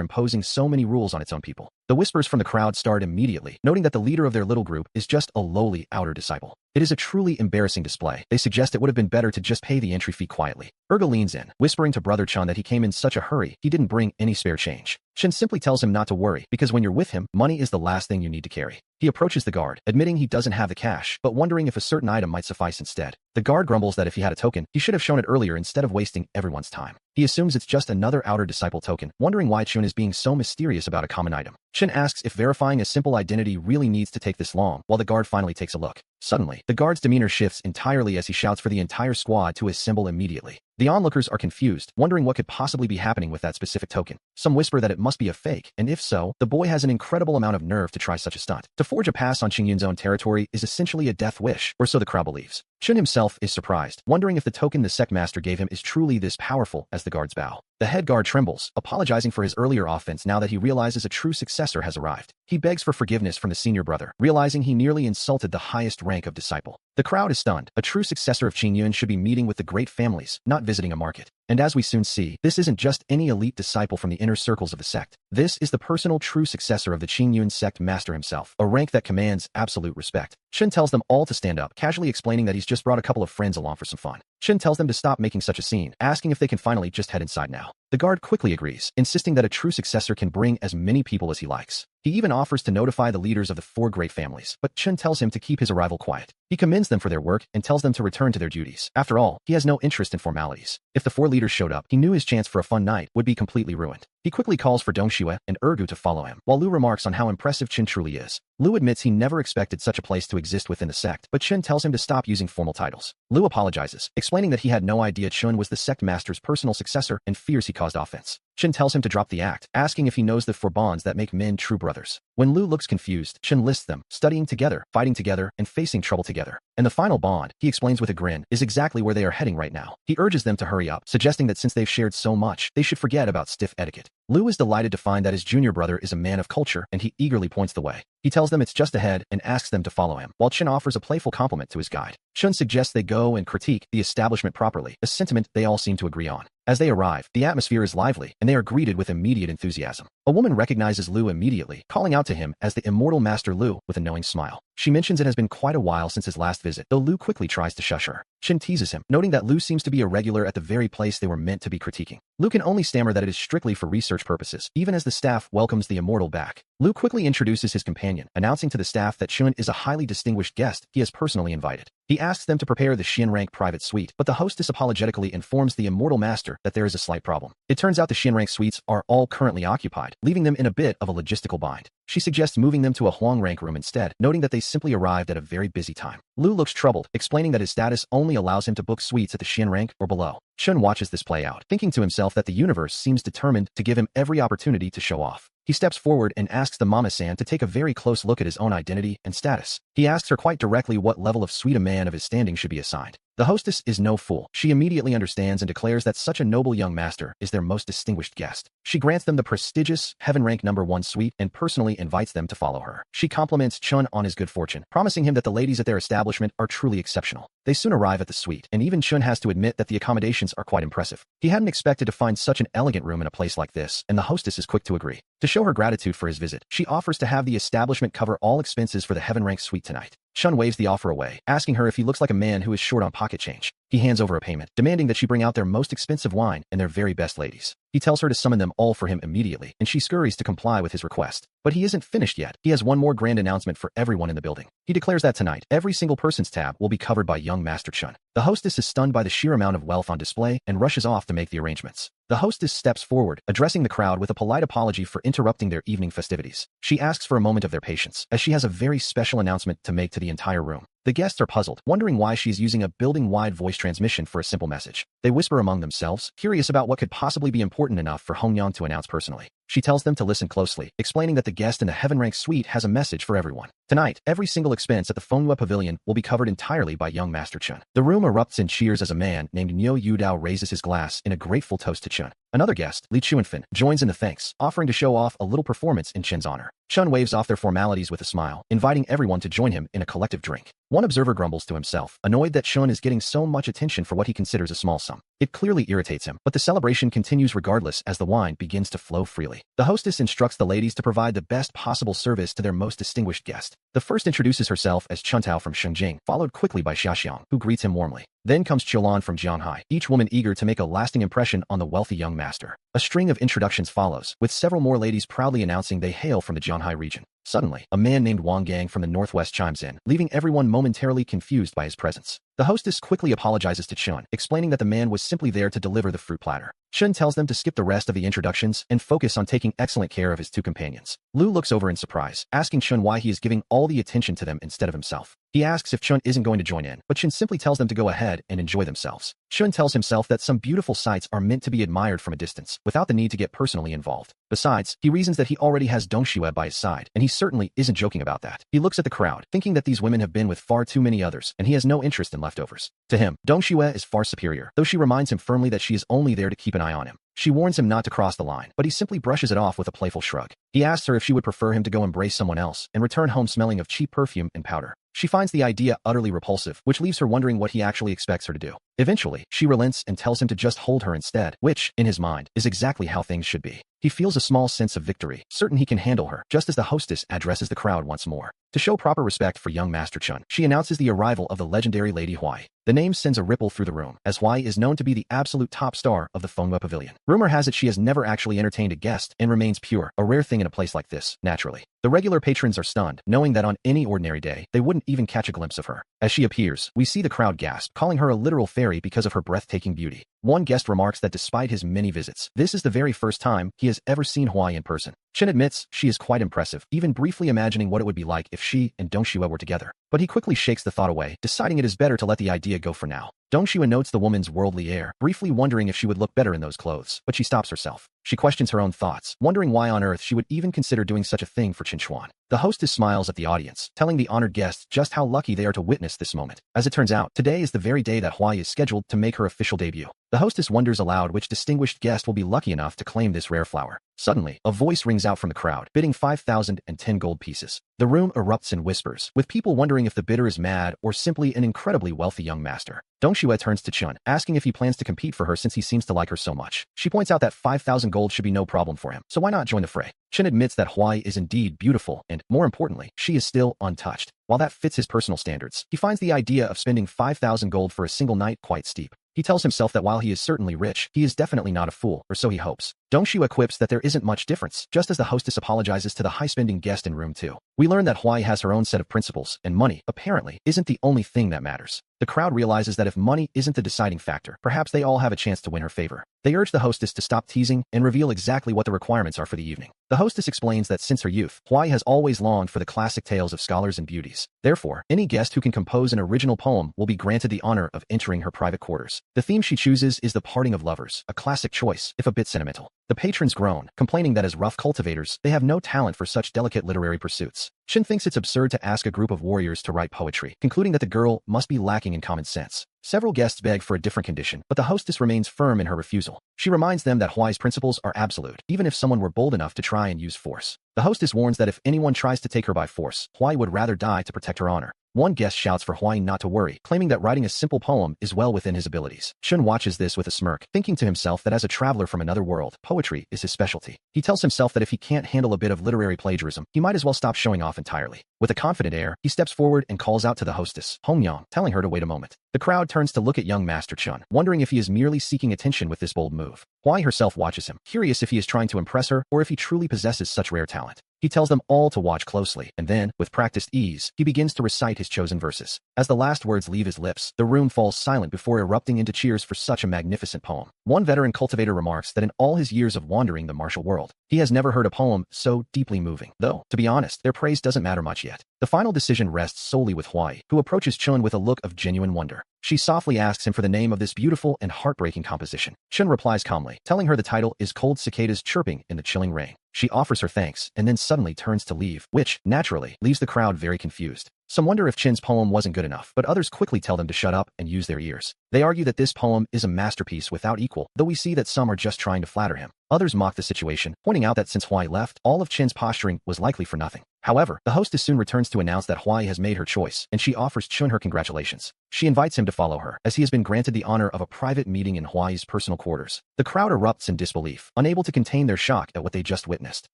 imposing so many rules on its own people. The whispers from the crowd start immediately, noting that the leader of their little group is just a lowly outer disciple. It is a truly embarrassing display. They suggest it would have been better to just pay the entry fee quietly. Ergu leans in, whispering to Brother Chun that he came in such a hurry, he didn't bring any spare change. Chen simply tells him not to worry, because when you're with him, money is the last thing you need to carry. He approaches the guard, admitting he doesn't have the cash, but wondering if a certain item might suffice instead. The guard grumbles that if he had a token, he should have shown it earlier instead of wasting everyone's time. He assumes it's just another outer disciple token, wondering why Chun is being so mysterious about a common item. Chen asks if verifying a simple identity really needs to take this long, while the guard finally takes a look. Suddenly, the guard's demeanor shifts entirely as he shouts for the entire squad to assemble immediately. The onlookers are confused, wondering what could possibly be happening with that specific token. Some whisper that it must be a fake, and if so, the boy has an incredible amount of nerve to try such a stunt. To forge a pass on Qingyun's own territory is essentially a death wish, or so the crowd believes. Chen himself is surprised, wondering if the token the sect master gave him is truly this powerful as the guards bow. The head guard trembles, apologizing for his earlier offense now that he realizes a true successor has arrived. He begs for forgiveness from the senior brother, realizing he nearly insulted the highest rank of disciple. The crowd is stunned. A true successor of Qingyun should be meeting with the great families, not visiting a market. And as we soon see, this isn't just any elite disciple from the inner circles of the sect. This is the personal true successor of the Qingyun sect master himself, a rank that commands absolute respect. Chen tells them all to stand up, casually explaining that he's just brought a couple of friends along for some fun. Chen tells them to stop making such a scene, asking if they can finally just head inside now. The guard quickly agrees, insisting that a true successor can bring as many people as he likes. He even offers to notify the leaders of the 4 great families, but Chen tells him to keep his arrival quiet. He commends them for their work and tells them to return to their duties. After all, he has no interest in formalities. If the 4 leaders showed up, he knew his chance for a fun night would be completely ruined. He quickly calls for Dongxue and Ergu to follow him, while Lu remarks on how impressive Chen truly is. Lu admits he never expected such a place to exist within the sect, but Chen tells him to stop using formal titles. Lu apologizes, explaining that he had no idea Chen was the sect master's personal successor and fears he caused offense. Chen tells him to drop the act, asking if he knows the 4 bonds that make men true brothers. When Lu looks confused, Chen lists them, studying together, fighting together, and facing trouble together. And the final bond, he explains with a grin, is exactly where they are heading right now. He urges them to hurry up, suggesting that since they've shared so much, they should forget about stiff etiquette. Lu is delighted to find that his junior brother is a man of culture, and he eagerly points the way. He tells them it's just ahead and asks them to follow him, while Chen offers a playful compliment to his guide. Chen suggests they go and critique the establishment properly, a sentiment they all seem to agree on. As they arrive, the atmosphere is lively, and they are greeted with immediate enthusiasm. A woman recognizes Lu immediately, calling out to him as the immortal Master Lu with a knowing smile. She mentions it has been quite a while since his last visit, though Lu quickly tries to shush her. Chen teases him, noting that Lu seems to be a regular at the very place they were meant to be critiquing. Lu can only stammer that it is strictly for research purposes, even as the staff welcomes the immortal back. Lu quickly introduces his companion, announcing to the staff that Chen is a highly distinguished guest he has personally invited. He asks them to prepare the Xian rank private suite, but the hostess apologetically informs the immortal master that there is a slight problem. It turns out the Xian rank suites are all currently occupied, leaving them in a bit of a logistical bind. She suggests moving them to a Huang rank room instead, noting that they simply arrived at a very busy time. Lu looks troubled, explaining that his status only allows him to book suites at the Xian rank or below. Chen watches this play out, thinking to himself that the universe seems determined to give him every opportunity to show off. He steps forward and asks the Mama-san to take a very close look at his own identity and status. He asks her quite directly what level of suite a man of his standing should be assigned. The hostess is no fool. She immediately understands and declares that such a noble young master is their most distinguished guest. She grants them the prestigious Heaven Rank No. 1 suite and personally invites them to follow her. She compliments Chun on his good fortune, promising him that the ladies at their establishment are truly exceptional. They soon arrive at the suite, and even Chun has to admit that the accommodations are quite impressive. He hadn't expected to find such an elegant room in a place like this, and the hostess is quick to agree. To show her gratitude for his visit, she offers to have the establishment cover all expenses for the Heaven Rank suite tonight. Chun waves the offer away, asking her if he looks like a man who is short on pocket change. He hands over a payment, demanding that she bring out their most expensive wine and their very best ladies. He tells her to summon them all for him immediately, and she scurries to comply with his request. But he isn't finished yet. He has one more grand announcement for everyone in the building. He declares that tonight, every single person's tab will be covered by young Master Chun. The hostess is stunned by the sheer amount of wealth on display and rushes off to make the arrangements. The hostess steps forward, addressing the crowd with a polite apology for interrupting their evening festivities. She asks for a moment of their patience, as she has a very special announcement to make to the entire room. The guests are puzzled, wondering why she's using a building-wide voice transmission for a simple message. They whisper among themselves, curious about what could possibly be important enough for Hongyang to announce personally. She tells them to listen closely, explaining that the guest in the Heaven Rank suite has a message for everyone. Tonight, every single expense at the Fenghua Pavilion will be covered entirely by young Master Chun. The room erupts in cheers as a man named Niu Yudao raises his glass in a grateful toast to Chun. Another guest, Li Chuanfen, joins in the thanks, offering to show off a little performance in Chen's honor. Chun waves off their formalities with a smile, inviting everyone to join him in a collective drink. One observer grumbles to himself, annoyed that Chun is getting so much attention for what he considers a small sum. It clearly irritates him, but the celebration continues regardless as the wine begins to flow freely. The hostess instructs the ladies to provide the best possible service to their most distinguished guest. The first introduces herself as Chuntao from Shengjing, followed quickly by Xiaxiang, who greets him warmly. Then comes Qiulan from Jianghai, each woman eager to make a lasting impression on the wealthy young master. A string of introductions follows, with several more ladies proudly announcing they hail from the Jianghai region. Suddenly, a man named Wang Gang from the northwest chimes in, leaving everyone momentarily confused by his presence. The hostess quickly apologizes to Chun, explaining that the man was simply there to deliver the fruit platter. Chun tells them to skip the rest of the introductions and focus on taking excellent care of his 2 companions. Lu looks over in surprise, asking Chun why he is giving all the attention to them instead of himself. He asks if Chun isn't going to join in, but Chun simply tells them to go ahead and enjoy themselves. Chun tells himself that some beautiful sights are meant to be admired from a distance, without the need to get personally involved. Besides, he reasons that he already has Dongxue by his side, and he certainly isn't joking about that. He looks at the crowd, thinking that these women have been with far too many others, and he has no interest in leftovers. To him, Dongxue is far superior, though she reminds him firmly that she is only there to keep an eye on him. She warns him not to cross the line, but he simply brushes it off with a playful shrug. He asks her if she would prefer him to go embrace someone else and return home smelling of cheap perfume and powder. She finds the idea utterly repulsive, which leaves her wondering what he actually expects her to do. Eventually, she relents and tells him to just hold her instead, which, in his mind, is exactly how things should be. He feels a small sense of victory, certain he can handle her, just as the hostess addresses the crowd once more. To show proper respect for young Master Chun, she announces the arrival of the legendary Lady Huai. The name sends a ripple through the room, as Huai is known to be the absolute top star of the Fenghua Pavilion. Rumor has it she has never actually entertained a guest and remains pure, a rare thing in a place like this, naturally. The regular patrons are stunned, knowing that on any ordinary day, they wouldn't even catch a glimpse of her. As she appears, we see the crowd gasp, calling her a literal fairy because of her breathtaking beauty. One guest remarks that despite his many visits, this is the very first time he has ever seen Huai in person. Chen admits she is quite impressive, even briefly imagining what it would be like if she and Dong Shua were together. But he quickly shakes the thought away, deciding it is better to let the idea go for now. Dong Shua notes the woman's worldly air, briefly wondering if she would look better in those clothes, but she stops herself. She questions her own thoughts, wondering why on earth she would even consider doing such a thing for Chen Chuan. The hostess smiles at the audience, telling the honored guests just how lucky they are to witness this moment. As it turns out, today is the very day that Huai is scheduled to make her official debut. The hostess wonders aloud which distinguished guest will be lucky enough to claim this rare flower. Suddenly, a voice rings out from the crowd, bidding 5,010 gold pieces. The room erupts in whispers, with people wondering if the bidder is mad or simply an incredibly wealthy young master. Dong Shua turns to Chun, asking if he plans to compete for her since he seems to like her so much. She points out that 5,000 gold should be no problem for him, so why not join the fray? Chen admits that Huai is indeed beautiful and, more importantly, she is still untouched. While that fits his personal standards, he finds the idea of spending 5,000 gold for a single night quite steep. He tells himself that while he is certainly rich, he is definitely not a fool, or so he hopes. Dong Shua quips that there isn't much difference, just as the hostess apologizes to the high-spending guest in room 2. We learn that Huai has her own set of principles, and money, apparently, isn't the only thing that matters. The crowd realizes that if money isn't the deciding factor, perhaps they all have a chance to win her favor. They urge the hostess to stop teasing and reveal exactly what the requirements are for the evening. The hostess explains that since her youth, Huai has always longed for the classic tales of scholars and beauties. Therefore, any guest who can compose an original poem will be granted the honor of entering her private quarters. The theme she chooses is the parting of lovers, a classic choice, if a bit sentimental. The patrons groan, complaining that as rough cultivators, they have no talent for such delicate literary pursuits. Shin thinks it's absurd to ask a group of warriors to write poetry, concluding that the girl must be lacking in common sense. Several guests beg for a different condition, but the hostess remains firm in her refusal. She reminds them that Huai's principles are absolute, even if someone were bold enough to try and use force. The hostess warns that if anyone tries to take her by force, Huai would rather die to protect her honor. One guest shouts for Huai not to worry, claiming that writing a simple poem is well within his abilities. Shun watches this with a smirk, thinking to himself that as a traveler from another world, poetry is his specialty. He tells himself that if he can't handle a bit of literary plagiarism, he might as well stop showing off entirely. With a confident air, he steps forward and calls out to the hostess, Hongyang, telling her to wait a moment. The crowd turns to look at young Master Chun, wondering if he is merely seeking attention with this bold move. Huai herself watches him, curious if he is trying to impress her or if he truly possesses such rare talent. He tells them all to watch closely, and then, with practiced ease, he begins to recite his chosen verses. As the last words leave his lips, the room falls silent before erupting into cheers for such a magnificent poem. One veteran cultivator remarks that in all his years of wandering the martial world, he has never heard a poem so deeply moving. Though, to be honest, their praise doesn't matter much yet. The final decision rests solely with Huai, who approaches Chun with a look of genuine wonder. She softly asks him for the name of this beautiful and heartbreaking composition. Chun replies calmly, telling her the title is Cold Cicadas Chirping in the Chilling Rain. She offers her thanks and then suddenly turns to leave, which, naturally, leaves the crowd very confused. Some wonder if Chin's poem wasn't good enough, but others quickly tell them to shut up and use their ears. They argue that this poem is a masterpiece without equal, though we see that some are just trying to flatter him. Others mock the situation, pointing out that since Huai left, all of Chin's posturing was likely for nothing. However, the hostess soon returns to announce that Huai has made her choice, and she offers Chun her congratulations. She invites him to follow her, as he has been granted the honor of a private meeting in Huai's personal quarters. The crowd erupts in disbelief, unable to contain their shock at what they just witnessed.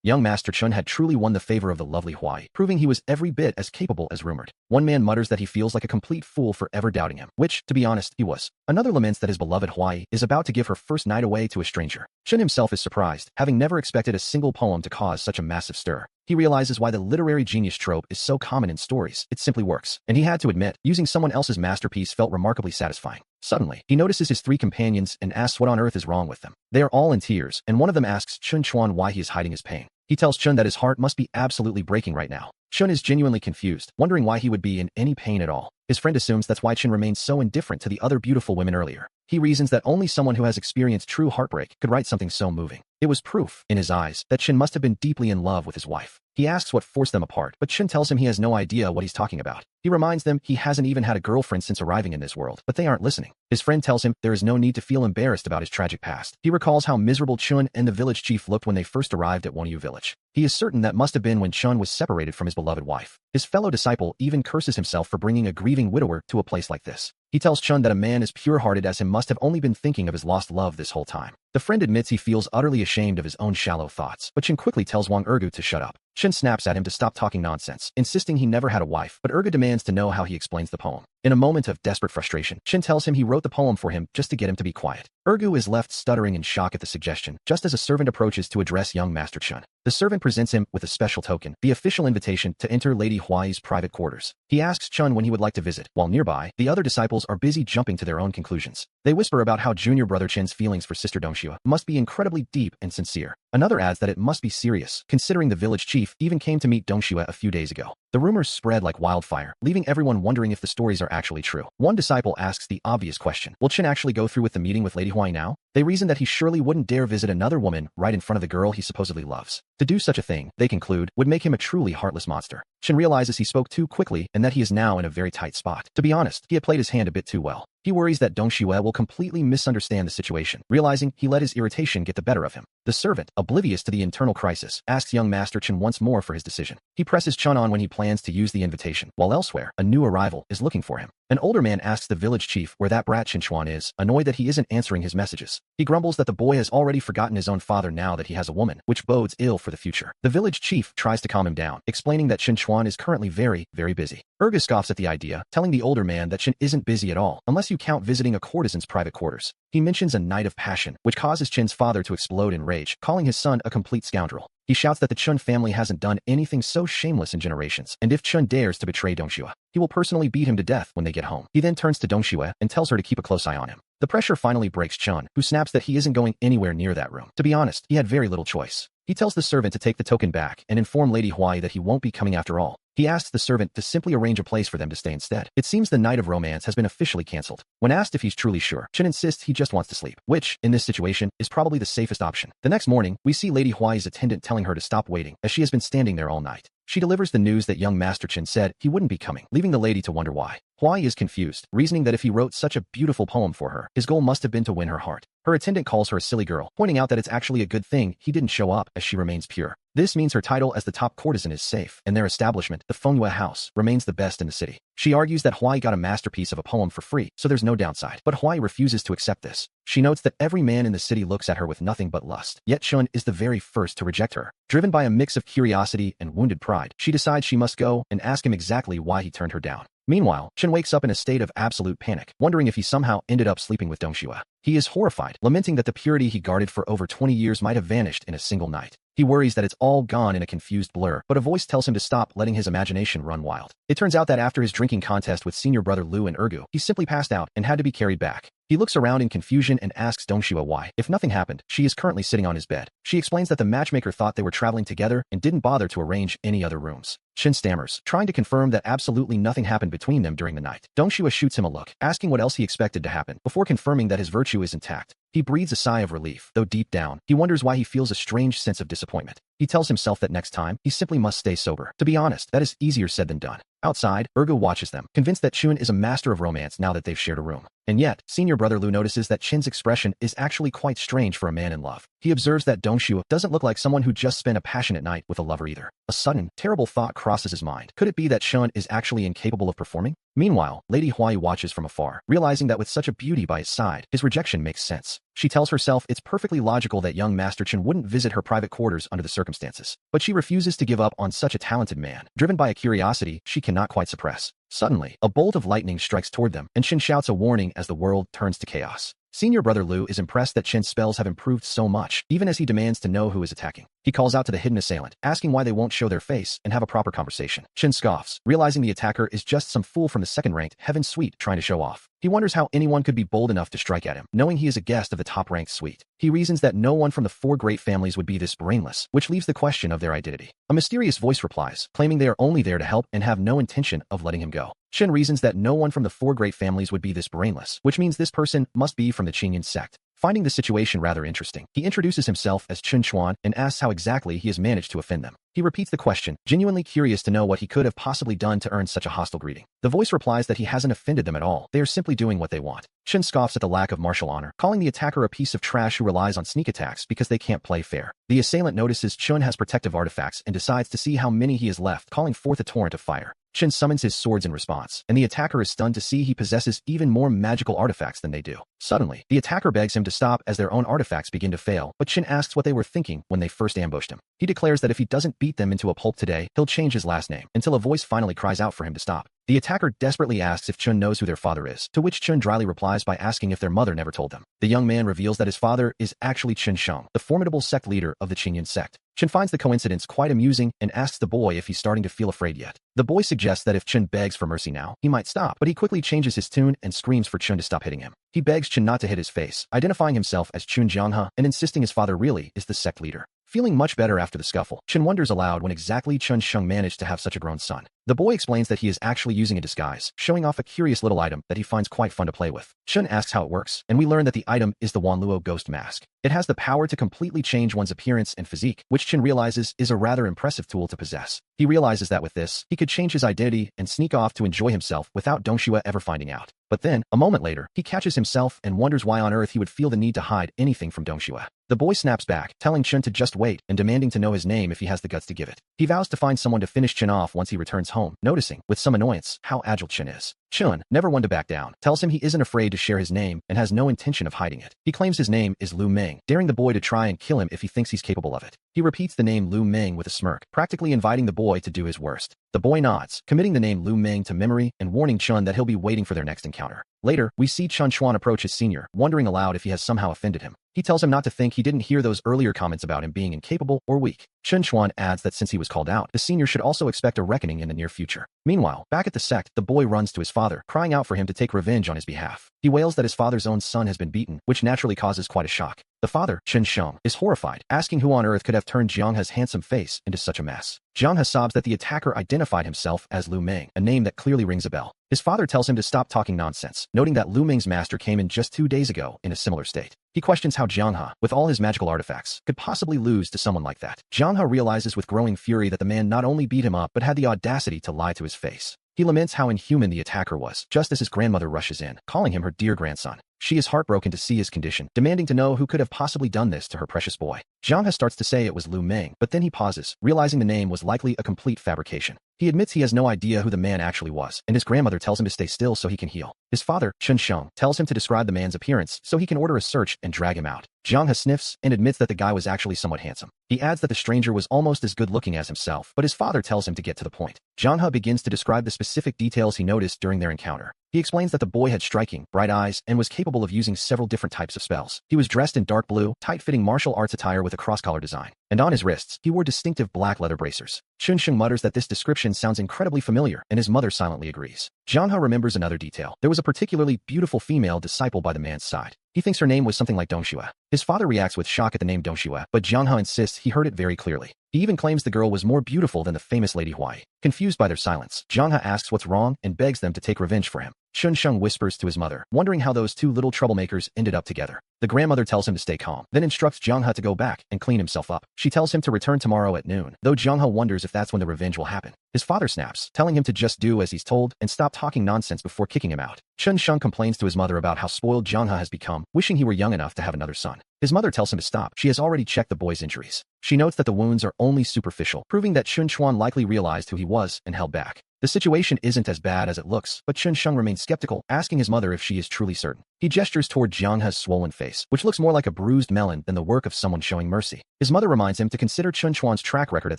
Young Master Chun had truly won the favor of the lovely Huai, proving he was every bit as capable as rumored. One man mutters that he feels like a complete fool for ever doubting him, which, to be honest, he was. Another laments that his beloved Huai is about to give her first night away to a stranger. Chun himself is surprised, having never expected a single poem to cause such a massive stir. He realizes why the literary genius trope is so common in stories. It simply works. And he had to admit, using someone else's masterpiece felt remarkably satisfying. Suddenly, he notices his three companions and asks what on earth is wrong with them. They are all in tears, and one of them asks Chun Chuan why he is hiding his pain. He tells Chun that his heart must be absolutely breaking right now. Chun is genuinely confused, wondering why he would be in any pain at all. His friend assumes that's why Chun remains so indifferent to the other beautiful women earlier. He reasons that only someone who has experienced true heartbreak could write something so moving. It was proof, in his eyes, that Chin must have been deeply in love with his wife. He asks what forced them apart, but Chin tells him he has no idea what he's talking about. He reminds them he hasn't even had a girlfriend since arriving in this world, but they aren't listening. His friend tells him there is no need to feel embarrassed about his tragic past. He recalls how miserable Chun and the village chief looked when they first arrived at Wonyu village. He is certain that must have been when Chun was separated from his beloved wife. His fellow disciple even curses himself for bringing a grieving widower to a place like this. He tells Chun that a man as pure-hearted as him must have only been thinking of his lost love this whole time. The The friend admits he feels utterly ashamed of his own shallow thoughts, but Chen quickly tells Wang Ergu to shut up. Chen snaps at him to stop talking nonsense, insisting he never had a wife, but Ergu demands to know how he explains the poem. In a moment of desperate frustration, Chen tells him he wrote the poem for him just to get him to be quiet. Ergu is left stuttering in shock at the suggestion, just as a servant approaches to address young Master Chen. The servant presents him with a special token, the official invitation to enter Lady Huai's private quarters. He asks Chen when he would like to visit. While nearby, the other disciples are busy jumping to their own conclusions. They whisper about how junior brother Chen's feelings for sister Dongxue must be incredibly deep and sincere. Another adds that it must be serious, considering the village chief even came to meet Dongxue a few days ago. The rumors spread like wildfire, leaving everyone wondering if the stories are actually true. One disciple asks the obvious question, will Chen actually go through with the meeting with Lady Huai now? They reason that he surely wouldn't dare visit another woman right in front of the girl he supposedly loves. To do such a thing, they conclude, would make him a truly heartless monster. Chen realizes he spoke too quickly and that he is now in a very tight spot. To be honest, he had played his hand a bit too well. He worries that Dongxue will completely misunderstand the situation, realizing he let his irritation get the better of him. The servant, oblivious to the internal crisis, asks young Master Chen once more for his decision. He presses Chen on when he plans to use the invitation, while elsewhere, a new arrival is looking for him. An older man asks the village chief where that brat Chen Chuan is, annoyed that he isn't answering his messages. He grumbles that the boy has already forgotten his own father now that he has a woman, which bodes ill for the future. The village chief tries to calm him down, explaining that Chen Chuan is currently very busy. Ergu scoffs at the idea, telling the older man that Chen isn't busy at all, unless you count visiting a courtesan's private quarters. He mentions a night of passion, which causes Chen's father to explode in rage, calling his son a complete scoundrel. He shouts that the Chun family hasn't done anything so shameless in generations, and if Chun dares to betray Dongxue, he will personally beat him to death when they get home. He then turns to Dongxue and tells her to keep a close eye on him. The pressure finally breaks Chun, who snaps that he isn't going anywhere near that room. To be honest, he had very little choice. He tells the servant to take the token back and inform Lady Huai that he won't be coming after all. He asks the servant to simply arrange a place for them to stay instead. It seems the night of romance has been officially cancelled. When asked if he's truly sure, Chen insists he just wants to sleep, which, in this situation, is probably the safest option. The next morning, we see Lady Huai's attendant telling her to stop waiting, as she has been standing there all night. She delivers the news that young Master Chen said he wouldn't be coming, leaving the lady to wonder why. Huai is confused, reasoning that if he wrote such a beautiful poem for her, his goal must have been to win her heart. Her attendant calls her a silly girl, pointing out that it's actually a good thing he didn't show up as she remains pure. This means her title as the top courtesan is safe, and their establishment, the Fengyue house, remains the best in the city. She argues that Huai got a masterpiece of a poem for free, so there's no downside. But Huai refuses to accept this. She notes that every man in the city looks at her with nothing but lust, yet Chun is the very first to reject her. Driven by a mix of curiosity and wounded pride, she decides she must go and ask him exactly why he turned her down. Meanwhile, Chen wakes up in a state of absolute panic, wondering if he somehow ended up sleeping with Dongxue. He is horrified, lamenting that the purity he guarded for over 20 years might have vanished in a single night. He worries that it's all gone in a confused blur, but a voice tells him to stop letting his imagination run wild. It turns out that after his drinking contest with senior brother Lu and Ergu, he simply passed out and had to be carried back. He looks around in confusion and asks Dongxue why, if nothing happened, she is currently sitting on his bed. She explains that the matchmaker thought they were traveling together and didn't bother to arrange any other rooms. Chen stammers, trying to confirm that absolutely nothing happened between them during the night. Dongxue shoots him a look, asking what else he expected to happen, before confirming that his virtue is intact. He breathes a sigh of relief, though deep down, he wonders why he feels a strange sense of disappointment. He tells himself that next time, he simply must stay sober. To be honest, that is easier said than done. Outside, Ergu watches them, convinced that Chun is a master of romance now that they've shared a room. And yet, senior brother Lu notices that Chen's expression is actually quite strange for a man in love. He observes that Dongxue doesn't look like someone who just spent a passionate night with a lover either. A sudden, terrible thought crosses his mind. Could it be that Chun is actually incapable of performing? Meanwhile, Lady Huai watches from afar, realizing that with such a beauty by his side, his rejection makes sense. She tells herself it's perfectly logical that young Master Chen wouldn't visit her private quarters under the circumstances. But she refuses to give up on such a talented man, driven by a curiosity she cannot quite suppress. Suddenly, a bolt of lightning strikes toward them, and Chen shouts a warning as the world turns to chaos. Senior brother Lu is impressed that Chen's spells have improved so much, even as he demands to know who is attacking. He calls out to the hidden assailant, asking why they won't show their face and have a proper conversation. Chen scoffs, realizing the attacker is just some fool from the second-ranked Heaven Suite trying to show off. He wonders how anyone could be bold enough to strike at him, knowing he is a guest of the top-ranked suite. He reasons that no one from the 4 great families would be this brainless, which leaves the question of their identity. A mysterious voice replies, claiming they are only there to help and have no intention of letting him go. Chen reasons that no one from the 4 great families would be this brainless, which means this person must be from the Qingyan sect. Finding the situation rather interesting, he introduces himself as Chen Chuan and asks how exactly he has managed to offend them. He repeats the question, genuinely curious to know what he could have possibly done to earn such a hostile greeting. The voice replies that he hasn't offended them at all. They are simply doing what they want. Chen scoffs at the lack of martial honor, calling the attacker a piece of trash who relies on sneak attacks because they can't play fair. The assailant notices Chun has protective artifacts and decides to see how many he has left, calling forth a torrent of fire. Chen summons his swords in response, and the attacker is stunned to see he possesses even more magical artifacts than they do. Suddenly, the attacker begs him to stop as their own artifacts begin to fail, but Chen asks what they were thinking when they first ambushed him. He declares that if he doesn't beat them into a pulp today, he'll change his last name, until a voice finally cries out for him to stop. The attacker desperately asks if Chun knows who their father is, to which Chun dryly replies by asking if their mother never told them. The young man reveals that his father is actually Chen Sheng, the formidable sect leader of the Qingyan sect. Chen finds the coincidence quite amusing and asks the boy if he's starting to feel afraid yet. The boy suggests that if Chen begs for mercy now, he might stop, but he quickly changes his tune and screams for Chen to stop hitting him. He begs Chen not to hit his face, identifying himself as Chun Jianghe and insisting his father really is the sect leader. Feeling much better after the scuffle, Chen wonders aloud when exactly Chen Sheng managed to have such a grown son. The boy explains that he is actually using a disguise, showing off a curious little item that he finds quite fun to play with. Chen asks how it works, and we learn that the item is the Wanluo ghost mask. It has the power to completely change one's appearance and physique, which Chen realizes is a rather impressive tool to possess. He realizes that with this, he could change his identity and sneak off to enjoy himself without Dongxue ever finding out. But then, a moment later, he catches himself and wonders why on earth he would feel the need to hide anything from Dongxue. The boy snaps back, telling Chen to just wait and demanding to know his name if he has the guts to give it. He vows to find someone to finish Chen off once he returns home, noticing, with some annoyance, how agile Chen is. Chen, never one to back down, tells him he isn't afraid to share his name and has no intention of hiding it. He claims his name is Lu Meng, daring the boy to try and kill him if he thinks he's capable of it. He repeats the name Lu Meng with a smirk, practically inviting the boy to do his worst. The boy nods, committing the name Lu Meng to memory and warning Chen that he'll be waiting for their next encounter. Later, we see Chen Chuan approach his senior, wondering aloud if he has somehow offended him. He tells him not to think he didn't hear those earlier comments about him being incapable or weak. Chen Chuan adds that since he was called out, the senior should also expect a reckoning in the near future. Meanwhile, back at the sect, the boy runs to his father, crying out for him to take revenge on his behalf. He wails that his father's own son has been beaten, which naturally causes quite a shock. The father, Chen Sheng, is horrified, asking who on earth could have turned Jianghe's handsome face into such a mess. Jianghe sobs that the attacker identified himself as Lu Meng, a name that clearly rings a bell. His father tells him to stop talking nonsense, noting that Lu Meng's master came in just 2 days ago in a similar state. He questions how Jianghe, with all his magical artifacts, could possibly lose to someone like that. Jianghe realizes with growing fury that the man not only beat him up but had the audacity to lie to his face. He laments how inhuman the attacker was, just as his grandmother rushes in, calling him her dear grandson. She is heartbroken to see his condition, demanding to know who could have possibly done this to her precious boy. Jianghe starts to say it was Lu Meng, but then he pauses, realizing the name was likely a complete fabrication. He admits he has no idea who the man actually was, and his grandmother tells him to stay still so he can heal. His father, Chen Sheng, tells him to describe the man's appearance so he can order a search and drag him out. Jianghe sniffs and admits that the guy was actually somewhat handsome. He adds that the stranger was almost as good-looking as himself, but his father tells him to get to the point. Jianghe begins to describe the specific details he noticed during their encounter. He explains that the boy had striking, bright eyes and was capable of using several different types of spells. He was dressed in dark blue, tight-fitting martial arts attire with a cross-collar design, and on his wrists, he wore distinctive black leather bracers. Chen Sheng mutters that this description sounds incredibly familiar, and his mother silently agrees. Jianghe remembers another detail. There was a particularly beautiful female disciple by the man's side. He thinks her name was something like Dongxue. His father reacts with shock at the name Dongxue, but Jianghe insists he heard it very clearly. He even claims the girl was more beautiful than the famous Lady Huai. Confused by their silence, Jianghe asks what's wrong and begs them to take revenge for him. Chen Sheng whispers to his mother, wondering how those two little troublemakers ended up together. The grandmother tells him to stay calm, then instructs Jianghe to go back and clean himself up. She tells him to return tomorrow at noon, though Jianghe wonders if that's when the revenge will happen. His father snaps, telling him to just do as he's told and stop talking nonsense before kicking him out. Chen Sheng complains to his mother about how spoiled Jianghe has become, wishing he were young enough to have another son. His mother tells him to stop. She has already checked the boy's injuries. She notes that the wounds are only superficial, proving that Chen Chuan likely realized who he was and held back. The situation isn't as bad as it looks, but Chen Sheng remains skeptical, asking his mother if she is truly certain. He gestures toward Jianghe's swollen face, which looks more like a bruised melon than the work of someone showing mercy. His mother reminds him to consider Chen Chuan's track record at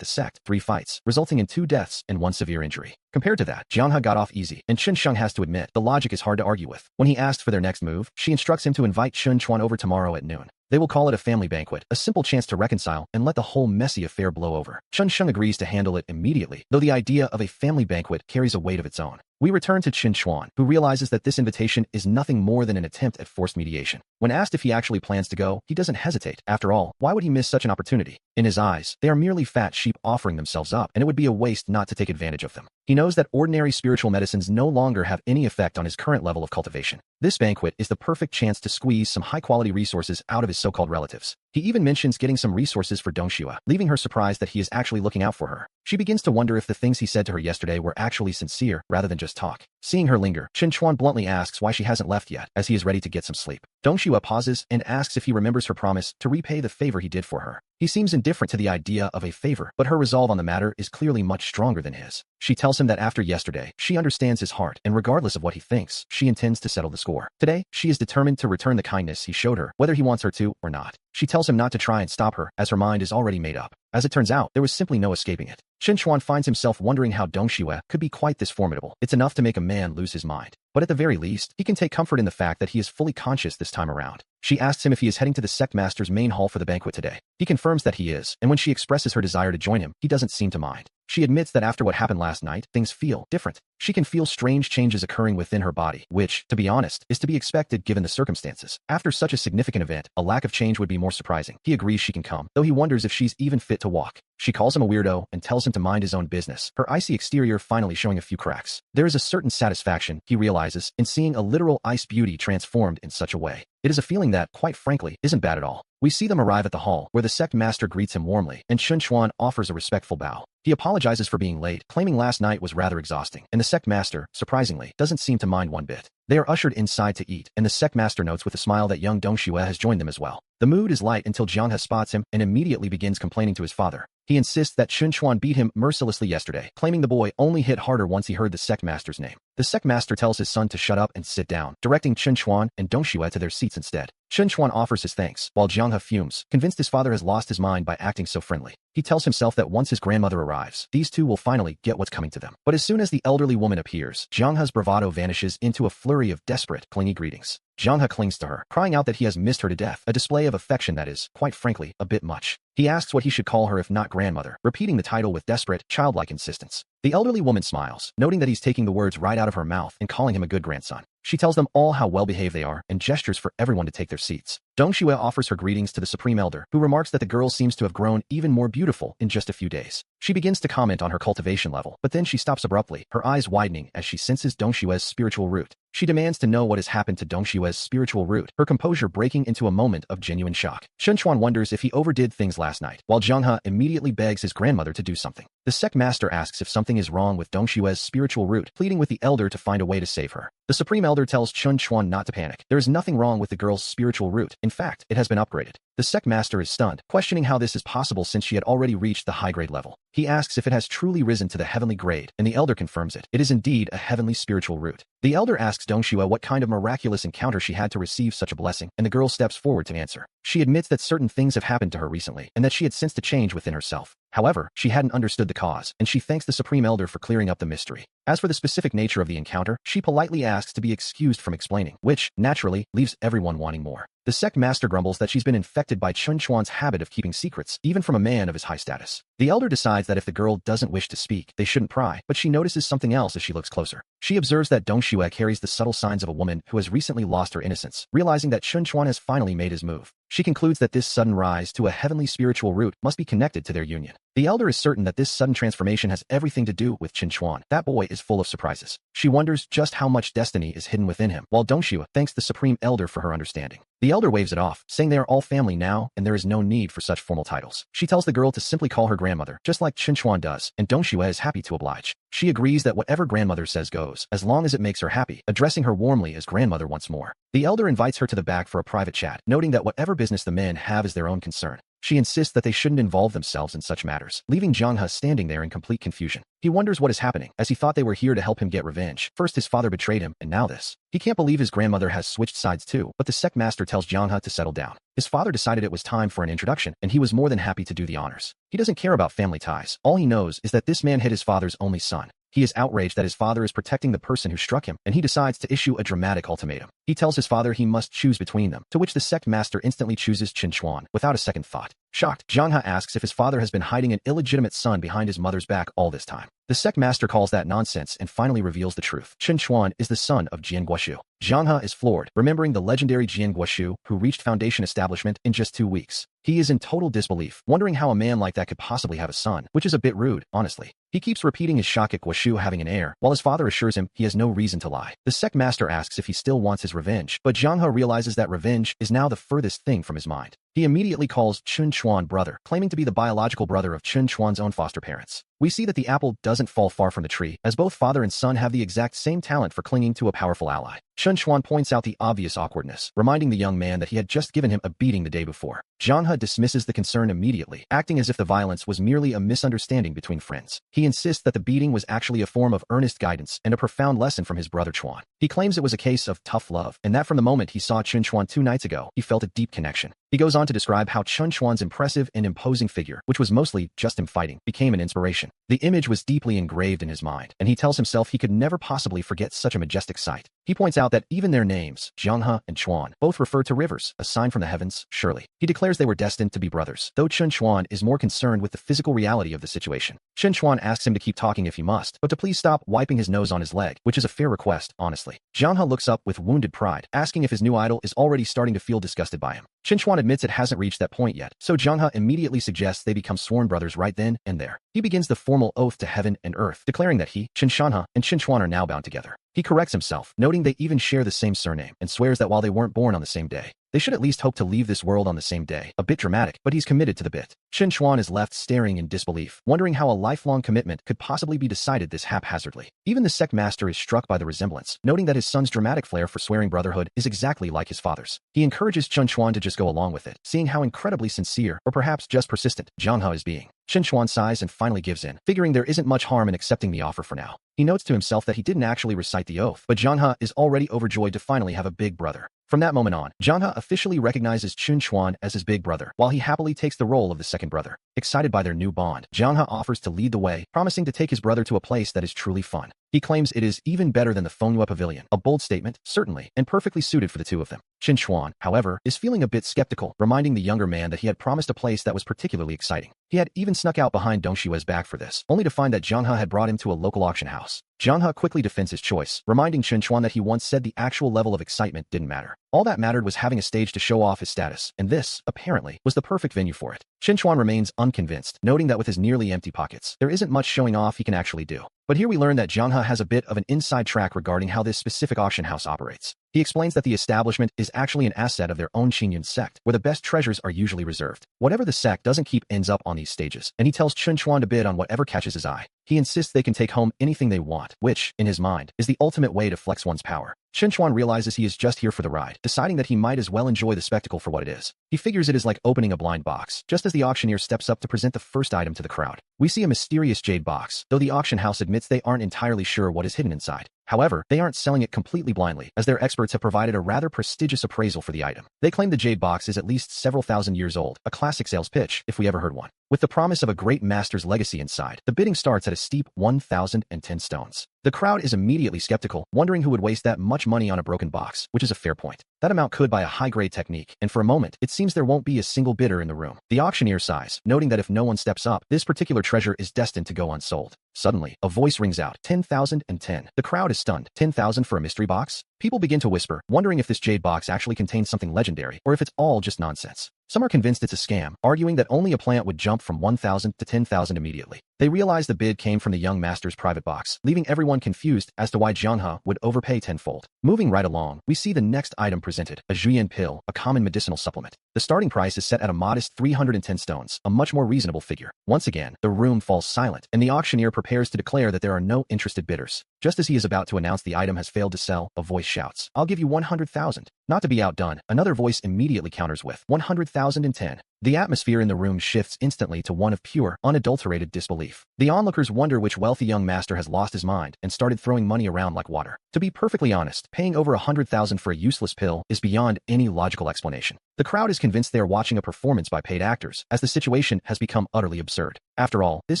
the sect, 3 fights, resulting in 2 deaths and 1 severe injury. Compared to that, Jianghe got off easy, and Chen Sheng has to admit, the logic is hard to argue with. When he asks for their next move, she instructs him to invite Chen Chuan over tomorrow at noon. They will call it a family banquet, a simple chance to reconcile and let the whole messy affair blow over. Chen Sheng agrees to handle it immediately, though the idea of a family banquet carries a weight of its own. We return to Chen Chuan, who realizes that this invitation is nothing more than an attempt at forced mediation. When asked if he actually plans to go, he doesn't hesitate. After all, why would he miss such an opportunity? In his eyes, they are merely fat sheep offering themselves up, and it would be a waste not to take advantage of them. He knows that ordinary spiritual medicines no longer have any effect on his current level of cultivation. This banquet is the perfect chance to squeeze some high-quality resources out of his so-called relatives. He even mentions getting some resources for Dongxue, leaving her surprised that he is actually looking out for her. She begins to wonder if the things he said to her yesterday were actually sincere rather than just talk. Seeing her linger, Chen Chuan bluntly asks why she hasn't left yet, as he is ready to get some sleep. Dong Xue pauses and asks if he remembers her promise to repay the favor he did for her. He seems indifferent to the idea of a favor, but her resolve on the matter is clearly much stronger than his. She tells him that after yesterday, she understands his heart, and regardless of what he thinks, she intends to settle the score. Today, she is determined to return the kindness he showed her, whether he wants her to or not. She tells him not to try and stop her, as her mind is already made up. As it turns out, there was simply no escaping it. Chen Chuan finds himself wondering how Dong Xue could be quite this formidable. It's enough to make a man lose his mind. But at the very least, he can take comfort in the fact that he is fully conscious this time around. She asks him if he is heading to the sect master's main hall for the banquet today. He confirms that he is, and when she expresses her desire to join him, he doesn't seem to mind. She admits that after what happened last night, things feel different. She can feel strange changes occurring within her body, which, to be honest, is to be expected given the circumstances. After such a significant event, a lack of change would be more surprising. He agrees she can come, though he wonders if she's even fit to walk. She calls him a weirdo and tells him to mind his own business, her icy exterior finally showing a few cracks. There is a certain satisfaction, he realizes, in seeing a literal ice beauty transformed in such a way. It is a feeling that, quite frankly, isn't bad at all. We see them arrive at the hall, where the sect master greets him warmly, and Chen Chuan offers a respectful bow. He apologizes for being late, claiming last night was rather exhausting, and the sect master, surprisingly, doesn't seem to mind one bit. They are ushered inside to eat, and the sect master notes with a smile that young Dong Xue has joined them as well. The mood is light until Jiang He spots him and immediately begins complaining to his father. He insists that Chen Chuan beat him mercilessly yesterday, claiming the boy only hit harder once he heard the sect master's name. The sect master tells his son to shut up and sit down, directing Chen Chuan and Dong Xue to their seats instead. Chen Chuan offers his thanks, while Jiang He fumes, convinced his father has lost his mind by acting so friendly. He tells himself that once his grandmother arrives, these two will finally get what's coming to them. But as soon as the elderly woman appears, Jiang He's bravado vanishes into a flurry of desperate, clingy greetings. Jiang He clings to her, crying out that he has missed her to death, a display of affection that is, quite frankly, a bit much. He asks what he should call her if not grandmother, repeating the title with desperate, childlike insistence. The elderly woman smiles, noting that he's taking the words right out of her mouth and calling him a good grandson. She tells them all how well-behaved they are and gestures for everyone to take their seats. Dong Xue offers her greetings to the Supreme Elder, who remarks that the girl seems to have grown even more beautiful in just a few days. She begins to comment on her cultivation level, but then she stops abruptly, her eyes widening as she senses Dong Xue's spiritual root. She demands to know what has happened to Dong Xue's spiritual root, her composure breaking into a moment of genuine shock. Chen Chuan wonders if he overdid things last night, while Jiang He immediately begs his grandmother to do something. The sect master asks if something is wrong with Dong Xue's spiritual root, pleading with the elder to find a way to save her. The Supreme Elder tells Chen Chuan not to panic. There is nothing wrong with the girl's spiritual root. In fact, it has been upgraded. The sect master is stunned, questioning how this is possible since she had already reached the high-grade level. He asks if it has truly risen to the heavenly grade, and the elder confirms it. It is indeed a heavenly spiritual root. The elder asks Dong Xue what kind of miraculous encounter she had to receive such a blessing, and the girl steps forward to answer. She admits that certain things have happened to her recently, and that she had sensed a change within herself. However, she hadn't understood the cause, and she thanks the Supreme Elder for clearing up the mystery. As for the specific nature of the encounter, she politely asks to be excused from explaining, which, naturally, leaves everyone wanting more. The sect master grumbles that she's been infected by Chen Chuan's habit of keeping secrets, even from a man of his high status. The elder decides that if the girl doesn't wish to speak, they shouldn't pry, but she notices something else as she looks closer. She observes that Dong Xue carries the subtle signs of a woman who has recently lost her innocence, realizing that Chen Chuan has finally made his move. She concludes that this sudden rise to a heavenly spiritual root must be connected to their union. The elder is certain that this sudden transformation has everything to do with Chen Chuan. That boy is full of surprises. She wonders just how much destiny is hidden within him, while Dong Xue thanks the Supreme Elder for her understanding. The elder waves it off, saying they are all family now and there is no need for such formal titles. She tells the girl to simply call her grandmother, just like Chen Chuan does, and Dong Xue is happy to oblige. She agrees that whatever grandmother says goes, as long as it makes her happy, addressing her warmly as grandmother once more. The elder invites her to the back for a private chat, noting that whatever business the men have is their own concern. She insists that they shouldn't involve themselves in such matters, leaving Jiang He standing there in complete confusion. He wonders what is happening, as he thought they were here to help him get revenge. First his father betrayed him, and now this. He can't believe his grandmother has switched sides too, but the sect master tells Jiang He to settle down. His father decided it was time for an introduction, and he was more than happy to do the honors. He doesn't care about family ties. All he knows is that this man hit his father's only son. He is outraged that his father is protecting the person who struck him, and he decides to issue a dramatic ultimatum. He tells his father he must choose between them, to which the sect master instantly chooses Chen Chuan, without a second thought. Shocked, Jiang He asks if his father has been hiding an illegitimate son behind his mother's back all this time. The sect master calls that nonsense and finally reveals the truth. Chen Chuan is the son of Jian Guoshu. Jiang He is floored, remembering the legendary Jian Guoshu, who reached foundation establishment in just 2 weeks. He is in total disbelief, wondering how a man like that could possibly have a son, which is a bit rude, honestly. He keeps repeating his shock at Guoshu having an heir, while his father assures him he has no reason to lie. The sect master asks if he still wants his revenge, but Jiang He realizes that revenge is now the furthest thing from his mind. He immediately calls Chen Chuan brother, claiming to be the biological brother of Chen Chuan's own foster parents. We see that the apple doesn't fall far from the tree, as both father and son have the exact same talent for clinging to a powerful ally. Chun Xuan points out the obvious awkwardness, reminding the young man that he had just given him a beating the day before. Manhua dismisses the concern immediately, acting as if the violence was merely a misunderstanding between friends. He insists that the beating was actually a form of earnest guidance and a profound lesson from his brother Chuan. He claims it was a case of tough love, and that from the moment he saw Chun Xuan 2 nights ago, he felt a deep connection. He goes on to describe how Chun Xuan's impressive and imposing figure, which was mostly just him fighting, became an inspiration. The image was deeply engraved in his mind, and he tells himself he could never possibly forget such a majestic sight. He points out that even their names, Jianghe and Chuan, both refer to rivers, a sign from the heavens, surely. He declares they were destined to be brothers, though Chun Xuan is more concerned with the physical reality of the situation. Chun Xuan asks him to keep talking if he must, but to please stop wiping his nose on his leg, which is a fair request, honestly. Jianghe looks up with wounded pride, asking if his new idol is already starting to feel disgusted by him. Chun Xuan admits it hasn't reached that point yet, so Jianghe immediately suggests they become sworn brothers right then and there. He begins the formal oath to heaven and earth, declaring that he, Chun Shanhe, and Chun Xuan are now bound together. He corrects himself, noting they even share the same surname, and swears that while they weren't born on the same day, they should at least hope to leave this world on the same day. A bit dramatic, but he's committed to the bit. Chun Xuan is left staring in disbelief, wondering how a lifelong commitment could possibly be decided this haphazardly. Even the sect master is struck by the resemblance, noting that his son's dramatic flair for swearing brotherhood is exactly like his father's. He encourages Chun Xuan to just go along with it, seeing how incredibly sincere, or perhaps just persistent, Jianghe is being. Chun Xuan sighs and finally gives in, figuring there isn't much harm in accepting the offer for now. He notes to himself that he didn't actually recite the oath, but Jianghe is already overjoyed to finally have a big brother. From that moment on, Jianghe officially recognizes Chun Xuan as his big brother, while he happily takes the role of the second brother. Excited by their new bond, Jianghe offers to lead the way, promising to take his brother to a place that is truly fun. He claims it is even better than the Fengyue Pavilion, a bold statement, certainly, and perfectly suited for the two of them. Chun Xuan, however, is feeling a bit skeptical, reminding the younger man that he had promised a place that was particularly exciting. He had even snuck out behind Dong Xue's back for this, only to find that Jianghe had brought him to a local auction house. Jianghe quickly defends his choice, reminding Chun Xuan that he once said the actual level of excitement didn't matter. All that mattered was having a stage to show off his status, and this, apparently, was the perfect venue for it. Chun Xuan remains unconvinced, noting that with his nearly empty pockets, there isn't much showing off he can actually do. But here we learn that Jianghe has a bit of an inside track regarding how this specific auction house operates. He explains that the establishment is actually an asset of their own Qinyun sect, where the best treasures are usually reserved. Whatever the sect doesn't keep ends up on these stages, and he tells Chun Xuan to bid on whatever catches his eye. He insists they can take home anything they want, which, in his mind, is the ultimate way to flex one's power. Chun Xuan realizes he is just here for the ride, deciding that he might as well enjoy the spectacle for what it is. He figures it is like opening a blind box, just as the auctioneer steps up to present the first item to the crowd. We see a mysterious jade box, though the auction house admits they aren't entirely sure what is hidden inside. However, they aren't selling it completely blindly, as their experts have provided a rather prestigious appraisal for the item. They claim the jade box is at least several thousand years old, a classic sales pitch, if we ever heard one. With the promise of a great master's legacy inside, the bidding starts at a steep 1,010 stones. The crowd is immediately skeptical, wondering who would waste that much money on a broken box, which is a fair point. That amount could buy a high-grade technique, and for a moment, it seems there won't be a single bidder in the room. The auctioneer sighs, noting that if no one steps up, this particular treasure is destined to go unsold. Suddenly, a voice rings out, 10,010. The crowd is stunned. 10,000 for a mystery box? People begin to whisper, wondering if this jade box actually contains something legendary, or if it's all just nonsense. Some are convinced it's a scam, arguing that only a plant would jump from 1,000 to 10,000 immediately. They realize the bid came from the young master's private box, leaving everyone confused as to why Jianghe would overpay tenfold. Moving right along, we see the next item presented, a Zhuyan pill, a common medicinal supplement. The starting price is set at a modest 310 stones, a much more reasonable figure. Once again, the room falls silent, and the auctioneer prepares to declare that there are no interested bidders. Just as he is about to announce the item has failed to sell, a voice shouts, "I'll give you 100,000. Not to be outdone, another voice immediately counters with 100,010. The atmosphere in the room shifts instantly to one of pure, unadulterated disbelief. The onlookers wonder which wealthy young master has lost his mind and started throwing money around like water. To be perfectly honest, paying over 100,000 for a useless pill is beyond any logical explanation. The crowd is convinced they are watching a performance by paid actors, as the situation has become utterly absurd. After all, this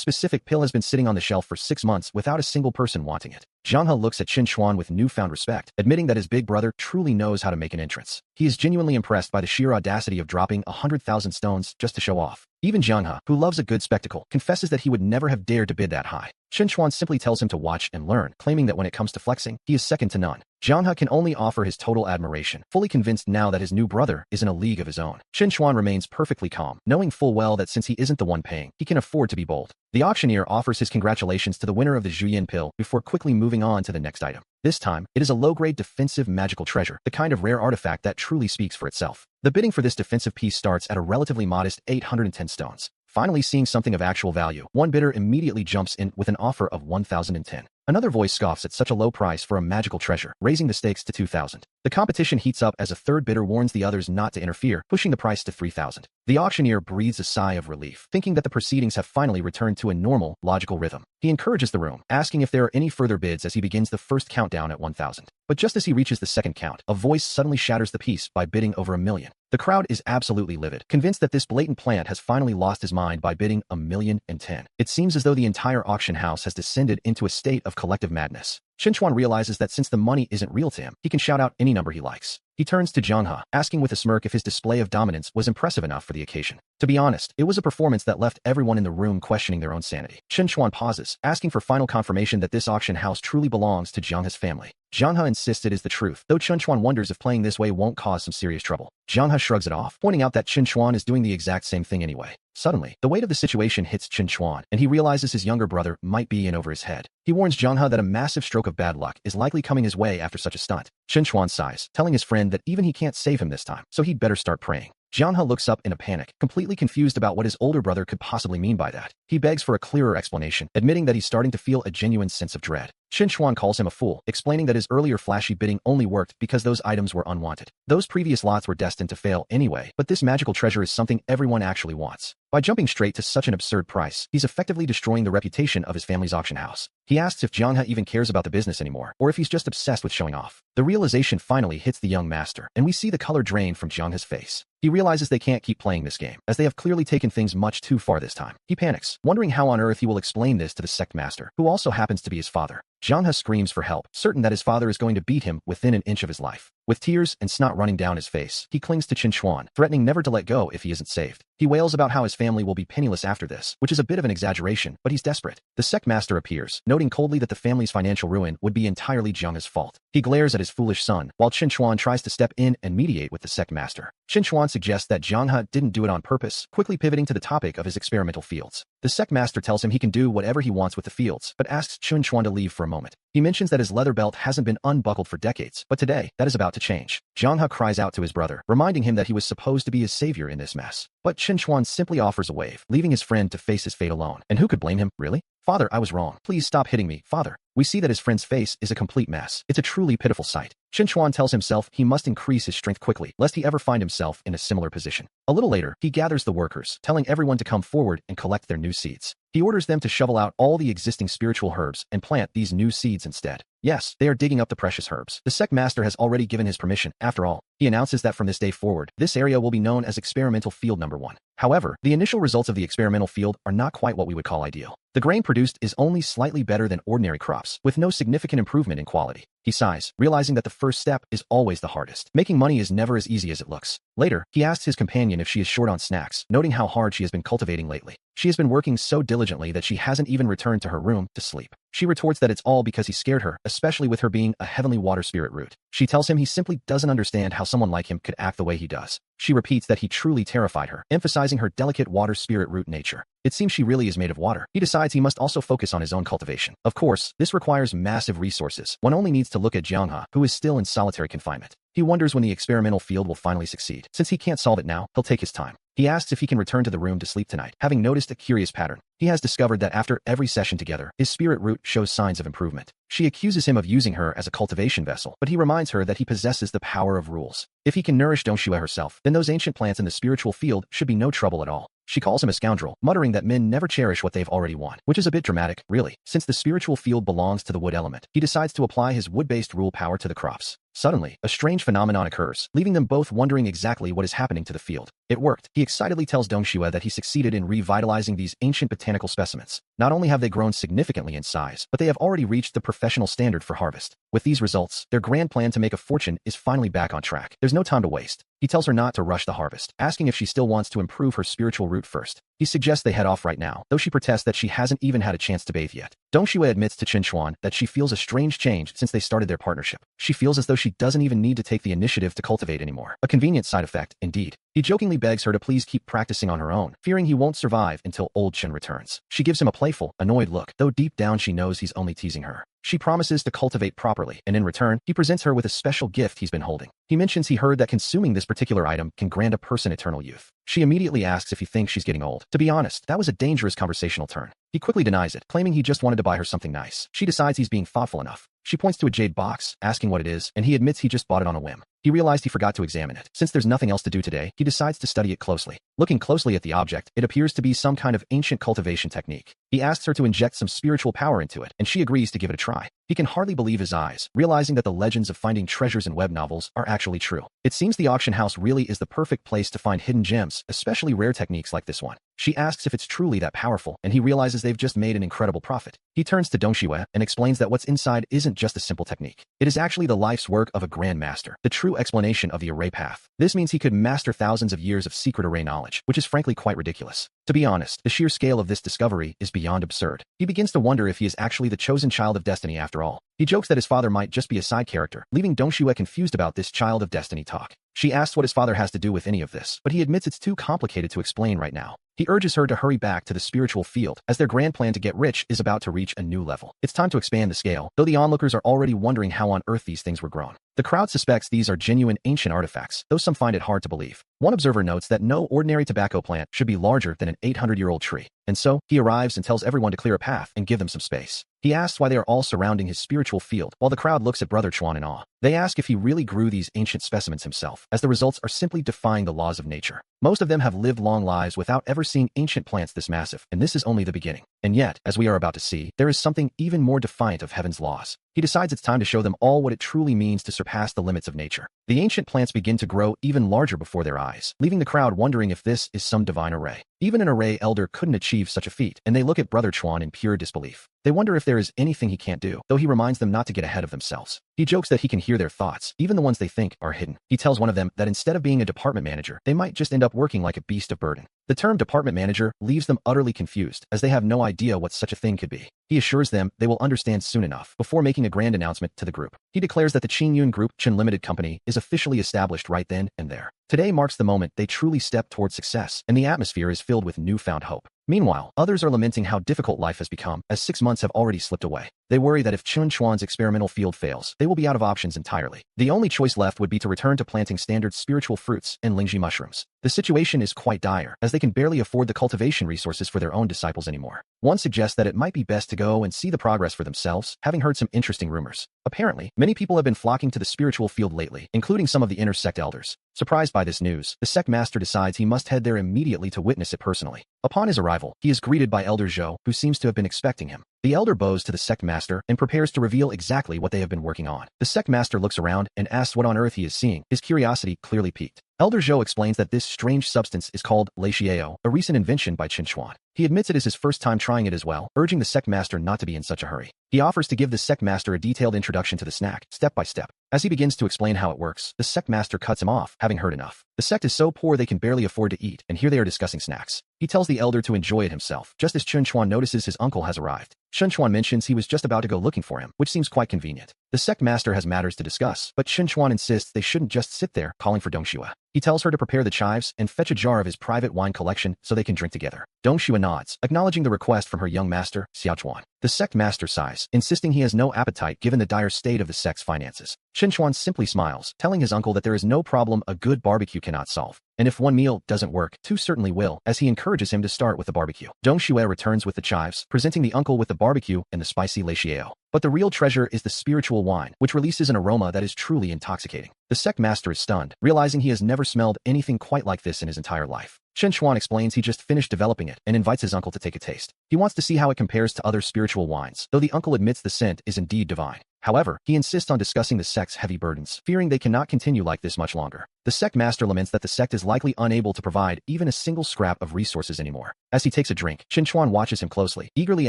specific pill has been sitting on the shelf for 6 months without a single person wanting it. Jianghe looks at Chun Xuan with newfound respect, admitting that his big brother truly knows how to make an entrance. He is genuinely impressed by the sheer audacity of dropping 100,000 stones just to show off. Even Jianghe, who loves a good spectacle, confesses that he would never have dared to bid that high. Chun Xuan simply tells him to watch and learn, claiming that when it comes to flexing, he is second to none. Jianghe can only offer his total admiration, fully convinced now that his new brother is in a league of his own. Chun Xuan remains perfectly calm, knowing full well that since he isn't the one paying, he can afford to be bold. The auctioneer offers his congratulations to the winner of the Zhuyan pill before quickly moving on to the next item. This time, it is a low-grade defensive magical treasure, the kind of rare artifact that truly speaks for itself. The bidding for this defensive piece starts at a relatively modest 810 stones. Finally seeing something of actual value, one bidder immediately jumps in with an offer of 1,010. Another voice scoffs at such a low price for a magical treasure, raising the stakes to 2,000. The competition heats up as a third bidder warns the others not to interfere, pushing the price to 3,000. The auctioneer breathes a sigh of relief, thinking that the proceedings have finally returned to a normal, logical rhythm. He encourages the room, asking if there are any further bids as he begins the first countdown at 1,000. But just as he reaches the second count, a voice suddenly shatters the peace by bidding over 1,000,000. The crowd is absolutely livid, convinced that this blatant plant has finally lost his mind by bidding 1,010,000. It seems as though the entire auction house has descended into a state of collective madness. Chinchuan realizes that since the money isn't real to him, he can shout out any number he likes. He turns to Zhanghe, asking with a smirk if his display of dominance was impressive enough for the occasion. To be honest, it was a performance that left everyone in the room questioning their own sanity. Chinchuan pauses, asking for final confirmation that this auction house truly belongs to Zhanghe's family. Zhanghe insists it is the truth, though Chinchuan wonders if playing this way won't cause some serious trouble. Zhanghe shrugs it off, pointing out that Chinchuan is doing the exact same thing anyway. Suddenly, the weight of the situation hits Chinchuan, and he realizes his younger brother might be in over his head. He warns Zhanghe that a massive stroke of bad luck is likely coming his way after such a stunt. Chinchuan sighs, telling his friend that even he can't save him this time, so he'd better start praying. Zhanghe looks up in a panic, completely confused about what his older brother could possibly mean by that. He begs for a clearer explanation, admitting that he's starting to feel a genuine sense of dread. Chinchuan calls him a fool, explaining that his earlier flashy bidding only worked because those items were unwanted. Those previous lots were destined to fail anyway, but this magical treasure is something everyone actually wants. By jumping straight to such an absurd price, he's effectively destroying the reputation of his family's auction house. He asks if Zhanghe even cares about the business anymore, or if he's just obsessed with showing off. The realization finally hits the young master, and we see the color drain from Zhanghe's face. He realizes they can't keep playing this game, as they have clearly taken things much too far this time. He panics, wondering how on earth he will explain this to the sect master, who also happens to be his father. Zhanghe screams for help, certain that his father is going to beat him within an inch of his life. With tears and snot running down his face, he clings to Chinchuan, threatening never to let go if he isn't saved. He wails about how his family will be penniless after this, which is a bit of an exaggeration, but he's desperate. The sect master appears, noting coldly that the family's financial ruin would be entirely Zhanghe's fault. He glares at his foolish son, while Chinchuan tries to step in and mediate with the sect master. Chinchuan suggests that Zhanghe didn't do it on purpose, quickly pivoting to the topic of his experimental fields. The sect master tells him he can do whatever he wants with the fields, but asks Chinchuan to leave for a moment. He mentions that his leather belt hasn't been unbuckled for decades, but today, that is about to change. Zhanghe cries out to his brother, reminding him that he was supposed to be his savior in this mess. But Chinchuan simply offers a wave, leaving his friend to face his fate alone. And who could blame him, really? Father, I was wrong. Please stop hitting me, father. We see that his friend's face is a complete mess. It's a truly pitiful sight. Chinchuan tells himself he must increase his strength quickly, lest he ever find himself in a similar position. A little later, he gathers the workers, telling everyone to come forward and collect their new seeds. He orders them to shovel out all the existing spiritual herbs and plant these new seeds instead. Yes, they are digging up the precious herbs. The sect master has already given his permission, after all. He announces that from this day forward, this area will be known as Experimental Field Number 1. However, the initial results of the experimental field are not quite what we would call ideal. The grain produced is only slightly better than ordinary crops, with no significant improvement in quality. He sighs, realizing that the first step is always the hardest. Making money is never as easy as it looks. Later, he asks his companion if she is short on snacks, noting how hard she has been cultivating lately. She has been working so diligently that she hasn't even returned to her room to sleep. She retorts that it's all because he scared her, especially with her being a heavenly water spirit root. She tells him he simply doesn't understand how someone like him could act the way he does. She repeats that he truly terrified her, emphasizing her delicate water spirit root nature. It seems she really is made of water. He decides he must also focus on his own cultivation. Of course, this requires massive resources. One only needs to look at Zhanghe, who is still in solitary confinement. He wonders when the experimental field will finally succeed. Since he can't solve it now, he'll take his time. He asks if he can return to the room to sleep tonight, having noticed a curious pattern. He has discovered that after every session together, his spirit root shows signs of improvement. She accuses him of using her as a cultivation vessel, but he reminds her that he possesses the power of rules. If he can nourish Donghua herself, then those ancient plants in the spiritual field should be no trouble at all. She calls him a scoundrel, muttering that men never cherish what they've already won, which is a bit dramatic, really. Since the spiritual field belongs to the wood element, he decides to apply his wood-based rule power to the crops. Suddenly, a strange phenomenon occurs, leaving them both wondering exactly what is happening to the field. It worked. He excitedly tells Donghua that he succeeded in revitalizing these ancient botanical specimens. Not only have they grown significantly in size, but they have already reached the professional standard for harvest. With these results, their grand plan to make a fortune is finally back on track. There's no time to waste. He tells her not to rush the harvest, asking if she still wants to improve her spiritual root first. He suggests they head off right now, though she protests that she hasn't even had a chance to bathe yet. Donghua admits to Chinchuan that she feels a strange change since they started their partnership. She feels as though she doesn't even need to take the initiative to cultivate anymore. A convenient side effect, indeed. He jokingly begs her to please keep practicing on her own, fearing he won't survive until old Chen returns. She gives him a playful, annoyed look, though deep down she knows he's only teasing her. She promises to cultivate properly, and in return, he presents her with a special gift he's been holding. He mentions he heard that consuming this particular item can grant a person eternal youth. She immediately asks if he thinks she's getting old. To be honest, that was a dangerous conversational turn. He quickly denies it, claiming he just wanted to buy her something nice. She decides he's being thoughtful enough. She points to a jade box, asking what it is, and he admits he just bought it on a whim. He realized he forgot to examine it. Since there's nothing else to do today, he decides to study it closely. Looking closely at the object, it appears to be some kind of ancient cultivation technique. He asks her to inject some spiritual power into it, and she agrees to give it a try. He can hardly believe his eyes, realizing that the legends of finding treasures in web novels are actually true. It seems the auction house really is the perfect place to find hidden gems, especially rare techniques like this one. She asks if it's truly that powerful, and he realizes they've just made an incredible profit. He turns to Dongxue and explains that what's inside isn't just a simple technique. It is actually the life's work of a grand master, the true explanation of the array path. This means he could master thousands of years of secret array knowledge, which is frankly quite ridiculous. To be honest, the sheer scale of this discovery is beyond absurd. He begins to wonder if he is actually the chosen child of destiny after all. He jokes that his father might just be a side character, leaving Dongxue confused about this child of destiny talk. She asks what his father has to do with any of this, but he admits it's too complicated to explain right now. He urges her to hurry back to the spiritual field, as their grand plan to get rich is about to reach a new level. It's time to expand the scale, though the onlookers are already wondering how on earth these things were grown. The crowd suspects these are genuine ancient artifacts, though some find it hard to believe. One observer notes that no ordinary tobacco plant should be larger than an 800-year-old tree, and so he arrives and tells everyone to clear a path and give them some space. He asks why they are all surrounding his spiritual field, while the crowd looks at Brother Chuan in awe. They ask if he really grew these ancient specimens himself, as the results are simply defying the laws of nature. Most of them have lived long lives without ever seeing ancient plants this massive, and this is only the beginning. And yet, as we are about to see, there is something even more defiant of heaven's laws. He decides it's time to show them all what it truly means to surpass the limits of nature. The ancient plants begin to grow even larger before their eyes, leaving the crowd wondering if this is some divine array. Even an array elder couldn't achieve such a feat, and they look at Brother Chuan in pure disbelief. They wonder if there is anything he can't do, though he reminds them not to get ahead of themselves. He jokes that he can hear their thoughts, even the ones they think are hidden. He tells one of them that instead of being a department manager, they might just end up working like a beast of burden. The term department manager leaves them utterly confused, as they have no idea what such a thing could be. He assures them they will understand soon enough, before making a grand announcement to the group. He declares that the Qingyun Group Chen Limited Company is officially established right then and there. Today marks the moment they truly step towards success, and the atmosphere is filled with newfound hope. Meanwhile, others are lamenting how difficult life has become, as 6 months have already slipped away. They worry that if Chun Chuan's experimental field fails, they will be out of options entirely. The only choice left would be to return to planting standard spiritual fruits and Lingji mushrooms. The situation is quite dire, as they can barely afford the cultivation resources for their own disciples anymore. One suggests that it might be best to go and see the progress for themselves, having heard some interesting rumors. Apparently, many people have been flocking to the spiritual field lately, including some of the inner sect elders. Surprised by this news, the sect master decides he must head there immediately to witness it personally. Upon his arrival, he is greeted by Elder Zhou, who seems to have been expecting him. The elder bows to the sect master and prepares to reveal exactly what they have been working on. The sect master looks around and asks what on earth he is seeing, his curiosity clearly piqued. Elder Zhou explains that this strange substance is called Leixiao, a recent invention by Qin Chuan. He admits it is his first time trying it as well, urging the sect master not to be in such a hurry. He offers to give the sect master a detailed introduction to the snack, step by step. As he begins to explain how it works, the sect master cuts him off, having heard enough. The sect is so poor they can barely afford to eat, and here they are discussing snacks. He tells the elder to enjoy it himself, just as Chun Chuan notices his uncle has arrived. Chun Chuan mentions he was just about to go looking for him, which seems quite convenient. The sect master has matters to discuss, but Chun Chuan insists they shouldn't just sit there, calling for Dongxue. He tells her to prepare the chives and fetch a jar of his private wine collection so they can drink together. Dongxue nods, acknowledging the request from her young master, Xiao Chuan. The sect master sighs, insisting he has no appetite given the dire state of the sect's finances. Chun Chuan simply smiles, telling his uncle that there is no problem a good barbecue cannot solve. And if one meal doesn't work, two certainly will, as he encourages him to start with the barbecue. Dongxue returns with the chives, presenting the uncle with the barbecue and the spicy Leixiao. But the real treasure is the spiritual wine, which releases an aroma that is truly intoxicating. The sect master is stunned, realizing he has never smelled anything quite like this in his entire life. Chun Chuan explains he just finished developing it and invites his uncle to take a taste. He wants to see how it compares to other spiritual wines, though the uncle admits the scent is indeed divine. However, he insists on discussing the sect's heavy burdens, fearing they cannot continue like this much longer. The sect master laments that the sect is likely unable to provide even a single scrap of resources anymore. As he takes a drink, Chun Chuan watches him closely, eagerly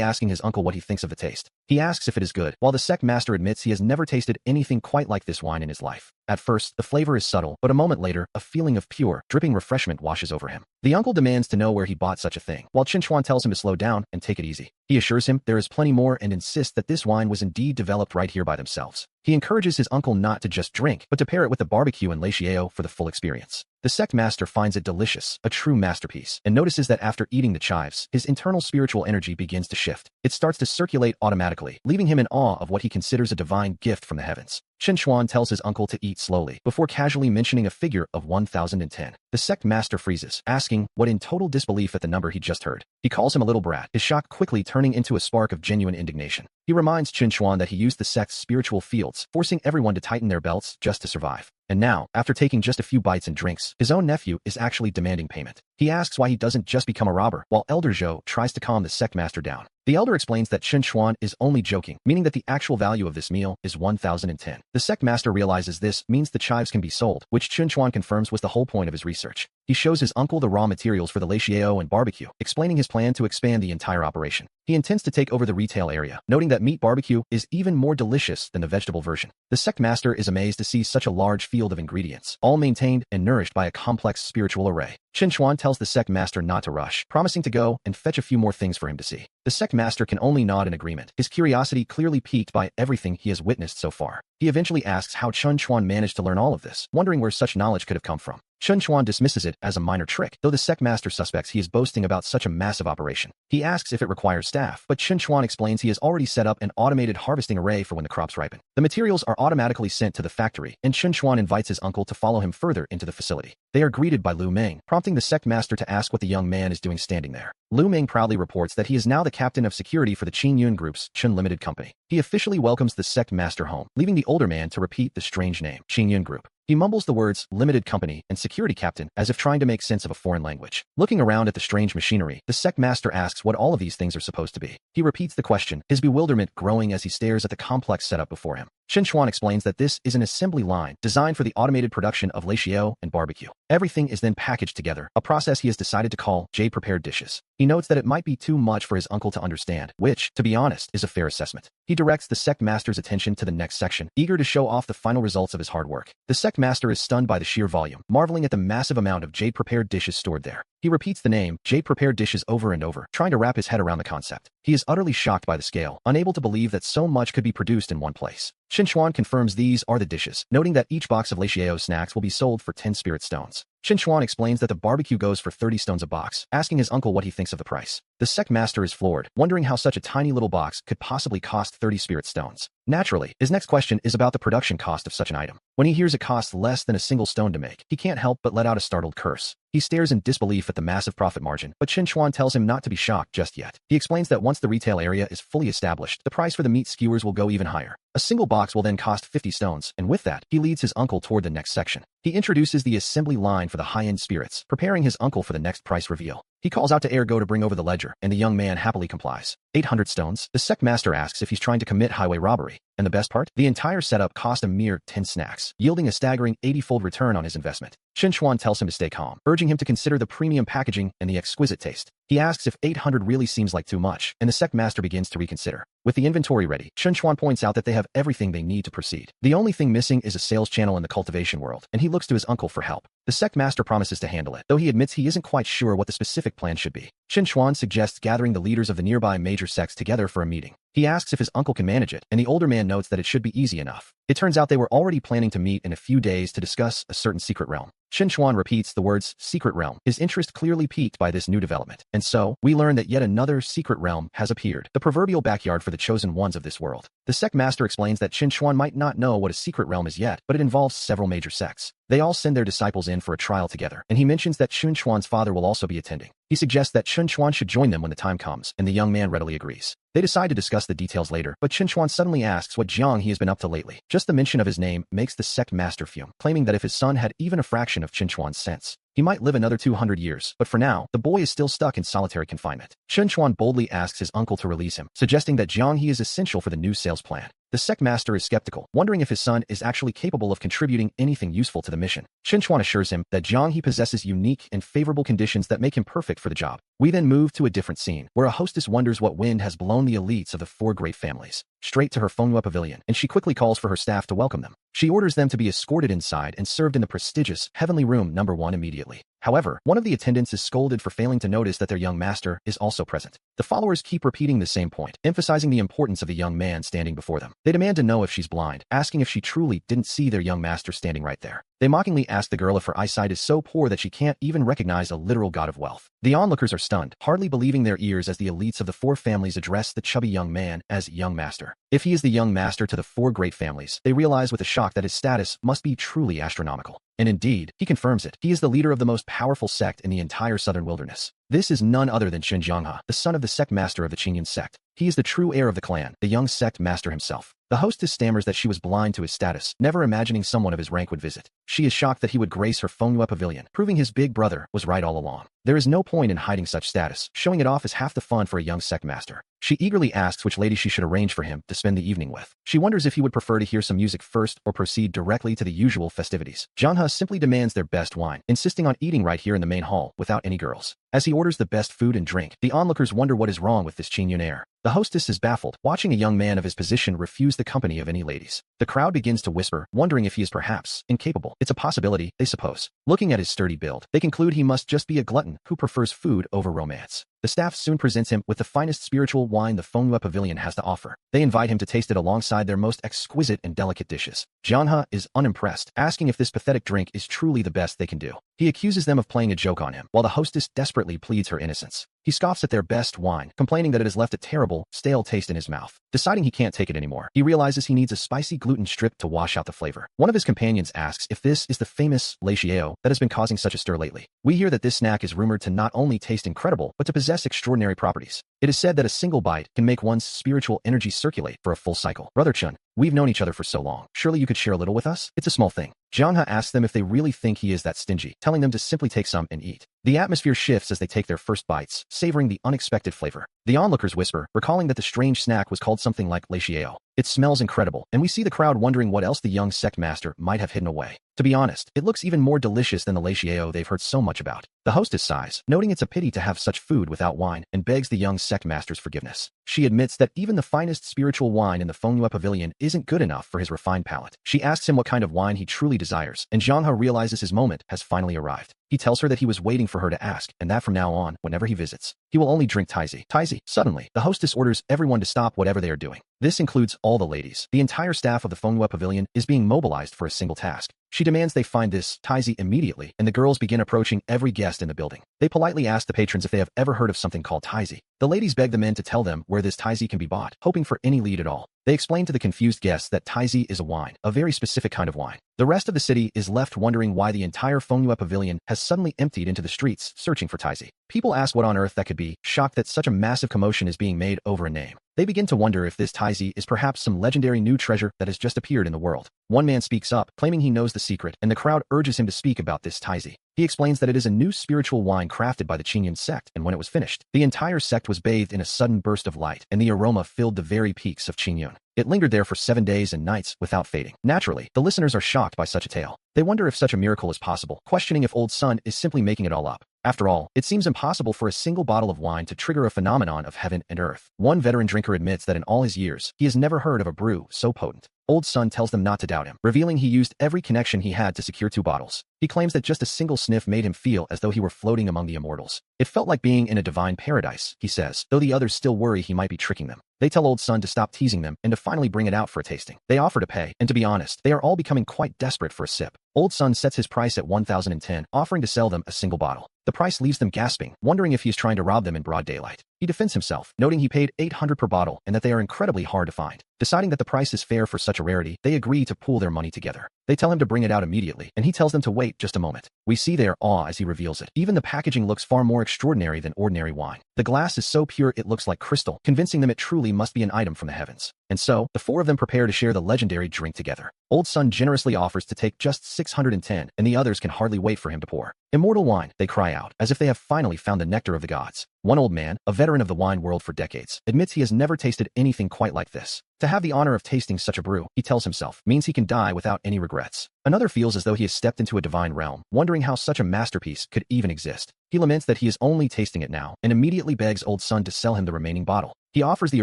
asking his uncle what he thinks of the taste. He asks if it is good, while the sect master admits he has never tasted anything quite like this wine in his life. At first, the flavor is subtle, but a moment later, a feeling of pure, dripping refreshment washes over him. The uncle demands to know where he bought such a thing, while Chun Chuan tells him to slow down and take it easy. He assures him there is plenty more and insists that this wine was indeed developed right here by themselves. He encourages his uncle not to just drink, but to pair it with the barbecue and lechiao for the full experience. The sect master finds it delicious, a true masterpiece, and notices that after eating the chives, his internal spiritual energy begins to shift. It starts to circulate automatically, leaving him in awe of what he considers a divine gift from the heavens. Chen Xuan tells his uncle to eat slowly, before casually mentioning a figure of 1010. The sect master freezes, asking what in total disbelief at the number he just heard. He calls him a little brat, his shock quickly turning into a spark of genuine indignation. He reminds Chen Xuan that he used the sect's spiritual fields, forcing everyone to tighten their belts just to survive. And now, after taking just a few bites and drinks, his own nephew is actually demanding payment. He asks why he doesn't just become a robber, while Elder Zhou tries to calm the sect master down. The elder explains that Chen Xuan is only joking, meaning that the actual value of this meal is 1010. The sect master realizes this means the chives can be sold, which Chen Xuan confirms was the whole point of his research. He shows his uncle the raw materials for the lechiao and barbecue, explaining his plan to expand the entire operation. He intends to take over the retail area, noting that meat barbecue is even more delicious than the vegetable version. The sect master is amazed to see such a large field of ingredients, all maintained and nourished by a complex spiritual array. Chen Xuan tells the sect master not to rush, promising to go and fetch a few more things for him to see. The sect master can only nod in agreement, his curiosity clearly piqued by everything he has witnessed so far. He eventually asks how Chen Xuan managed to learn all of this, wondering where such knowledge could have come from. Chen Xuan dismisses it as a minor trick, though the sect master suspects he is boasting about such a massive operation. He asks if it requires staff, but Chen Xuan explains he has already set up an automated harvesting array for when the crops ripen. The materials are automatically sent to the factory, and Chen Xuan invites his uncle to follow him further into the facility. They are greeted by Lu Meng, prompting the sect master to ask what the young man is doing standing there. Lu Meng proudly reports that he is now the captain of security for the Qin Yun Group's Chen Limited Company. He officially welcomes the sect master home, leaving the older man to repeat the strange name, Qin Yun Group. He mumbles the words limited company and security captain as if trying to make sense of a foreign language. Looking around at the strange machinery, the sect master asks what all of these things are supposed to be. He repeats the question, his bewilderment growing as he stares at the complex setup before him. Chen Xuan explains that this is an assembly line designed for the automated production of lechiao and barbecue. Everything is then packaged together, a process he has decided to call J-prepared dishes. He notes that it might be too much for his uncle to understand, which, to be honest, is a fair assessment. He directs the sect master's attention to the next section, eager to show off the final results of his hard work. The sect master is stunned by the sheer volume, marveling at the massive amount of J-prepared dishes stored there. He repeats the name, J-prepared dishes over and over, trying to wrap his head around the concept. He is utterly shocked by the scale, unable to believe that so much could be produced in one place. Chen Xuan confirms these are the dishes, noting that each box of lechiao snacks will be sold for 10 spirit stones. Chen Xuan explains that the barbecue goes for 30 stones a box, asking his uncle what he thinks of the price. The sect master is floored, wondering how such a tiny little box could possibly cost 30 spirit stones. Naturally, his next question is about the production cost of such an item. When he hears it costs less than a single stone to make, he can't help but let out a startled curse. He stares in disbelief at the massive profit margin, but Chen Xuan tells him not to be shocked just yet. He explains that once the retail area is fully established, the price for the meat skewers will go even higher. A single box will then cost 50 stones, and with that, he leads his uncle toward the next section. He introduces the assembly line for the high-end spirits, preparing his uncle for the next price reveal. He calls out to Ergo to bring over the ledger, and the young man happily complies. 800 stones. The sect master asks if he's trying to commit highway robbery. And the best part? The entire setup cost a mere 10 snacks, yielding a staggering 80-fold return on his investment. Chen Xuan tells him to stay calm, urging him to consider the premium packaging and the exquisite taste. He asks if 800 really seems like too much, and the sect master begins to reconsider. With the inventory ready, Chen Xuan points out that they have everything they need to proceed. The only thing missing is a sales channel in the cultivation world, and he looks to his uncle for help. The sect master promises to handle it, though he admits he isn't quite sure what the specific plan should be. Chen Xuan suggests gathering the leaders of the nearby major sects together for a meeting. He asks if his uncle can manage it, and the older man notes that it should be easy enough. It turns out they were already planning to meet in a few days to discuss a certain secret realm. Chen Xuan repeats the words secret realm, his interest clearly piqued by this new development. And so, we learn that yet another secret realm has appeared, the proverbial backyard for the chosen ones of this world. The sect master explains that Chen Xuan might not know what a secret realm is yet, but it involves several major sects. They all send their disciples in for a trial together, and he mentions that Chen Xuan's father will also be attending. He suggests that Chen Xuan should join them when the time comes, and the young man readily agrees. They decide to discuss the details later, but Chen Xuan suddenly asks what jiang he has been up to lately. Just the mention of his name makes the sect master fume, claiming that if his son had even a fraction of Chen Xuan's sense, he might live another 200 years, but for now, the boy is still stuck in solitary confinement. Chen Xuan boldly asks his uncle to release him, suggesting that jiang he is essential for the new sales plan. The sect master is skeptical, wondering if his son is actually capable of contributing anything useful to the mission. Chen Xuan assures him that jiang he possesses unique and favorable conditions that make him perfect for the job. We then move to a different scene, where a hostess wonders what wind has blown the elites of the 4 great families straight to her Manhua pavilion, and she quickly calls for her staff to welcome them. She orders them to be escorted inside and served in the prestigious Heavenly Room No. 1 immediately. However, one of the attendants is scolded for failing to notice that their young master is also present. The followers keep repeating the same point, emphasizing the importance of the young man standing before them. They demand to know if she's blind, asking if she truly didn't see their young master standing right there. They mockingly ask the girl if her eyesight is so poor that she can't even recognize a literal god of wealth. The onlookers are stunned, hardly believing their ears as the elites of the four families address the chubby young man as young master. If he is the young master to the four great families, they realize with a shock that his status must be truly astronomical. And indeed, he confirms it. He is the leader of the most powerful sect in the entire southern wilderness. This is none other than Qin Jianghe, the son of the sect master of the Qingyun sect. He is the true heir of the clan, the young sect master himself. The hostess stammers that she was blind to his status, never imagining someone of his rank would visit. She is shocked that he would grace her Fengyue pavilion, proving his big brother was right all along. There is no point in hiding such status, showing it off is half the fun for a young sect master. She eagerly asks which lady she should arrange for him to spend the evening with. She wonders if he would prefer to hear some music first or proceed directly to the usual festivities. Jianghe simply demands their best wine, insisting on eating right here in the main hall without any girls. As he orders the best food and drink, the onlookers wonder what is wrong with this Qingyun heir. The hostess is baffled, watching a young man of his position refuse the company of any ladies. The crowd begins to whisper, wondering if he is perhaps incapable. It's a possibility, they suppose. Looking at his sturdy build, they conclude he must just be a glutton who prefers food over romance. The staff soon presents him with the finest spiritual wine the Fengyue Pavilion has to offer. They invite him to taste it alongside their most exquisite and delicate dishes. Jianghe is unimpressed, asking if this pathetic drink is truly the best they can do. He accuses them of playing a joke on him, while the hostess desperately pleads her innocence. He scoffs at their best wine, complaining that it has left a terrible, stale taste in his mouth. Deciding he can't take it anymore, he realizes he needs a spicy gluten strip to wash out the flavor. One of his companions asks if this is the famous lei xiao that has been causing such a stir lately. We hear that this snack is rumored to not only taste incredible, but to possess extraordinary properties. It is said that a single bite can make one's spiritual energy circulate for a full cycle. Brother Chun, we've known each other for so long. Surely you could share a little with us? It's a small thing. Jianghe asks them if they really think he is that stingy, telling them to simply take some and eat. The atmosphere shifts as they take their first bites, savoring the unexpected flavor. The onlookers whisper, recalling that the strange snack was called something like lei xiao. It smells incredible, and we see the crowd wondering what else the young sect master might have hidden away. To be honest, it looks even more delicious than the lei xiao they've heard so much about. The hostess sighs, noting it's a pity to have such food without wine, and begs the young sect master's forgiveness. She admits that even the finest spiritual wine in the Fengyue Pavilion isn't good enough for his refined palate. She asks him what kind of wine he truly desires, and Jianghe realizes his moment has finally arrived. He tells her that he was waiting for her to ask, and that from now on, whenever he visits, he will only drink Taizi. Taizi. Suddenly, the hostess orders everyone to stop whatever they are doing. This includes all the ladies. The entire staff of the Fengyue Pavilion is being mobilized for a single task. She demands they find this Taizi immediately, and the girls begin approaching every guest in the building. They politely ask the patrons if they have ever heard of something called Taizi. The ladies beg the men to tell them where this Taizi can be bought, hoping for any lead at all. They explain to the confused guests that Taizi is a wine, a very specific kind of wine. The rest of the city is left wondering why the entire Fengyue Pavilion has suddenly emptied into the streets, searching for Taizi. People ask what on earth that could be, shocked that such a massive commotion is being made over a name. They begin to wonder if this Taizi is perhaps some legendary new treasure that has just appeared in the world. One man speaks up, claiming he knows the secret, and the crowd urges him to speak about this Taizi. He explains that it is a new spiritual wine crafted by the Qingyun sect, and when it was finished, the entire sect was bathed in a sudden burst of light, and the aroma filled the very peaks of Qingyun. It lingered there for 7 days and nights without fading. Naturally, the listeners are shocked by such a tale. They wonder if such a miracle is possible, questioning if Old Sun is simply making it all up. After all, it seems impossible for a single bottle of wine to trigger a phenomenon of heaven and earth. One veteran drinker admits that in all his years, he has never heard of a brew so potent. Old Sun tells them not to doubt him, revealing he used every connection he had to secure 2 bottles. He claims that just a single sniff made him feel as though he were floating among the immortals. It felt like being in a divine paradise, he says, though the others still worry he might be tricking them. They tell Old Sun to stop teasing them and to finally bring it out for a tasting. They offer to pay, and to be honest, they are all becoming quite desperate for a sip. Old Sun sets his price at 1,010, offering to sell them a single bottle. The price leaves them gasping, wondering if he is trying to rob them in broad daylight. He defends himself, noting he paid 800 per bottle and that they are incredibly hard to find. Deciding that the price is fair for such a rarity, they agree to pool their money together. They tell him to bring it out immediately, and he tells them to wait just a moment. We see their awe as he reveals it. Even the packaging looks far more extraordinary than ordinary wine. The glass is so pure it looks like crystal, convincing them it truly must be an item from the heavens. And so, the 4 of them prepare to share the legendary drink together. Old Sun generously offers to take just 610, and the others can hardly wait for him to pour. Immortal wine, they cry out, as if they have finally found the nectar of the gods. One old man, a veteran of the wine world for decades, admits he has never tasted anything quite like this. To have the honor of tasting such a brew, he tells himself, means he can die without any regrets. Another feels as though he has stepped into a divine realm, wondering how such a masterpiece could even exist. He laments that he is only tasting it now, and immediately begs Old Sun to sell him the remaining bottle. He offers the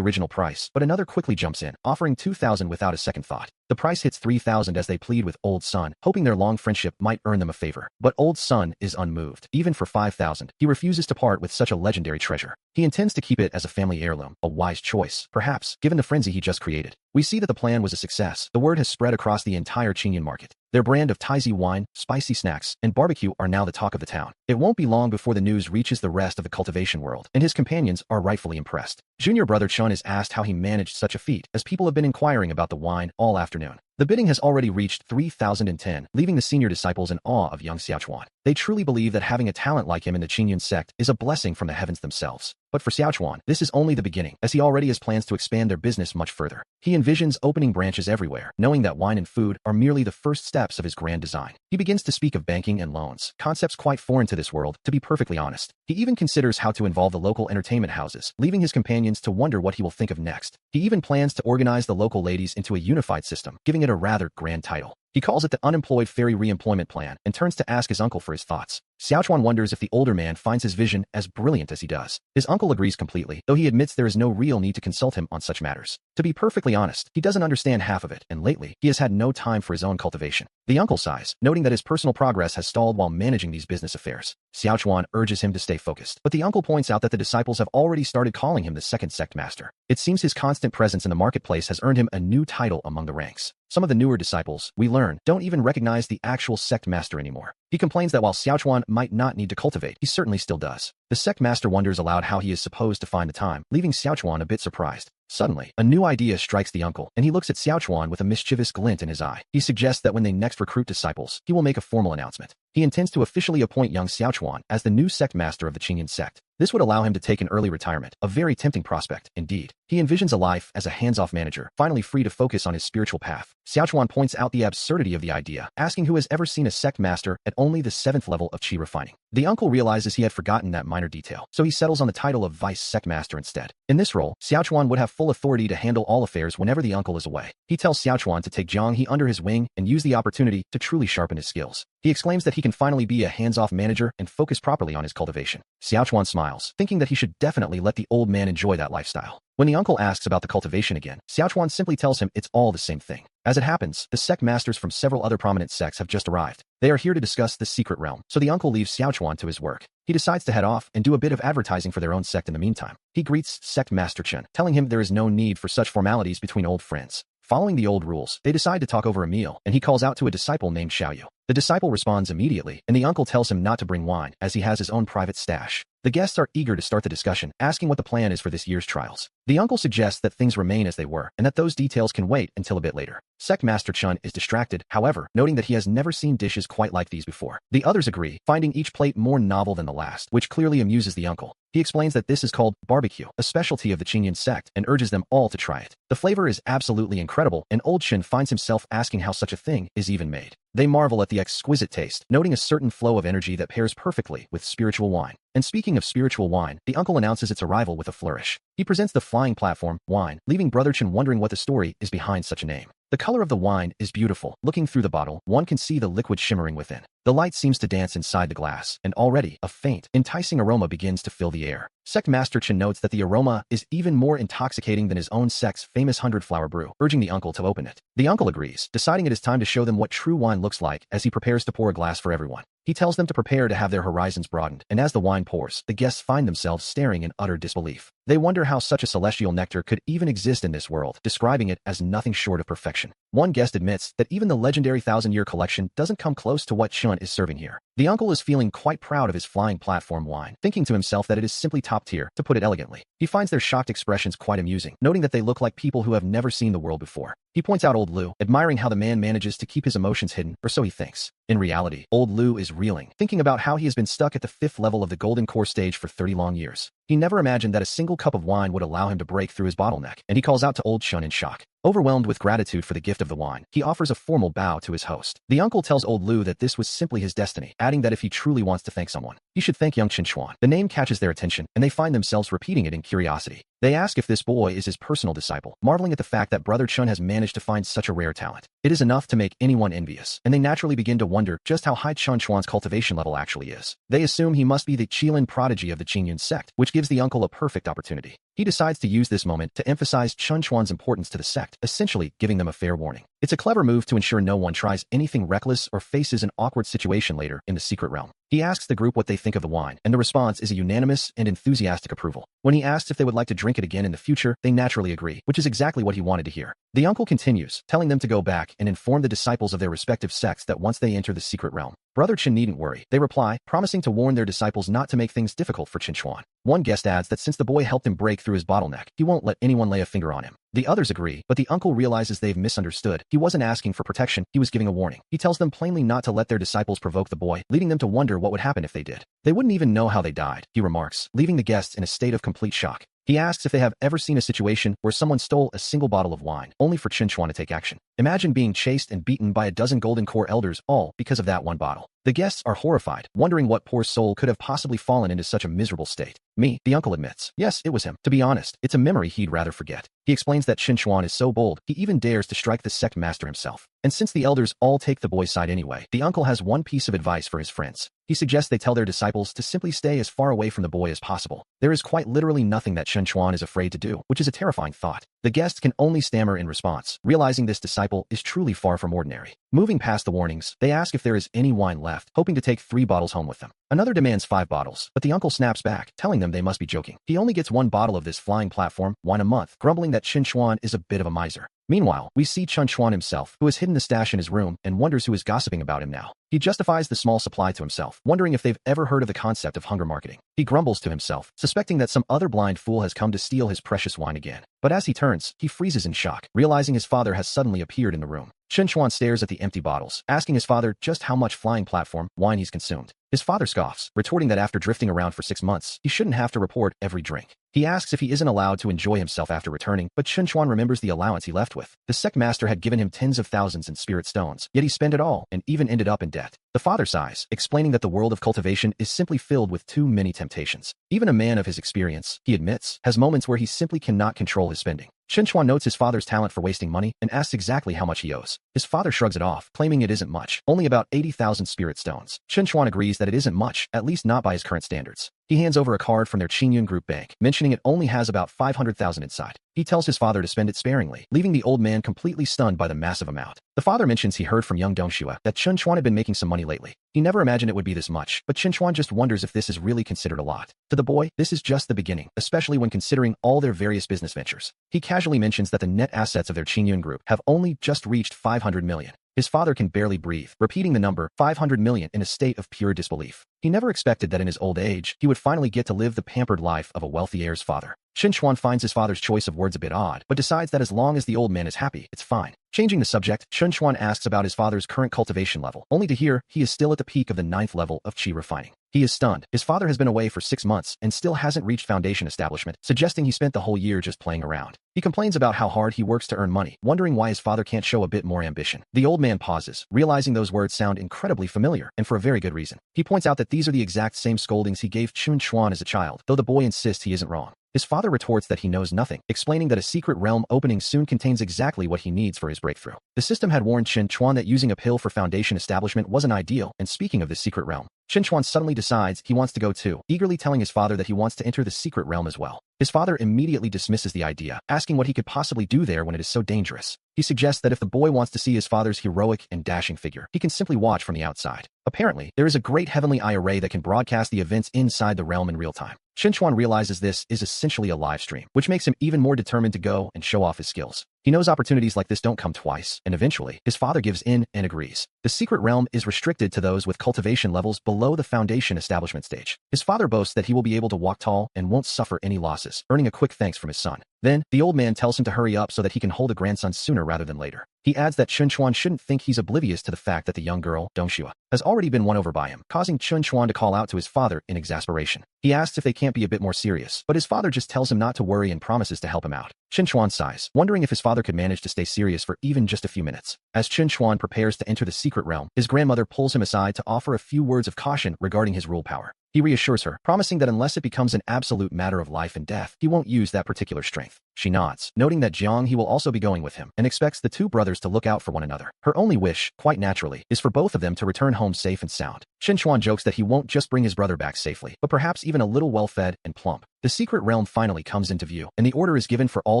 original price, but another quickly jumps in, offering 2,000 without a second thought. The price hits 3,000 as they plead with Old Sun, hoping their long friendship might earn them a favor. But Old Sun is unmoved. Even for 5,000, he refuses to part with such a legendary treasure. He intends to keep it as a family heirloom, a wise choice, perhaps, given the frenzy he just created. We see that the plan was a success. The word has spread across the entire Qingyan market. Their brand of Taizi wine, spicy snacks, and barbecue are now the talk of the town. It won't be long before the news reaches the rest of the cultivation world, and his companions are rightfully impressed. Junior brother Chun is asked how he managed such a feat, as people have been inquiring about the wine all afternoon. The bidding has already reached 3,010, leaving the senior disciples in awe of young Xiaochuan. They truly believe that having a talent like him in the Qingyan sect is a blessing from the heavens themselves. But for Xiaochuan, this is only the beginning, as he already has plans to expand their business much further. He envisions opening branches everywhere, knowing that wine and food are merely the first steps of his grand design. He begins to speak of banking and loans, concepts quite foreign to this world, to be perfectly honest. He even considers how to involve the local entertainment houses, leaving his companions to wonder what he will think of next. He even plans to organize the local ladies into a unified system, giving it a rather grand title. He calls it the Unemployed Fairy Reemployment Plan and turns to ask his uncle for his thoughts. Xiaochuan wonders if the older man finds his vision as brilliant as he does. His uncle agrees completely, though he admits there is no real need to consult him on such matters. To be perfectly honest, he doesn't understand half of it, and lately, he has had no time for his own cultivation. The uncle sighs, noting that his personal progress has stalled while managing these business affairs. Xiaochuan urges him to stay focused, but the uncle points out that the disciples have already started calling him the second sect master. It seems his constant presence in the marketplace has earned him a new title among the ranks. Some of the newer disciples, we learn, don't even recognize the actual sect master anymore. He complains that while Xiaochuan might not need to cultivate, he certainly still does. The sect master wonders aloud how he is supposed to find the time, leaving Xiaochuan a bit surprised. Suddenly, a new idea strikes the uncle, and he looks at Xiaochuan with a mischievous glint in his eye. He suggests that when they next recruit disciples, he will make a formal announcement. He intends to officially appoint young Xiaochuan as the new sect master of the Qingyan sect. This would allow him to take an early retirement, a very tempting prospect, indeed. He envisions a life as a hands-off manager, finally free to focus on his spiritual path. Xiaochuan points out the absurdity of the idea, asking who has ever seen a sect master at only the 7th level of qi refining. The uncle realizes he had forgotten that minor detail, so he settles on the title of vice sect master instead. In this role, Xiaochuan would have full authority to handle all affairs whenever the uncle is away. He tells Xiaochuan to take Jiang He under his wing and use the opportunity to truly sharpen his skills. He exclaims that he can finally be a hands-off manager and focus properly on his cultivation. Xiaochuan smiles, thinking that he should definitely let the old man enjoy that lifestyle. When the uncle asks about the cultivation again, Xiaochuan simply tells him it's all the same thing. As it happens, the sect masters from several other prominent sects have just arrived. They are here to discuss the secret realm, so the uncle leaves Xiaochuan to his work. He decides to head off and do a bit of advertising for their own sect in the meantime. He greets Sect Master Chen, telling him there is no need for such formalities between old friends. Following the old rules, they decide to talk over a meal, and he calls out to a disciple named Xiaoyu. The disciple responds immediately, and the uncle tells him not to bring wine, as he has his own private stash. The guests are eager to start the discussion, asking what the plan is for this year's trials. The uncle suggests that things remain as they were, and that those details can wait until a bit later. Sect Master Chun is distracted, however, noting that he has never seen dishes quite like these before. The others agree, finding each plate more novel than the last, which clearly amuses the uncle. He explains that this is called barbecue, a specialty of the Qingyan sect, and urges them all to try it. The flavor is absolutely incredible, and Old Shin finds himself asking how such a thing is even made. They marvel at the exquisite taste, noting a certain flow of energy that pairs perfectly with spiritual wine. And speaking of spiritual wine, the uncle announces its arrival with a flourish. He presents the flying platform, wine, leaving Brother Chen wondering what the story is behind such a name. The color of the wine is beautiful. Looking through the bottle, one can see the liquid shimmering within. The light seems to dance inside the glass, and already, a faint, enticing aroma begins to fill the air. Sect Master Chen notes that the aroma is even more intoxicating than his own sect's famous 100-flower brew, urging the uncle to open it. The uncle agrees, deciding it is time to show them what true wine looks like as he prepares to pour a glass for everyone. He tells them to prepare to have their horizons broadened, and as the wine pours, the guests find themselves staring in utter disbelief. They wonder how such a celestial nectar could even exist in this world, describing it as nothing short of perfection. One guest admits that even the legendary 1,000-year collection doesn't come close to what Chun is serving here. The uncle is feeling quite proud of his flying platform wine, thinking to himself that it is simply top tier, to put it elegantly. He finds their shocked expressions quite amusing, noting that they look like people who have never seen the world before. He points out Old Lu, admiring how the man manages to keep his emotions hidden, or so he thinks. In reality, Old Lu is reeling, thinking about how he has been stuck at the 5th level of the Golden Core stage for 30 long years. He never imagined that a single cup of wine would allow him to break through his bottleneck, and he calls out to Old Chun in shock. Overwhelmed with gratitude for the gift of the wine, he offers a formal bow to his host. The uncle tells Old Lu that this was simply his destiny, adding that if he truly wants to thank someone, he should thank young Chen Chuan. The name catches their attention, and they find themselves repeating it in curiosity. They ask if this boy is his personal disciple, marveling at the fact that Brother Chun has managed to find such a rare talent. It is enough to make anyone envious, and they naturally begin to wonder just how high Chun Chuan's cultivation level actually is. They assume he must be the Qilin prodigy of the Qingyan sect, which gives the uncle a perfect opportunity. He decides to use this moment to emphasize Chun Chuan's importance to the sect, essentially giving them a fair warning. It's a clever move to ensure no one tries anything reckless or faces an awkward situation later in the secret realm. He asks the group what they think of the wine, and the response is a unanimous and enthusiastic approval. When he asks if they would like to drink it again in the future, they naturally agree, which is exactly what he wanted to hear. The uncle continues, telling them to go back and inform the disciples of their respective sects that once they enter the secret realm, Brother Chen needn't worry. They reply, promising to warn their disciples not to make things difficult for Chen Chuan. One guest adds that since the boy helped him break through his bottleneck, he won't let anyone lay a finger on him. The others agree, but the uncle realizes they've misunderstood. He wasn't asking for protection, he was giving a warning. He tells them plainly not to let their disciples provoke the boy, leading them to wonder what would happen if they did. They wouldn't even know how they died, he remarks, leaving the guests in a state of complete shock. He asks if they have ever seen a situation where someone stole a single bottle of wine, only for Chen Chuan to take action. Imagine being chased and beaten by a dozen Golden Core elders, all because of that one bottle. The guests are horrified, wondering what poor soul could have possibly fallen into such a miserable state. Me, the uncle admits. Yes, it was him. To be honest, it's a memory he'd rather forget. He explains that Chen Chuan is so bold, he even dares to strike the sect master himself. And since the elders all take the boy's side anyway, the uncle has one piece of advice for his friends. He suggests they tell their disciples to simply stay as far away from the boy as possible. There is quite literally nothing that Chen Chuan is afraid to do, which is a terrifying thought. The guests can only stammer in response, realizing this disciple is truly far from ordinary. Moving past the warnings, they ask if there is any wine left, hoping to take 3 bottles home with them. Another demands 5 bottles, but the uncle snaps back, telling them they must be joking. He only gets 1 bottle of this flying platform wine a month, grumbling that Chen Chuan is a bit of a miser. Meanwhile, we see Chen Chuan himself, who has hidden the stash in his room and wonders who is gossiping about him now. He justifies the small supply to himself, wondering if they've ever heard of the concept of hunger marketing. He grumbles to himself, suspecting that some other blind fool has come to steal his precious wine again. But as he turns, he freezes in shock, realizing his father has suddenly appeared in the room. Chen Chuan stares at the empty bottles, asking his father just how much flying platform wine he's consumed. His father scoffs, retorting that after drifting around for 6 months, he shouldn't have to report every drink. He asks if he isn't allowed to enjoy himself after returning, but Chen Chuan remembers the allowance he left with. The sect master had given him tens of thousands in spirit stones, yet he spent it all and even ended up in debt. The father sighs, explaining that the world of cultivation is simply filled with too many temptations. Even a man of his experience, he admits, has moments where he simply cannot control his spending. Chen Chuan notes his father's talent for wasting money and asks exactly how much he owes. His father shrugs it off, claiming it isn't much, only about 80,000 spirit stones. Chen Chuan agrees that it isn't much, at least not by his current standards. He hands over a card from their Qingyun Group bank, mentioning it only has about 500,000 inside. He tells his father to spend it sparingly, leaving the old man completely stunned by the massive amount. The father mentions he heard from young Dongxue that Chen Chuan had been making some money lately. He never imagined it would be this much, but Chen Chuan just wonders if this is really considered a lot. To the boy, this is just the beginning, especially when considering all their various business ventures. He casually mentions that the net assets of their Qingyun Group have only just reached 500 million. His father can barely breathe, repeating the number 500 million in a state of pure disbelief. He never expected that in his old age, he would finally get to live the pampered life of a wealthy heir's father. Chen Chuan finds his father's choice of words a bit odd, but decides that as long as the old man is happy, it's fine. Changing the subject, Chen Chuan asks about his father's current cultivation level, only to hear he is still at the peak of the 9th level of qi refining. He is stunned. His father has been away for 6 months and still hasn't reached foundation establishment, suggesting he spent the whole year just playing around. He complains about how hard he works to earn money, wondering why his father can't show a bit more ambition. The old man pauses, realizing those words sound incredibly familiar, and for a very good reason. He points out that these are the exact same scoldings he gave Chen Chuan as a child, though the boy insists he isn't wrong. His father retorts that he knows nothing, explaining that a secret realm opening soon contains exactly what he needs for his breakthrough. The system had warned Chen Chuan that using a pill for foundation establishment wasn't ideal, and speaking of this secret realm, Chen Chuan suddenly decides he wants to go too, eagerly telling his father that he wants to enter the secret realm as well. His father immediately dismisses the idea, asking what he could possibly do there when it is so dangerous. He suggests that if the boy wants to see his father's heroic and dashing figure, he can simply watch from the outside. Apparently, there is a great heavenly eye array that can broadcast the events inside the realm in real time. Chen Chuan realizes this is essentially a live stream, which makes him even more determined to go and show off his skills. He knows opportunities like this don't come twice, and eventually, his father gives in and agrees. The secret realm is restricted to those with cultivation levels below the foundation establishment stage. His father boasts that he will be able to walk tall and won't suffer any losses, earning a quick thanks from his son. Then, the old man tells him to hurry up so that he can hold a grandson sooner rather than later. He adds that Chen Chuan shouldn't think he's oblivious to the fact that the young girl, Dongxue, has already been won over by him, causing Chen Chuan to call out to his father in exasperation. He asks if they can't be a bit more serious, but his father just tells him not to worry and promises to help him out. Chen Chuan sighs, wondering if his father could manage to stay serious for even just a few minutes. As Chen Chuan prepares to enter the secret realm, his grandmother pulls him aside to offer a few words of caution regarding his rule power. He reassures her, promising that unless it becomes an absolute matter of life and death, he won't use that particular strength. She nods, noting that Jiang He will also be going with him, and expects the two brothers to look out for one another. Her only wish, quite naturally, is for both of them to return home safe and sound. Chen Chuan jokes that he won't just bring his brother back safely, but perhaps even a little well-fed and plump. The secret realm finally comes into view, and the order is given for all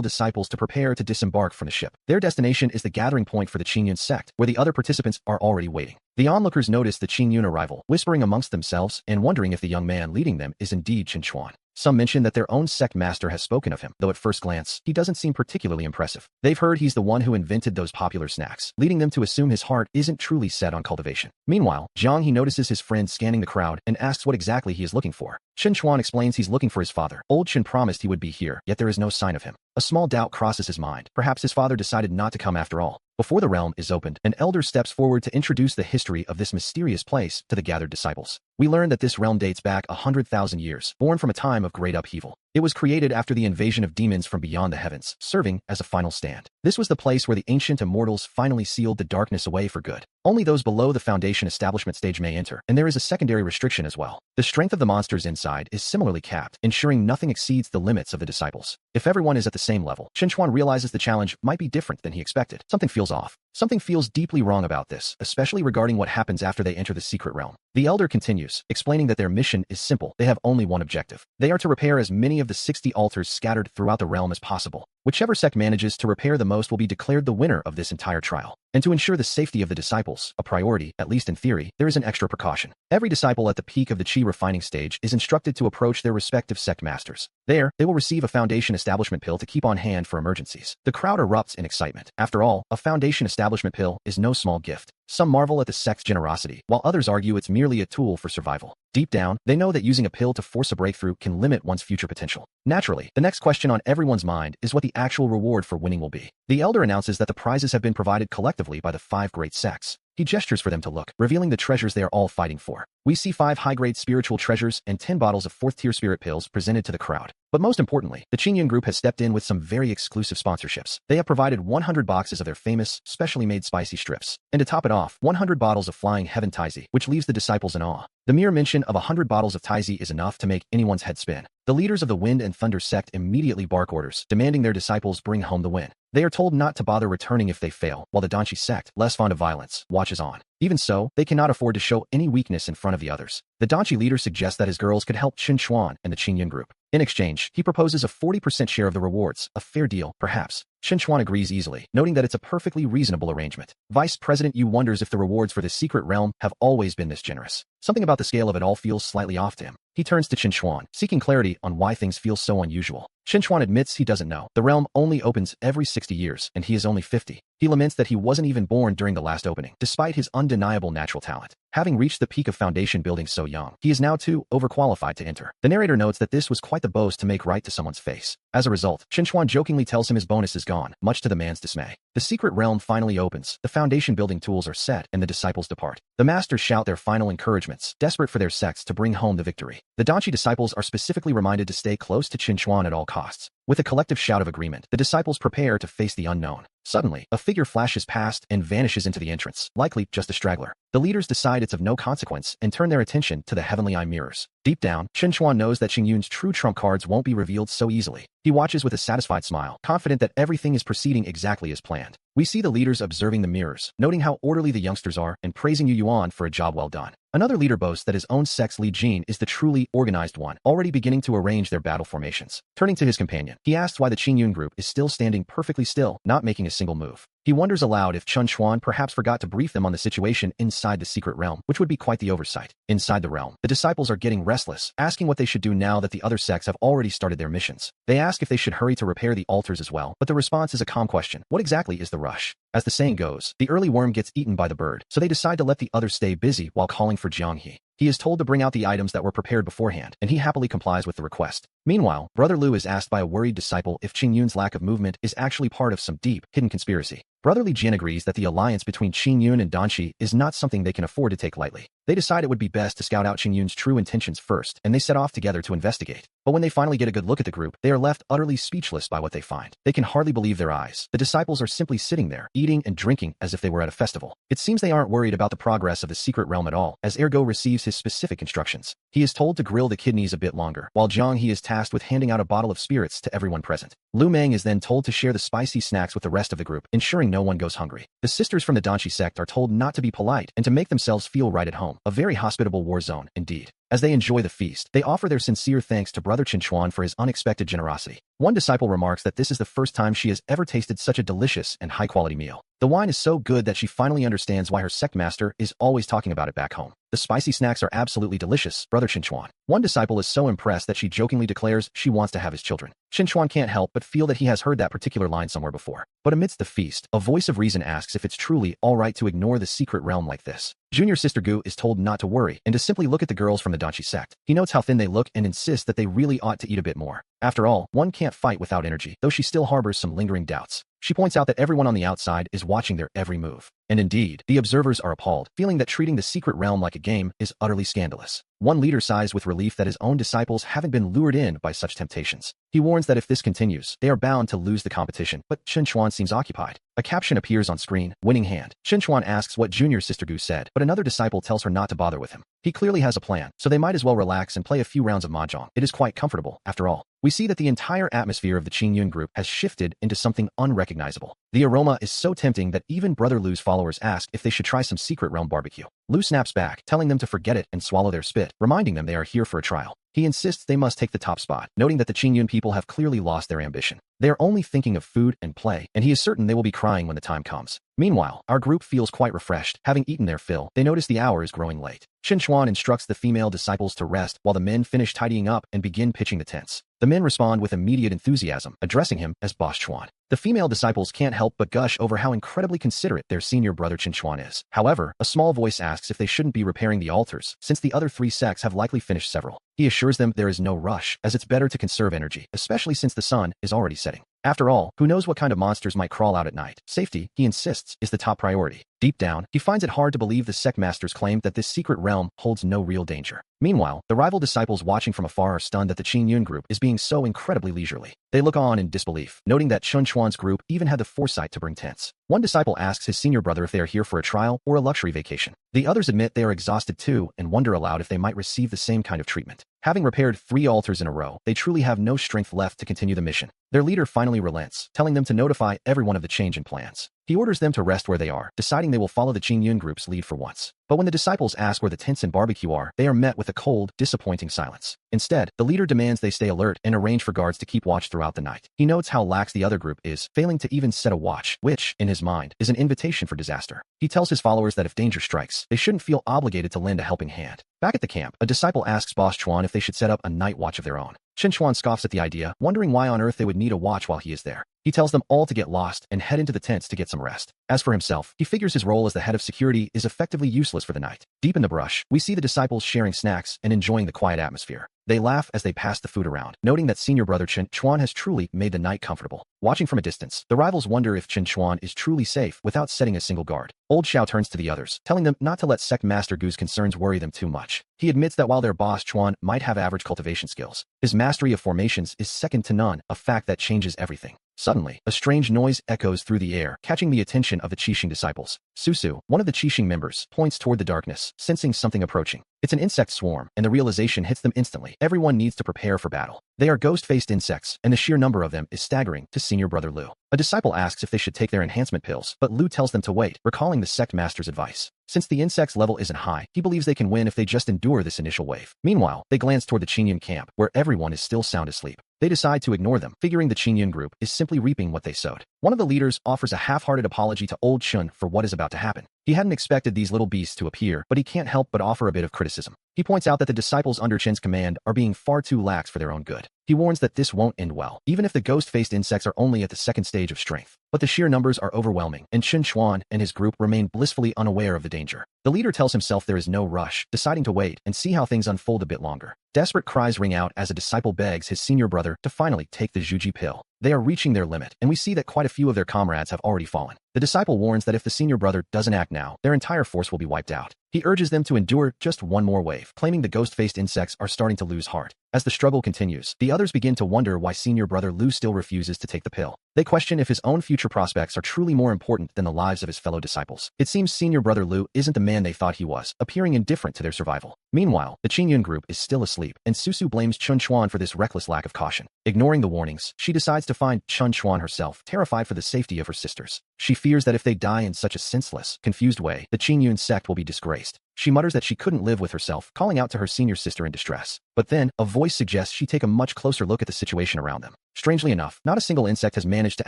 disciples to prepare to disembark from the ship. Their destination is the gathering point for the Qingyun sect, where the other participants are already waiting. The onlookers notice the Qingyun arrival, whispering amongst themselves and wondering if the young man leading them is indeed Chen Chuan. Some mention that their own sect master has spoken of him, though at first glance, he doesn't seem particularly impressive. They've heard he's the one who invented those popular snacks, leading them to assume his heart isn't truly set on cultivation. Meanwhile, Jiang He notices his friend scanning the crowd and asks what exactly he is looking for. Chen Chuan explains he's looking for his father. Old Chen promised he would be here, yet there is no sign of him. A small doubt crosses his mind. Perhaps his father decided not to come after all. Before the realm is opened, an elder steps forward to introduce the history of this mysterious place to the gathered disciples. We learn that this realm dates back 100,000 years, born from a time of great upheaval. It was created after the invasion of demons from beyond the heavens, serving as a final stand. This was the place where the ancient immortals finally sealed the darkness away for good. Only those below the foundation establishment stage may enter, and there is a secondary restriction as well. The strength of the monsters inside is similarly capped, ensuring nothing exceeds the limits of the disciples. If everyone is at the same level, Chen Chuan realizes the challenge might be different than he expected. Something feels off. Something feels deeply wrong about this, especially regarding what happens after they enter the secret realm. The elder continues, explaining that their mission is simple. They have only one objective. They are to repair as many of the 60 altars scattered throughout the realm as possible. Whichever sect manages to repair the most will be declared the winner of this entire trial. And to ensure the safety of the disciples, a priority, at least in theory, there is an extra precaution. Every disciple at the peak of the Qi refining stage is instructed to approach their respective sect masters. There, they will receive a foundation establishment pill to keep on hand for emergencies. The crowd erupts in excitement. After all, a foundation establishment pill is no small gift. Some marvel at the sect's generosity, while others argue it's merely a tool for survival. Deep down, they know that using a pill to force a breakthrough can limit one's future potential. Naturally, the next question on everyone's mind is what the actual reward for winning will be. The elder announces that the prizes have been provided collectively by the 5 great sects. He gestures for them to look, revealing the treasures they are all fighting for. We see 5 high-grade spiritual treasures and 10 bottles of 4th-tier spirit pills presented to the crowd. But most importantly, the Qingyun group has stepped in with some very exclusive sponsorships. They have provided 100 boxes of their famous, specially made spicy strips. And to top it off, 100 bottles of Flying Heaven Taizi, which leaves the disciples in awe. The mere mention of 100 bottles of Taizi is enough to make anyone's head spin. The leaders of the Wind and Thunder sect immediately bark orders, demanding their disciples bring home the win. They are told not to bother returning if they fail, while the Danchi sect, less fond of violence, watches on. Even so, they cannot afford to show any weakness in front of the others. The Danchi leader suggests that his girls could help Chen Chuan and the Qingyun group. In exchange, he proposes a 40% share of the rewards, a fair deal, perhaps. Chen Chuan agrees easily, noting that it's a perfectly reasonable arrangement. Vice President Yu wonders if the rewards for this secret realm have always been this generous. Something about the scale of it all feels slightly off to him. He turns to Chen Chuan, seeking clarity on why things feel so unusual. Chen Chuan admits he doesn't know. The realm only opens every 60 years, and he is only 50. He laments that he wasn't even born during the last opening, despite his undeniable natural talent. Having reached the peak of foundation building so young, he is now too overqualified to enter. The narrator notes that this was quite the boast to make right to someone's face. As a result, Chen Chuan jokingly tells him his bonus is gone, much to the man's dismay. The secret realm finally opens, the foundation building tools are set, and the disciples depart. The masters shout their final encouragements, desperate for their sects to bring home the victory. The Danchi disciples are specifically reminded to stay close to Chen Chuan at all costs. With a collective shout of agreement, the disciples prepare to face the unknown. Suddenly, a figure flashes past and vanishes into the entrance, likely just a straggler. The leaders decide it's of no consequence and turn their attention to the heavenly eye mirrors. Deep down, Chen Chuan knows that Qingyun's true trump cards won't be revealed so easily. He watches with a satisfied smile, confident that everything is proceeding exactly as planned. We see the leaders observing the mirrors, noting how orderly the youngsters are, and praising Yu Yuan for a job well done. Another leader boasts that his own sect's Li Jin is the truly organized one, already beginning to arrange their battle formations. Turning to his companion, he asks why the Qingyun group is still standing perfectly still, not making a single move. He wonders aloud if Chen Chuan perhaps forgot to brief them on the situation inside the secret realm, which would be quite the oversight. Inside the realm, the disciples are getting restless, asking what they should do now that the other sects have already started their missions. They ask if they should hurry to repair the altars as well, but the response is a calm question. What exactly is the rush? As the saying goes, the early worm gets eaten by the bird, so they decide to let the others stay busy while calling for Jiang He. He is told to bring out the items that were prepared beforehand, and he happily complies with the request. Meanwhile, Brother Lu is asked by a worried disciple if Qingyun's lack of movement is actually part of some deep, hidden conspiracy. Brotherly Jin agrees that the alliance between Qingyun and Danchi is not something they can afford to take lightly. They decide it would be best to scout out Qingyun's true intentions first, and they set off together to investigate. But when they finally get a good look at the group, they are left utterly speechless by what they find. They can hardly believe their eyes. The disciples are simply sitting there, eating and drinking as if they were at a festival. It seems they aren't worried about the progress of the secret realm at all, as Ergo receives his specific instructions. He is told to grill the kidneys a bit longer, while Jiang He is tasked last with handing out a bottle of spirits to everyone present. Lu Meng is then told to share the spicy snacks with the rest of the group, ensuring no one goes hungry. The sisters from the Danchi sect are told not to be polite and to make themselves feel right at home. A very hospitable war zone, indeed. As they enjoy the feast, they offer their sincere thanks to Brother Qinchuan for his unexpected generosity. One disciple remarks that this is the first time she has ever tasted such a delicious and high-quality meal. The wine is so good that she finally understands why her sect master is always talking about it back home. The spicy snacks are absolutely delicious, Brother Qinchuan. One disciple is so impressed that she jokingly declares she wants to have his children. Qinchuan can't help but feel that he has heard that particular line somewhere before. But amidst the feast, a voice of reason asks if it's truly all right to ignore the secret realm like this. Junior Sister Gu is told not to worry and to simply look at the girls from the Danchi sect. He notes how thin they look and insists that they really ought to eat a bit more. After all, one can't fight without energy, though she still harbors some lingering doubts. She points out that everyone on the outside is watching their every move. And indeed, the observers are appalled, feeling that treating the secret realm like a game is utterly scandalous. One leader sighs with relief that his own disciples haven't been lured in by such temptations. He warns that if this continues, they are bound to lose the competition, but Qinchuan seems occupied. A caption appears on screen, winning hand. Qinchuan asks what Junior Sister Gu said, but another disciple tells her not to bother with him. He clearly has a plan, so they might as well relax and play a few rounds of mahjong. It is quite comfortable, after all. We see that the entire atmosphere of the Qingyun group has shifted into something unrecognizable. The aroma is so tempting that even Brother Lu's followers ask if they should try some secret realm barbecue. Lu snaps back, telling them to forget it and swallow their spit, reminding them they are here for a trial. He insists they must take the top spot, noting that the Qingyun people have clearly lost their ambition. They are only thinking of food and play, and he is certain they will be crying when the time comes. Meanwhile, our group feels quite refreshed. Having eaten their fill, they notice the hour is growing late. Qinchuan instructs the female disciples to rest while the men finish tidying up and begin pitching the tents. The men respond with immediate enthusiasm, addressing him as Boss Chuan. The female disciples can't help but gush over how incredibly considerate their senior brother Qinchuan is. However, a small voice asks if they shouldn't be repairing the altars, since the other three sects have likely finished several. He assures them there is no rush, as it's better to conserve energy, especially since the sun is already setting. After all, who knows what kind of monsters might crawl out at night? Safety, he insists, is the top priority. Deep down, he finds it hard to believe the sect masters claim that this secret realm holds no real danger. Meanwhile, the rival disciples watching from afar are stunned that the Qingyun group is being so incredibly leisurely. They look on in disbelief, noting that Qinchuan's group even had the foresight to bring tents. One disciple asks his senior brother if they are here for a trial or a luxury vacation. The others admit they are exhausted too and wonder aloud if they might receive the same kind of treatment. Having repaired 3 altars in a row, they truly have no strength left to continue the mission. Their leader finally relents, telling them to notify everyone of the change in plans. He orders them to rest where they are, deciding they will follow the Qingyun group's lead for once. But when the disciples ask where the tents and barbecue are, they are met with a cold, disappointing silence. Instead, the leader demands they stay alert and arrange for guards to keep watch throughout the night. He notes how lax the other group is, failing to even set a watch, which, in his mind, is an invitation for disaster. He tells his followers that if danger strikes, they shouldn't feel obligated to lend a helping hand. Back at the camp, a disciple asks Boss Chuan if they should set up a night watch of their own. Qinchuan scoffs at the idea, wondering why on earth they would need a watch while he is there. He tells them all to get lost and head into the tents to get some rest. As for himself, he figures his role as the head of security is effectively useless for the night. Deep in the brush, we see the disciples sharing snacks and enjoying the quiet atmosphere. They laugh as they pass the food around, noting that senior brother Qinchuan has truly made the night comfortable. Watching from a distance, the rivals wonder if Qinchuan is truly safe without setting a single guard. Old Xiao turns to the others, telling them not to let Sect Master Gu's concerns worry them too much. He admits that while their boss Chuan might have average cultivation skills, his mastery of formations is second to none, a fact that changes everything. Suddenly, a strange noise echoes through the air, catching the attention of the Qixing disciples. Susu, one of the Qixing members, points toward the darkness, sensing something approaching. It's an insect swarm, and the realization hits them instantly. Everyone needs to prepare for battle. They are ghost-faced insects, and the sheer number of them is staggering to senior brother Lu. A disciple asks if they should take their enhancement pills, but Lu tells them to wait, recalling the sect master's advice. Since the insect's level isn't high, he believes they can win if they just endure this initial wave. Meanwhile, they glance toward the Qingyun camp, where everyone is still sound asleep. They decide to ignore them, figuring the Qingyun group is simply reaping what they sowed. One of the leaders offers a half-hearted apology to Old Chun for what is about to happen. He hadn't expected these little beasts to appear, but he can't help but offer a bit of criticism. He points out that the disciples under Chen's command are being far too lax for their own good. He warns that this won't end well, even if the ghost-faced insects are only at the second stage of strength. But the sheer numbers are overwhelming, and Qinchuan and his group remain blissfully unaware of the danger. The leader tells himself there is no rush, deciding to wait and see how things unfold a bit longer. Desperate cries ring out as a disciple begs his senior brother to finally take the Zhuji pill. They are reaching their limit, and we see that quite a few of their comrades have already fallen. The disciple warns that if the senior brother doesn't act now, their entire force will be wiped out. He urges them to endure just one more wave, claiming the ghost-faced insects are starting to lose heart. As the struggle continues, the others begin to wonder why senior brother Lu still refuses to take the pill. They question if his own future prospects are truly more important than the lives of his fellow disciples. It seems senior brother Lu isn't the man they thought he was, appearing indifferent to their survival. Meanwhile, the Qingyun group is still asleep, and Susu blames Chun Chuan for this reckless lack of caution. Ignoring the warnings, she decides to find Chun Chuan herself, terrified for the safety of her sisters. She fears that if they die in such a senseless, confused way, the Qingyun sect will be disgraced. She mutters that she couldn't live with herself, calling out to her senior sister in distress. But then, a voice suggests she take a much closer look at the situation around them. Strangely enough, not a single insect has managed to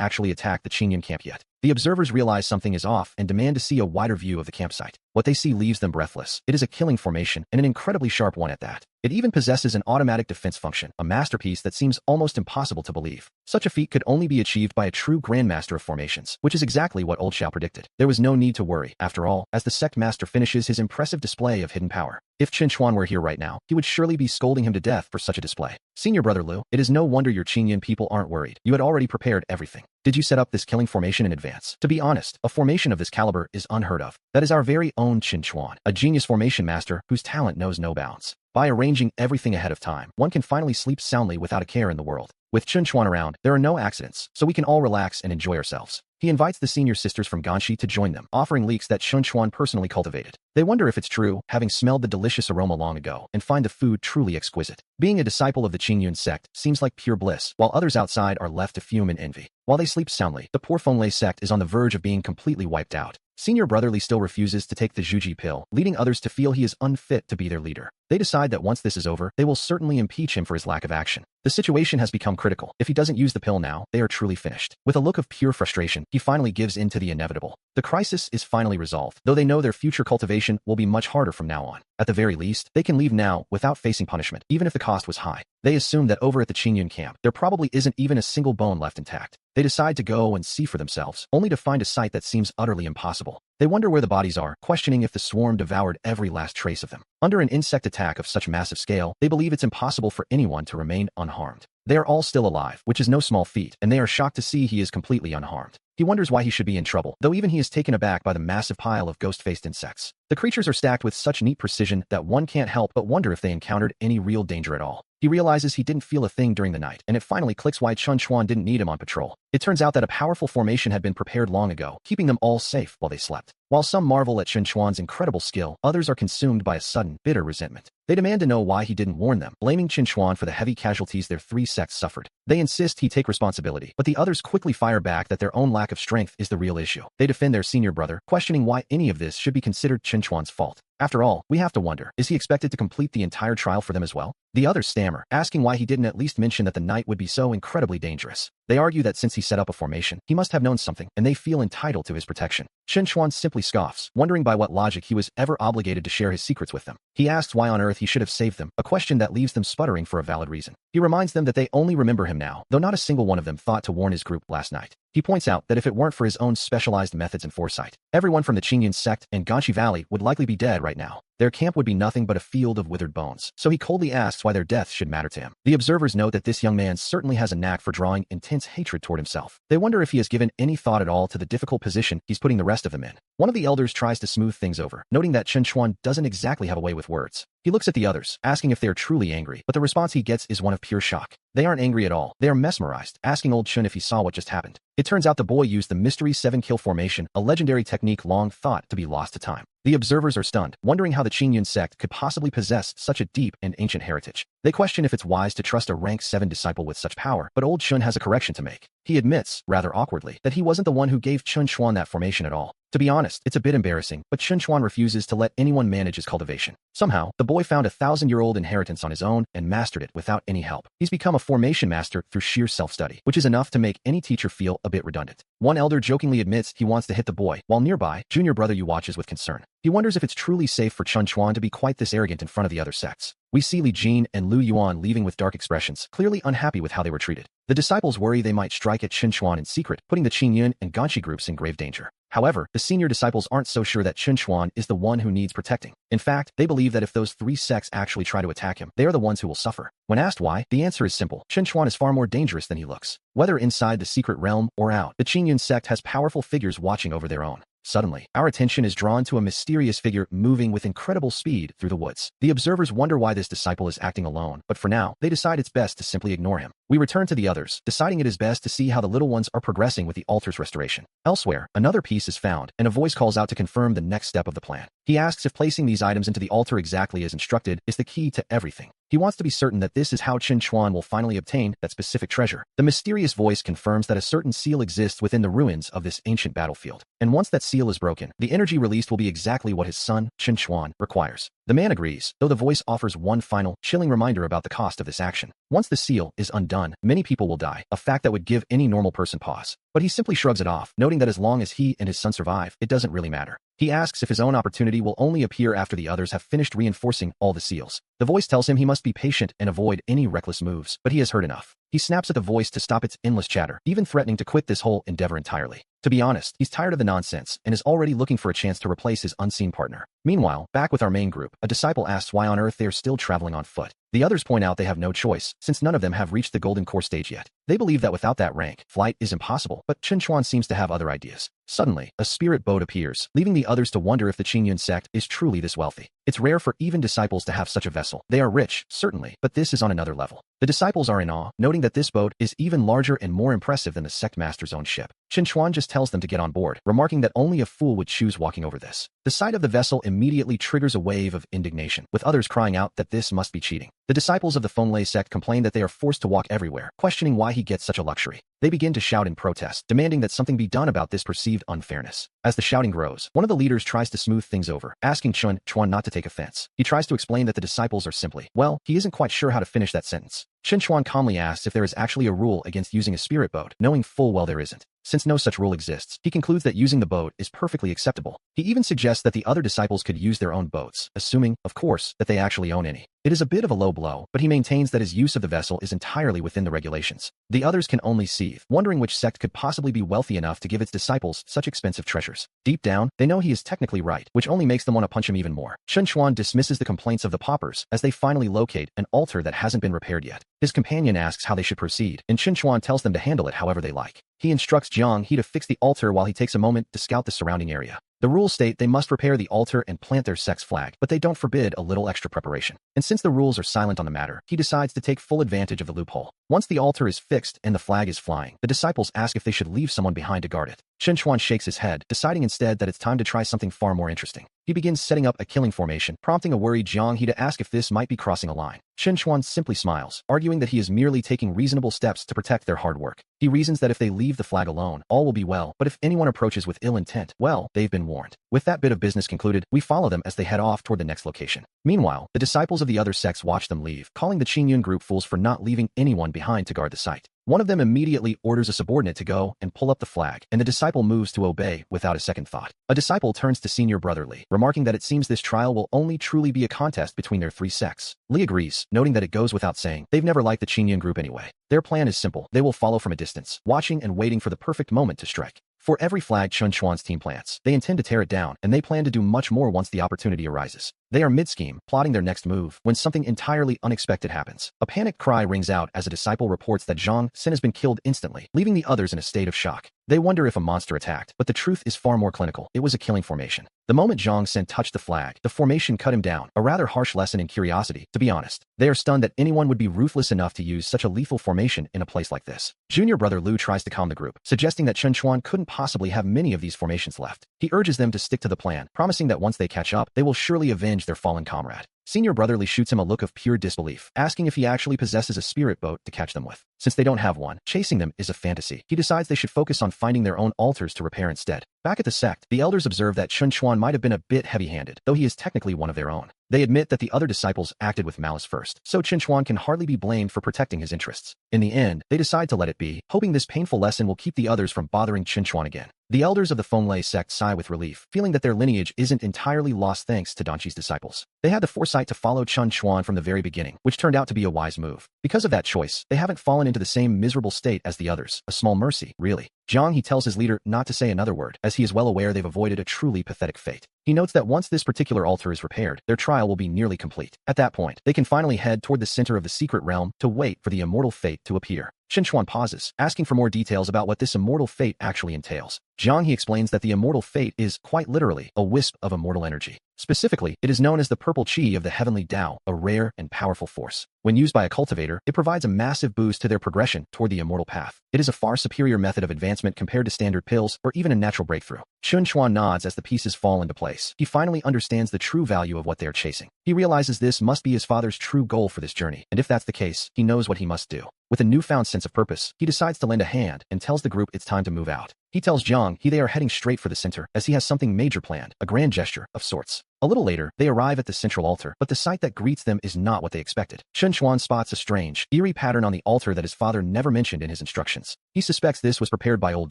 actually attack the Qingyun camp yet. The observers realize something is off and demand to see a wider view of the campsite. What they see leaves them breathless. It is a killing formation, and an incredibly sharp one at that. It even possesses an automatic defense function, a masterpiece that seems almost impossible to believe. Such a feat could only be achieved by a true grandmaster of formations, which is exactly what Old Xiao predicted. There was no need to worry, after all, as the sect master finishes his impressive display of hidden power. If Chen Chuan were here right now, he would surely be scolding him to death for such a display. Senior brother Lu, it is no wonder your Qingyun people aren't worried. You had already prepared everything. Did you set up this killing formation in advance? To be honest, a formation of this caliber is unheard of. That is our very own Chen Chuan, a genius formation master whose talent knows no bounds. By arranging everything ahead of time, one can finally sleep soundly without a care in the world. With Chen Chuan around, there are no accidents, so we can all relax and enjoy ourselves. He invites the senior sisters from Ganshi to join them, offering leeks that Chen Chuan personally cultivated. They wonder if it's true, having smelled the delicious aroma long ago, and find the food truly exquisite. Being a disciple of the Qingyun sect seems like pure bliss, while others outside are left to fume in envy. While they sleep soundly, the poor Fenglei sect is on the verge of being completely wiped out. Senior brotherly still refuses to take the Zhuji pill, leading others to feel he is unfit to be their leader. They decide that once this is over, they will certainly impeach him for his lack of action. The situation has become critical. If he doesn't use the pill now, they are truly finished. With a look of pure frustration, he finally gives in to the inevitable. The crisis is finally resolved, though they know their future cultivation will be much harder from now on. At the very least, they can leave now without facing punishment, even if the cost was high. They assume that over at the Qingyun camp, there probably isn't even a single bone left intact. They decide to go and see for themselves, only to find a sight that seems utterly impossible. They wonder where the bodies are, questioning if the swarm devoured every last trace of them. Under an insect attack of such massive scale, they believe it's impossible for anyone to remain unharmed. They are all still alive, which is no small feat, and they are shocked to see he is completely unharmed. He wonders why he should be in trouble, though even he is taken aback by the massive pile of ghost-faced insects. The creatures are stacked with such neat precision that one can't help but wonder if they encountered any real danger at all. He realizes he didn't feel a thing during the night, and it finally clicks why Chun Chuan didn't need him on patrol. It turns out that a powerful formation had been prepared long ago, keeping them all safe while they slept. While some marvel at Chun Chuan's incredible skill, others are consumed by a sudden, bitter resentment. They demand to know why he didn't warn them, blaming Chun Chuan for the heavy casualties their three sects suffered. They insist he take responsibility, but the others quickly fire back that their own lack of strength is the real issue. They defend their senior brother, questioning why any of this should be considered Chun Chuan's fault. After all, we have to wonder, is he expected to complete the entire trial for them as well? The others stammer, asking why he didn't at least mention that the night would be so incredibly dangerous. They argue that since he set up a formation, he must have known something, and they feel entitled to his protection. Chen Chuan simply scoffs, wondering by what logic he was ever obligated to share his secrets with them. He asks why on earth he should have saved them, a question that leaves them sputtering for a valid reason. He reminds them that they only remember him now, though not a single one of them thought to warn his group last night. He points out that if it weren't for his own specialized methods and foresight, everyone from the Qingyun sect and Ganshi Valley would likely be dead right now. Their camp would be nothing but a field of withered bones, so he coldly asks why their deaths should matter to him. The observers note that this young man certainly has a knack for drawing intense hatred toward himself. They wonder if he has given any thought at all to the difficult position he's putting the rest of them in. One of the elders tries to smooth things over, noting that Chen Chuan doesn't exactly have a way with words. He looks at the others, asking if they are truly angry, but the response he gets is one of pure shock. They aren't angry at all. They are mesmerized, asking old Chun if he saw what just happened. It turns out the boy used the Mystery 7-kill formation, a legendary technique long thought to be lost to time. The observers are stunned, wondering how the Qingyun sect could possibly possess such a deep and ancient heritage. They question if it's wise to trust a rank 7 disciple with such power, but old Chun has a correction to make. He admits, rather awkwardly, that he wasn't the one who gave Chun Chuan that formation at all. To be honest, it's a bit embarrassing, but Chun Chuan refuses to let anyone manage his cultivation. Somehow, the boy found a 1,000-year-old inheritance on his own and mastered it without any help. He's become a formation master through sheer self-study, which is enough to make any teacher feel a bit redundant. One elder jokingly admits he wants to hit the boy, while nearby, junior brother Yu watches with concern. He wonders if it's truly safe for Chun Chuan to be quite this arrogant in front of the other sects. We see Li Jin and Lu Yuan leaving with dark expressions, clearly unhappy with how they were treated. The disciples worry they might strike at Chen Chuan in secret, putting the Qingyun and Ganshi groups in grave danger. However, the senior disciples aren't so sure that Chen Chuan is the one who needs protecting. In fact, they believe that if those three sects actually try to attack him, they are the ones who will suffer. When asked why, the answer is simple. Chen Chuan is far more dangerous than he looks. Whether inside the secret realm or out, the Qingyun sect has powerful figures watching over their own. Suddenly, our attention is drawn to a mysterious figure moving with incredible speed through the woods. The observers wonder why this disciple is acting alone, but for now, they decide it's best to simply ignore him. We return to the others, deciding it is best to see how the little ones are progressing with the altar's restoration. Elsewhere, another piece is found, and a voice calls out to confirm the next step of the plan. He asks if placing these items into the altar exactly as instructed is the key to everything. He wants to be certain that this is how Chen Chuan will finally obtain that specific treasure. The mysterious voice confirms that a certain seal exists within the ruins of this ancient battlefield. And once that seal is broken, the energy released will be exactly what his son, Chen Chuan, requires. The man agrees, though the voice offers one final, chilling reminder about the cost of this action. Once the seal is undone, many people will die, a fact that would give any normal person pause. But he simply shrugs it off, noting that as long as he and his son survive, it doesn't really matter. He asks if his own opportunity will only appear after the others have finished reinforcing all the seals. The voice tells him he must be patient and avoid any reckless moves, but he has heard enough. He snaps at the voice to stop its endless chatter, even threatening to quit this whole endeavor entirely. To be honest, he's tired of the nonsense and is already looking for a chance to replace his unseen partner. Meanwhile, back with our main group, a disciple asks why on earth they are still traveling on foot. The others point out they have no choice, since none of them have reached the golden core stage yet. They believe that without that rank, flight is impossible, but Chen Chuan seems to have other ideas. Suddenly, a spirit boat appears, leaving the others to wonder if the Qingyun sect is truly this wealthy. It's rare for even disciples to have such a vessel. They are rich, certainly, but this is on another level. The disciples are in awe, noting that this boat is even larger and more impressive than the sect master's own ship. Chen Chuan just tells them to get on board, remarking that only a fool would choose walking over this. The sight of the vessel immediately triggers a wave of indignation, with others crying out that this must be cheating. The disciples of the Fenglei sect complain that they are forced to walk everywhere, questioning why he gets such a luxury. They begin to shout in protest, demanding that something be done about this perceived unfairness. As the shouting grows, one of the leaders tries to smooth things over, asking Chen Chuan not to take offense. He tries to explain that the disciples are simply, well, he isn't quite sure how to finish that sentence. Chen Chuan calmly asks if there is actually a rule against using a spirit boat, knowing full well there isn't. Since no such rule exists, he concludes that using the boat is perfectly acceptable. He even suggests that the other disciples could use their own boats, assuming, of course, that they actually own any. It is a bit of a low blow, but he maintains that his use of the vessel is entirely within the regulations. The others can only seethe, wondering which sect could possibly be wealthy enough to give its disciples such expensive treasures. Deep down, they know he is technically right, which only makes them want to punch him even more. Chen Chuan dismisses the complaints of the paupers as they finally locate an altar that hasn't been repaired yet. His companion asks how they should proceed, and Chen Chuan tells them to handle it however they like. He instructs Jiang He to fix the altar while he takes a moment to scout the surrounding area. The rules state they must repair the altar and plant their sect's flag, but they don't forbid a little extra preparation. And since the rules are silent on the matter, he decides to take full advantage of the loophole. Once the altar is fixed and the flag is flying, the disciples ask if they should leave someone behind to guard it. Chen Chuan shakes his head, deciding instead that it's time to try something far more interesting. He begins setting up a killing formation, prompting a worried Jiang He to ask if this might be crossing a line. Chen Chuan simply smiles, arguing that he is merely taking reasonable steps to protect their hard work. He reasons that if they leave the flag alone, all will be well, but if anyone approaches with ill intent, well, they've been warned. With that bit of business concluded, we follow them as they head off toward the next location. Meanwhile, the disciples of the other sects watch them leave, calling the Qingyun group fools for not leaving anyone behind to guard the site. One of them immediately orders a subordinate to go and pull up the flag, and the disciple moves to obey without a second thought. A disciple turns to senior brother Li, remarking that it seems this trial will only truly be a contest between their three sects. Li agrees, noting that it goes without saying, they've never liked the Qingyun group anyway. Their plan is simple, they will follow from a distance, watching and waiting for the perfect moment to strike. For every flag Chen Chuan's team plants, they intend to tear it down, and they plan to do much more once the opportunity arises. They are mid-scheme, plotting their next move, when something entirely unexpected happens. A panicked cry rings out as a disciple reports that Zhang Xin has been killed instantly, leaving the others in a state of shock. They wonder if a monster attacked, but the truth is far more clinical. It was a killing formation. The moment Zhang Xin touched the flag, the formation cut him down, a rather harsh lesson in curiosity, to be honest. They are stunned that anyone would be ruthless enough to use such a lethal formation in a place like this. Junior brother Lu tries to calm the group, suggesting that Chen Chuan couldn't possibly have many of these formations left. He urges them to stick to the plan, promising that once they catch up, they will surely avenge their fallen comrade. Senior brotherly shoots him a look of pure disbelief, asking if he actually possesses a spirit boat to catch them with. Since they don't have one, chasing them is a fantasy. He decides they should focus on finding their own altars to repair instead. Back at the sect, the elders observe that Chen Chuan might have been a bit heavy-handed, though he is technically one of their own. They admit that the other disciples acted with malice first, so Chen Chuan can hardly be blamed for protecting his interests. In the end, they decide to let it be, hoping this painful lesson will keep the others from bothering Chen Chuan again. The elders of the Fenglei sect sigh with relief, feeling that their lineage isn't entirely lost thanks to Danqi's disciples. They had the foresight to follow Chen Chuan from the very beginning, which turned out to be a wise move. Because of that choice, they haven't fallen into the same miserable state as the others, a small mercy, really. Jiang He tells his leader not to say another word, as he is well aware they've avoided a truly pathetic fate. He notes that once this particular altar is repaired, their trial will be nearly complete. At that point, they can finally head toward the center of the secret realm to wait for the immortal fate to appear. Shenchuan pauses, asking for more details about what this immortal fate actually entails. Jiang He explains that the immortal fate is, quite literally, a wisp of immortal energy. Specifically, it is known as the purple qi of the heavenly Tao, a rare and powerful force. When used by a cultivator, it provides a massive boost to their progression toward the immortal path. It is a far superior method of advancement compared to standard pills or even a natural breakthrough. Shenchuan nods as the pieces fall into place. He finally understands the true value of what they are chasing. He realizes this must be his father's true goal for this journey, and if that's the case, he knows what he must do. With a newfound sense of purpose, he decides to lend a hand and tells the group it's time to move out. He tells Jiang He they are heading straight for the center as he has something major planned, a grand gesture of sorts. A little later, they arrive at the central altar, but the sight that greets them is not what they expected. Shenchuan spots a strange, eerie pattern on the altar that his father never mentioned in his instructions. He suspects this was prepared by old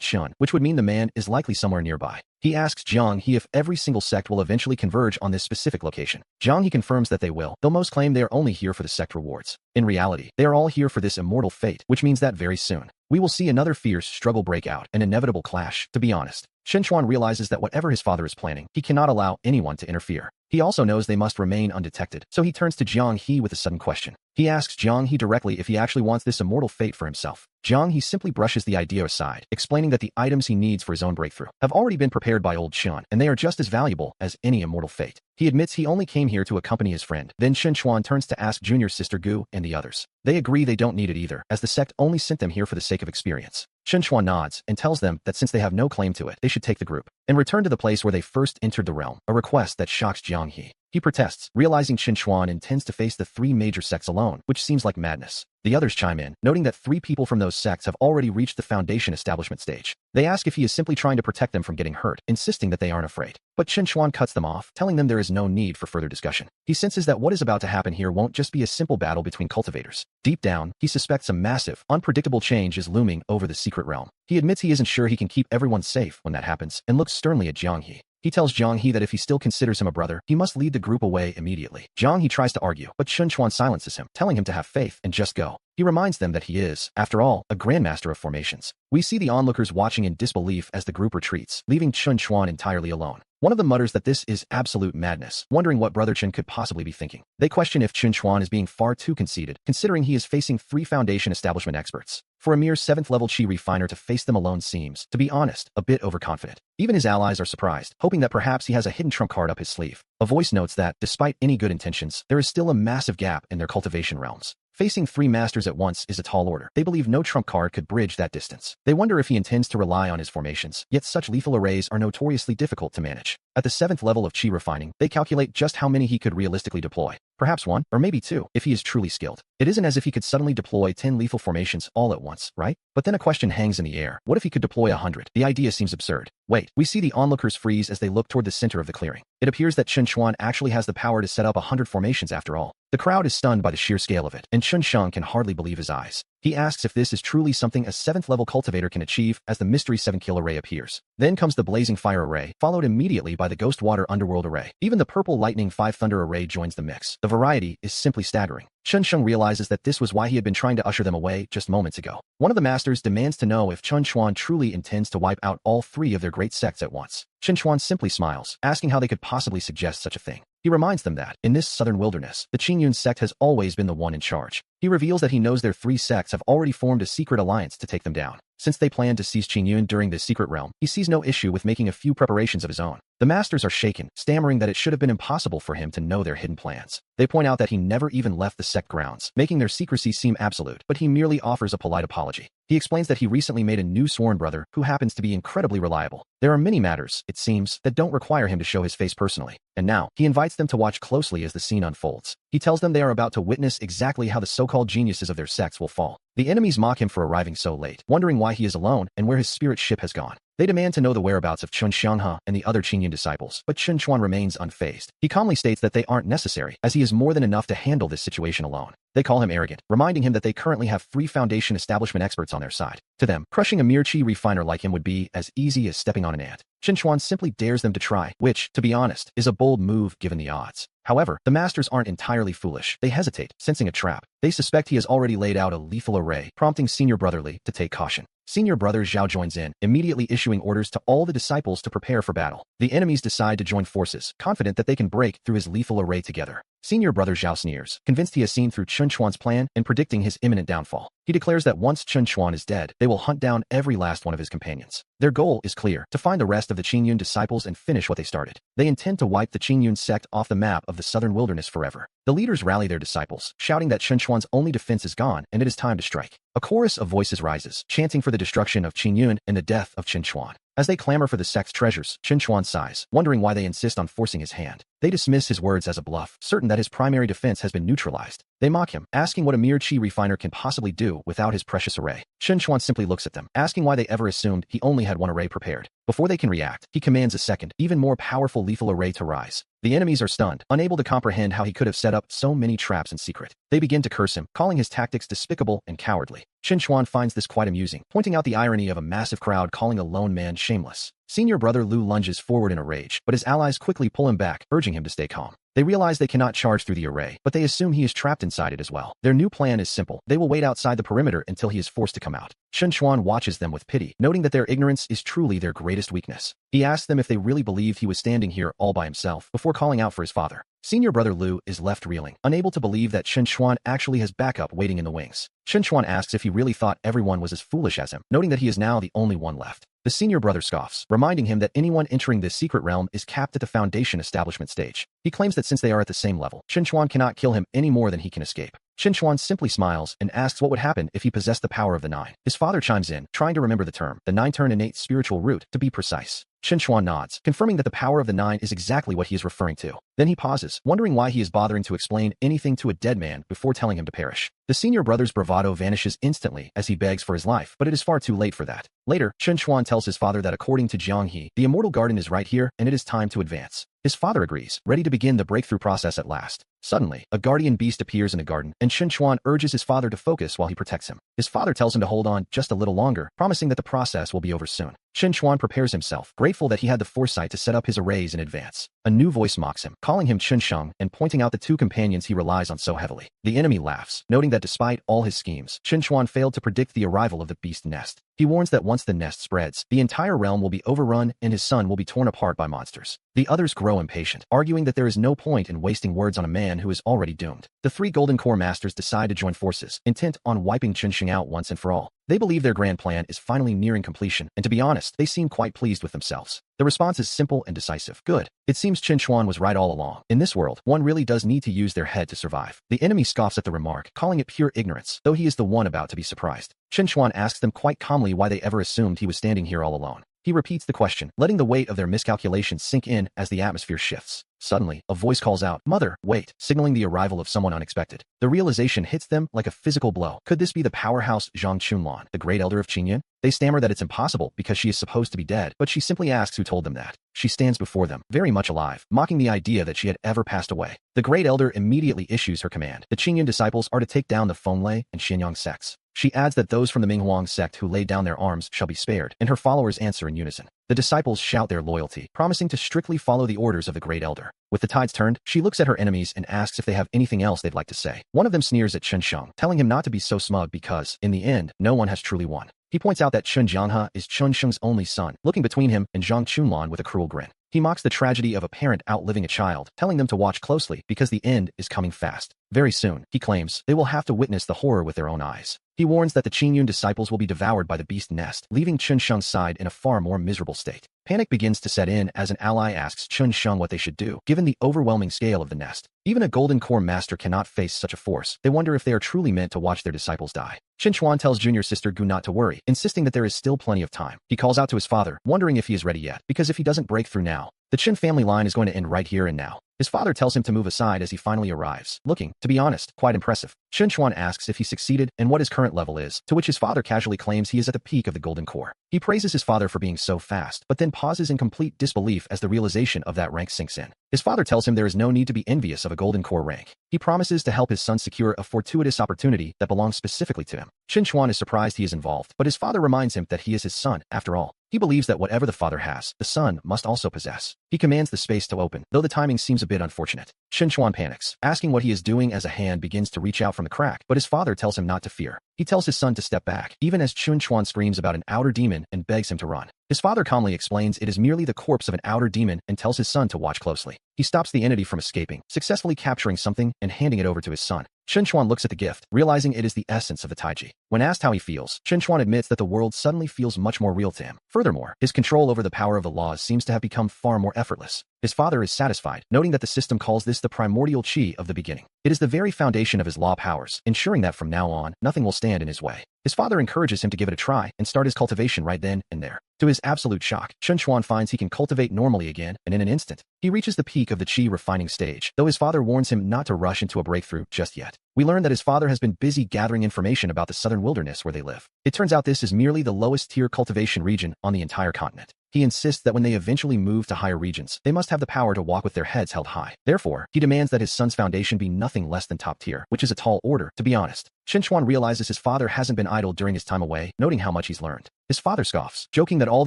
Chun, which would mean the man is likely somewhere nearby. He asks Jiang He if every single sect will eventually converge on this specific location. Jiang He confirms that they will, though most claim they are only here for the sect rewards. In reality, they are all here for this immortal fate, which means that very soon, we will see another fierce struggle break out, an inevitable clash, to be honest. Shenchuan realizes that whatever his father is planning, he cannot allow anyone to interfere. He also knows they must remain undetected, so he turns to Jiang He with a sudden question. He asks Jiang He directly if he actually wants this immortal fate for himself. Jiang He simply brushes the idea aside, explaining that the items he needs for his own breakthrough have already been prepared by old Chun, and they are just as valuable as any immortal fate. He admits he only came here to accompany his friend. Then Shenchuan turns to ask junior sister Gu and the others. They agree they don't need it either, as the sect only sent them here for the sake of experience. Shenchuan nods and tells them that since they have no claim to it, they should take the group and return to the place where they first entered the realm, a request that shocks Jiang He. He protests, realizing Shenchuan intends to face the three major sects alone, which seems like madness. The others chime in, noting that 3 people from those sects have already reached the foundation establishment stage. They ask if he is simply trying to protect them from getting hurt, insisting that they aren't afraid. But Shenchuan cuts them off, telling them there is no need for further discussion. He senses that what is about to happen here won't just be a simple battle between cultivators. Deep down, he suspects a massive, unpredictable change is looming over the secret realm. He admits he isn't sure he can keep everyone safe when that happens, and looks sternly at Jiang He. He tells Jiang He that if he still considers him a brother, he must lead the group away immediately. Jiang He tries to argue, but Shenchuan silences him, telling him to have faith and just go. He reminds them that he is, after all, a grandmaster of formations. We see the onlookers watching in disbelief as the group retreats, leaving Shenchuan entirely alone. One of them mutters that this is absolute madness, wondering what Brother Chen could possibly be thinking. They question if Shenchuan is being far too conceited, considering he is facing 3 foundation establishment experts. For a mere 7th level chi refiner to face them alone seems, to be honest, a bit overconfident. Even his allies are surprised, hoping that perhaps he has a hidden trump card up his sleeve. A voice notes that, despite any good intentions, there is still a massive gap in their cultivation realms. Facing 3 masters at once is a tall order. They believe no trump card could bridge that distance. They wonder if he intends to rely on his formations, yet such lethal arrays are notoriously difficult to manage. At the 7th level of chi refining, they calculate just how many he could realistically deploy. Perhaps 1, or maybe 2, if he is truly skilled. It isn't as if he could suddenly deploy 10 lethal formations all at once, right? But then a question hangs in the air. What if he could deploy 100? The idea seems absurd. Wait, we see the onlookers freeze as they look toward the center of the clearing. It appears that Shenchuan actually has the power to set up 100 formations after all. The crowd is stunned by the sheer scale of it, and Chunsheng can hardly believe his eyes. He asks if this is truly something a 7th level cultivator can achieve as the mystery 7-kill array appears. Then comes the blazing fire array, followed immediately by the ghost water underworld array. Even the purple lightning 5 thunder array joins the mix. The variety is simply staggering. Chunsheng realizes that this was why he had been trying to usher them away just moments ago. One of the masters demands to know if Chunchuan truly intends to wipe out all 3 of their great sects at once. Chunchuan simply smiles, asking how they could possibly suggest such a thing. He reminds them that, in this southern wilderness, the Qingyun sect has always been the one in charge. He reveals that he knows their 3 sects have already formed a secret alliance to take them down. Since they plan to seize Qingyun during this secret realm, he sees no issue with making a few preparations of his own. The masters are shaken, stammering that it should have been impossible for him to know their hidden plans. They point out that he never even left the sect grounds, making their secrecy seem absolute, but he merely offers a polite apology. He explains that he recently made a new sworn brother who happens to be incredibly reliable. There are many matters, it seems, that don't require him to show his face personally. And now, he invites them to watch closely as the scene unfolds. He tells them they are about to witness exactly how the so-called geniuses of their sects will fall. The enemies mock him for arriving so late, wondering why he is alone and where his spirit ship has gone. They demand to know the whereabouts of Chun Xianghe and the other Qingyun disciples, but Chun Chuan remains unfazed. He calmly states that they aren't necessary, as he is more than enough to handle this situation alone. They call him arrogant, reminding him that they currently have 3 foundation establishment experts on their side. To them, crushing a mere chi refiner like him would be as easy as stepping on an ant. Chun Chuan simply dares them to try, which, to be honest, is a bold move given the odds. However, the masters aren't entirely foolish. They hesitate, sensing a trap. They suspect he has already laid out a lethal array, prompting Senior Brotherly to take caution. Senior brother Zhao joins in, immediately issuing orders to all the disciples to prepare for battle. The enemies decide to join forces, confident that they can break through his lethal array together. Senior brother Zhao sneers, convinced he has seen through Chen Chuan's plan and predicting his imminent downfall. He declares that once Chen Chuan is dead, they will hunt down every last one of his companions. Their goal is clear, to find the rest of the Qingyun disciples and finish what they started. They intend to wipe the Qingyun sect off the map of the southern wilderness forever. The leaders rally their disciples, shouting that Chen Chuan's only defense is gone and it is time to strike. A chorus of voices rises, chanting for the destruction of Qingyun and the death of Chen Chuan. As they clamor for the sect's treasures, Chen Chuan sighs, wondering why they insist on forcing his hand. They dismiss his words as a bluff, certain that his primary defense has been neutralized. They mock him, asking what a mere qi refiner can possibly do without his precious array. Chen Chuan simply looks at them, asking why they ever assumed he only had one array prepared. Before they can react, he commands a second, even more powerful lethal array to rise. The enemies are stunned, unable to comprehend how he could have set up so many traps in secret. They begin to curse him, calling his tactics despicable and cowardly. Chen Chuan finds this quite amusing, pointing out the irony of a massive crowd calling a lone man shameless. Senior brother Lu lunges forward in a rage, but his allies quickly pull him back, urging him to stay calm. They realize they cannot charge through the array, but they assume he is trapped inside it as well. Their new plan is simple. They will wait outside the perimeter until he is forced to come out. Chen Chuan watches them with pity, noting that their ignorance is truly their greatest weakness. He asks them if they really believed he was standing here all by himself before calling out for his father. Senior brother Lu is left reeling, unable to believe that Chen Chuan actually has backup waiting in the wings. Chen Chuan asks if he really thought everyone was as foolish as him, noting that he is now the only one left. The senior brother scoffs, reminding him that anyone entering this secret realm is capped at the Foundation establishment stage. He claims that since they are at the same level, Chen Chuan cannot kill him any more than he can escape. Chen Chuan simply smiles and asks what would happen if he possessed the power of the Nine. His father chimes in, trying to remember the term, the Nine-turn innate spiritual root, to be precise. Chen Chuan nods, confirming that the power of the Nine is exactly what he is referring to. Then he pauses, wondering why he is bothering to explain anything to a dead man before telling him to perish. The senior brother's bravado vanishes instantly as he begs for his life, but it is far too late for that. Later, Chen Chuan tells his father that according to Jiang He, the immortal garden is right here and it is time to advance. His father agrees, ready to begin the breakthrough process at last. Suddenly, a guardian beast appears in the garden, and Chen Chuan urges his father to focus while he protects him. His father tells him to hold on just a little longer, promising that the process will be over soon. Chen Chuan prepares himself, grateful that he had the foresight to set up his arrays in advance. A new voice mocks him, calling him Chen Sheng and pointing out the two companions he relies on so heavily. The enemy laughs, noting that despite all his schemes, Chen Chuan failed to predict the arrival of the beast nest. He warns that once the nest spreads, the entire realm will be overrun and his son will be torn apart by monsters. The others grow impatient, arguing that there is no point in wasting words on a man who is already doomed. The three Golden Core Masters decide to join forces, intent on wiping Chen Sheng out once and for all. They believe their grand plan is finally nearing completion, and to be honest, they seem quite pleased with themselves. The response is simple and decisive. Good. It seems Chen Chuan was right all along. In this world, one really does need to use their head to survive. The enemy scoffs at the remark, calling it pure ignorance, though he is the one about to be surprised. Chen Chuan asks them quite calmly why they ever assumed he was standing here all alone. He repeats the question, letting the weight of their miscalculations sink in as the atmosphere shifts. Suddenly, a voice calls out, "Mother, wait," signaling the arrival of someone unexpected. The realization hits them like a physical blow. Could this be the powerhouse Zhang Chunlan, the great elder of Qingyun? They stammer that it's impossible because she is supposed to be dead, but she simply asks who told them that. She stands before them, very much alive, mocking the idea that she had ever passed away. The great elder immediately issues her command. The Qingyun disciples are to take down the Fenglai and Xianyang sects. She adds that those from the Minghuang sect who laid down their arms shall be spared, and her followers answer in unison. The disciples shout their loyalty, promising to strictly follow the orders of the great elder. With the tides turned, she looks at her enemies and asks if they have anything else they'd like to say. One of them sneers at Chen Sheng, telling him not to be so smug because, in the end, no one has truly won. He points out that Chen Jianghe is Chen Sheng's only son, looking between him and Zhang Chunlan with a cruel grin. He mocks the tragedy of a parent outliving a child, telling them to watch closely because the end is coming fast. Very soon, he claims, they will have to witness the horror with their own eyes. He warns that the Qingyun disciples will be devoured by the beast nest, leaving Chen Sheng's side in a far more miserable state. Panic begins to set in as an ally asks Chen Sheng what they should do, given the overwhelming scale of the nest. Even a Golden Core Master cannot face such a force. They wonder if they are truly meant to watch their disciples die. Chen Chuan tells junior sister Gu not to worry, insisting that there is still plenty of time. He calls out to his father, wondering if he is ready yet, because if he doesn't break through now, the Chen family line is going to end right here and now. His father tells him to move aside as he finally arrives, looking, to be honest, quite impressive. Chen Chuan asks if he succeeded and what his current level is, to which his father casually claims he is at the peak of the Golden Core. He praises his father for being so fast, but then pauses in complete disbelief as the realization of that rank sinks in. His father tells him there is no need to be envious of a Golden Core rank. He promises to help his son secure a fortuitous opportunity that belongs specifically to him. Chen Chuan is surprised he is involved, but his father reminds him that he is his son, after all. He believes that whatever the father has, the son must also possess. He commands the space to open, though the timing seems a bit unfortunate. Chen Chuan panics, asking what he is doing as a hand begins to reach out from the crack, but his father tells him not to fear. He tells his son to step back, even as Chen Chuan screams about an outer demon and begs him to run. His father calmly explains it is merely the corpse of an outer demon and tells his son to watch closely. He stops the entity from escaping, successfully capturing something and handing it over to his son. Chen Chuan looks at the gift, realizing it is the essence of the Taiji. When asked how he feels, Chen Chuan admits that the world suddenly feels much more real to him. Furthermore, his control over the power of the laws seems to have become far more effortless. His father is satisfied, noting that the system calls this the primordial qi of the beginning. It is the very foundation of his law powers, ensuring that from now on, nothing will stand in his way. His father encourages him to give it a try and start his cultivation right then and there. To his absolute shock, Chen Chuan finds he can cultivate normally again, and in an instant, he reaches the peak of the qi refining stage, though his father warns him not to rush into a breakthrough just yet. We learn that his father has been busy gathering information about the southern wilderness where they live. It turns out this is merely the lowest tier cultivation region on the entire continent. He insists that when they eventually move to higher regions, they must have the power to walk with their heads held high. Therefore, he demands that his son's foundation be nothing less than top tier, which is a tall order, to be honest. Chen Chuan realizes his father hasn't been idle during his time away, noting how much he's learned. His father scoffs, joking that all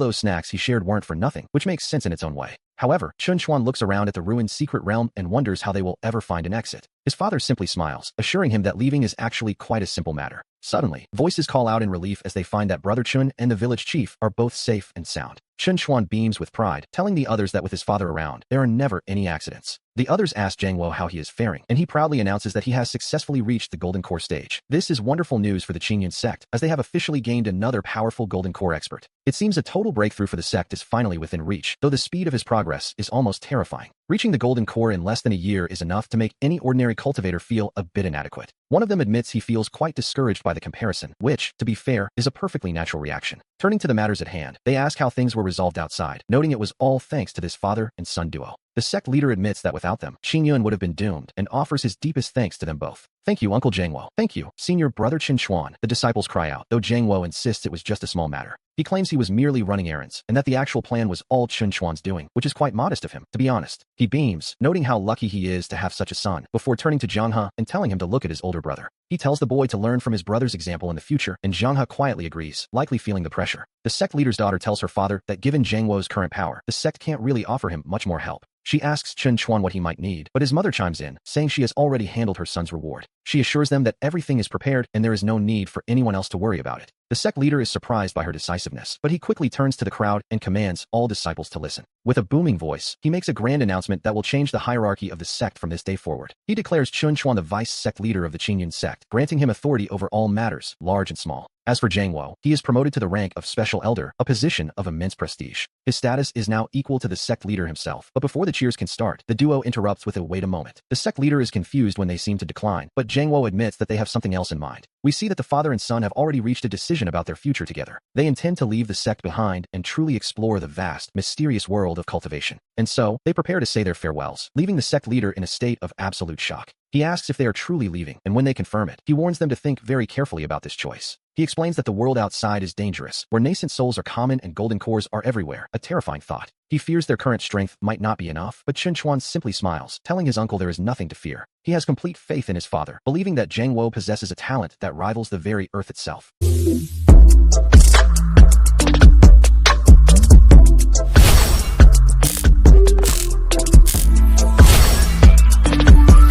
those snacks he shared weren't for nothing, which makes sense in its own way. However, Chen Chuan looks around at the ruined secret realm and wonders how they will ever find an exit. His father simply smiles, assuring him that leaving is actually quite a simple matter. Suddenly, voices call out in relief as they find that Brother Chun and the village chief are both safe and sound. Chen Chuan beams with pride, telling the others that with his father around, there are never any accidents. The others ask Zhang Wo how he is faring, and he proudly announces that he has successfully reached the Golden Core stage. This is wonderful news for the Qingyun sect, as they have officially gained another powerful Golden Core expert. It seems a total breakthrough for the sect is finally within reach, though the speed of his progress is almost terrifying. Reaching the Golden Core in less than a year is enough to make any ordinary cultivator feel a bit inadequate. One of them admits he feels quite discouraged by the comparison, which, to be fair, is a perfectly natural reaction. Turning to the matters at hand, they ask how things were resolved outside, noting it was all thanks to this father and son duo. The sect leader admits that without them, Qingyun would have been doomed and offers his deepest thanks to them both. Thank you, Uncle Zhangwo. Thank you, Senior Brother Chen Chuan, the disciples cry out, though Zhangwo insists it was just a small matter. He claims he was merely running errands, and that the actual plan was all Chen Chuan's doing, which is quite modest of him, to be honest. He beams, noting how lucky he is to have such a son, before turning to Zhang He and telling him to look at his older brother. He tells the boy to learn from his brother's example in the future, and Zhang He quietly agrees, likely feeling the pressure. The sect leader's daughter tells her father that given Zhang Wo's current power, the sect can't really offer him much more help. She asks Chen Chuan what he might need, but his mother chimes in, saying she has already handled her son's reward. She assures them that everything is prepared and there is no need for anyone else to worry about it. The sect leader is surprised by her decisiveness, but he quickly turns to the crowd and commands all disciples to listen. With a booming voice, he makes a grand announcement that will change the hierarchy of the sect from this day forward. He declares Chen Chuan the vice sect leader of the Qingyun sect, granting him authority over all matters, large and small. As for Zhang Wo, he is promoted to the rank of Special Elder, a position of immense prestige. His status is now equal to the sect leader himself, but before the cheers can start, the duo interrupts with a wait a moment. The sect leader is confused when they seem to decline, but Zhang Wo admits that they have something else in mind. We see that the father and son have already reached a decision about their future together. They intend to leave the sect behind and truly explore the vast, mysterious world of cultivation. And so, they prepare to say their farewells, leaving the sect leader in a state of absolute shock. He asks if they are truly leaving, and when they confirm it, he warns them to think very carefully about this choice. He explains that the world outside is dangerous, where nascent souls are common and golden cores are everywhere, a terrifying thought. He fears their current strength might not be enough, but Chen Chuan simply smiles, telling his uncle there is nothing to fear. He has complete faith in his father, believing that Zhang Wo possesses a talent that rivals the very earth itself.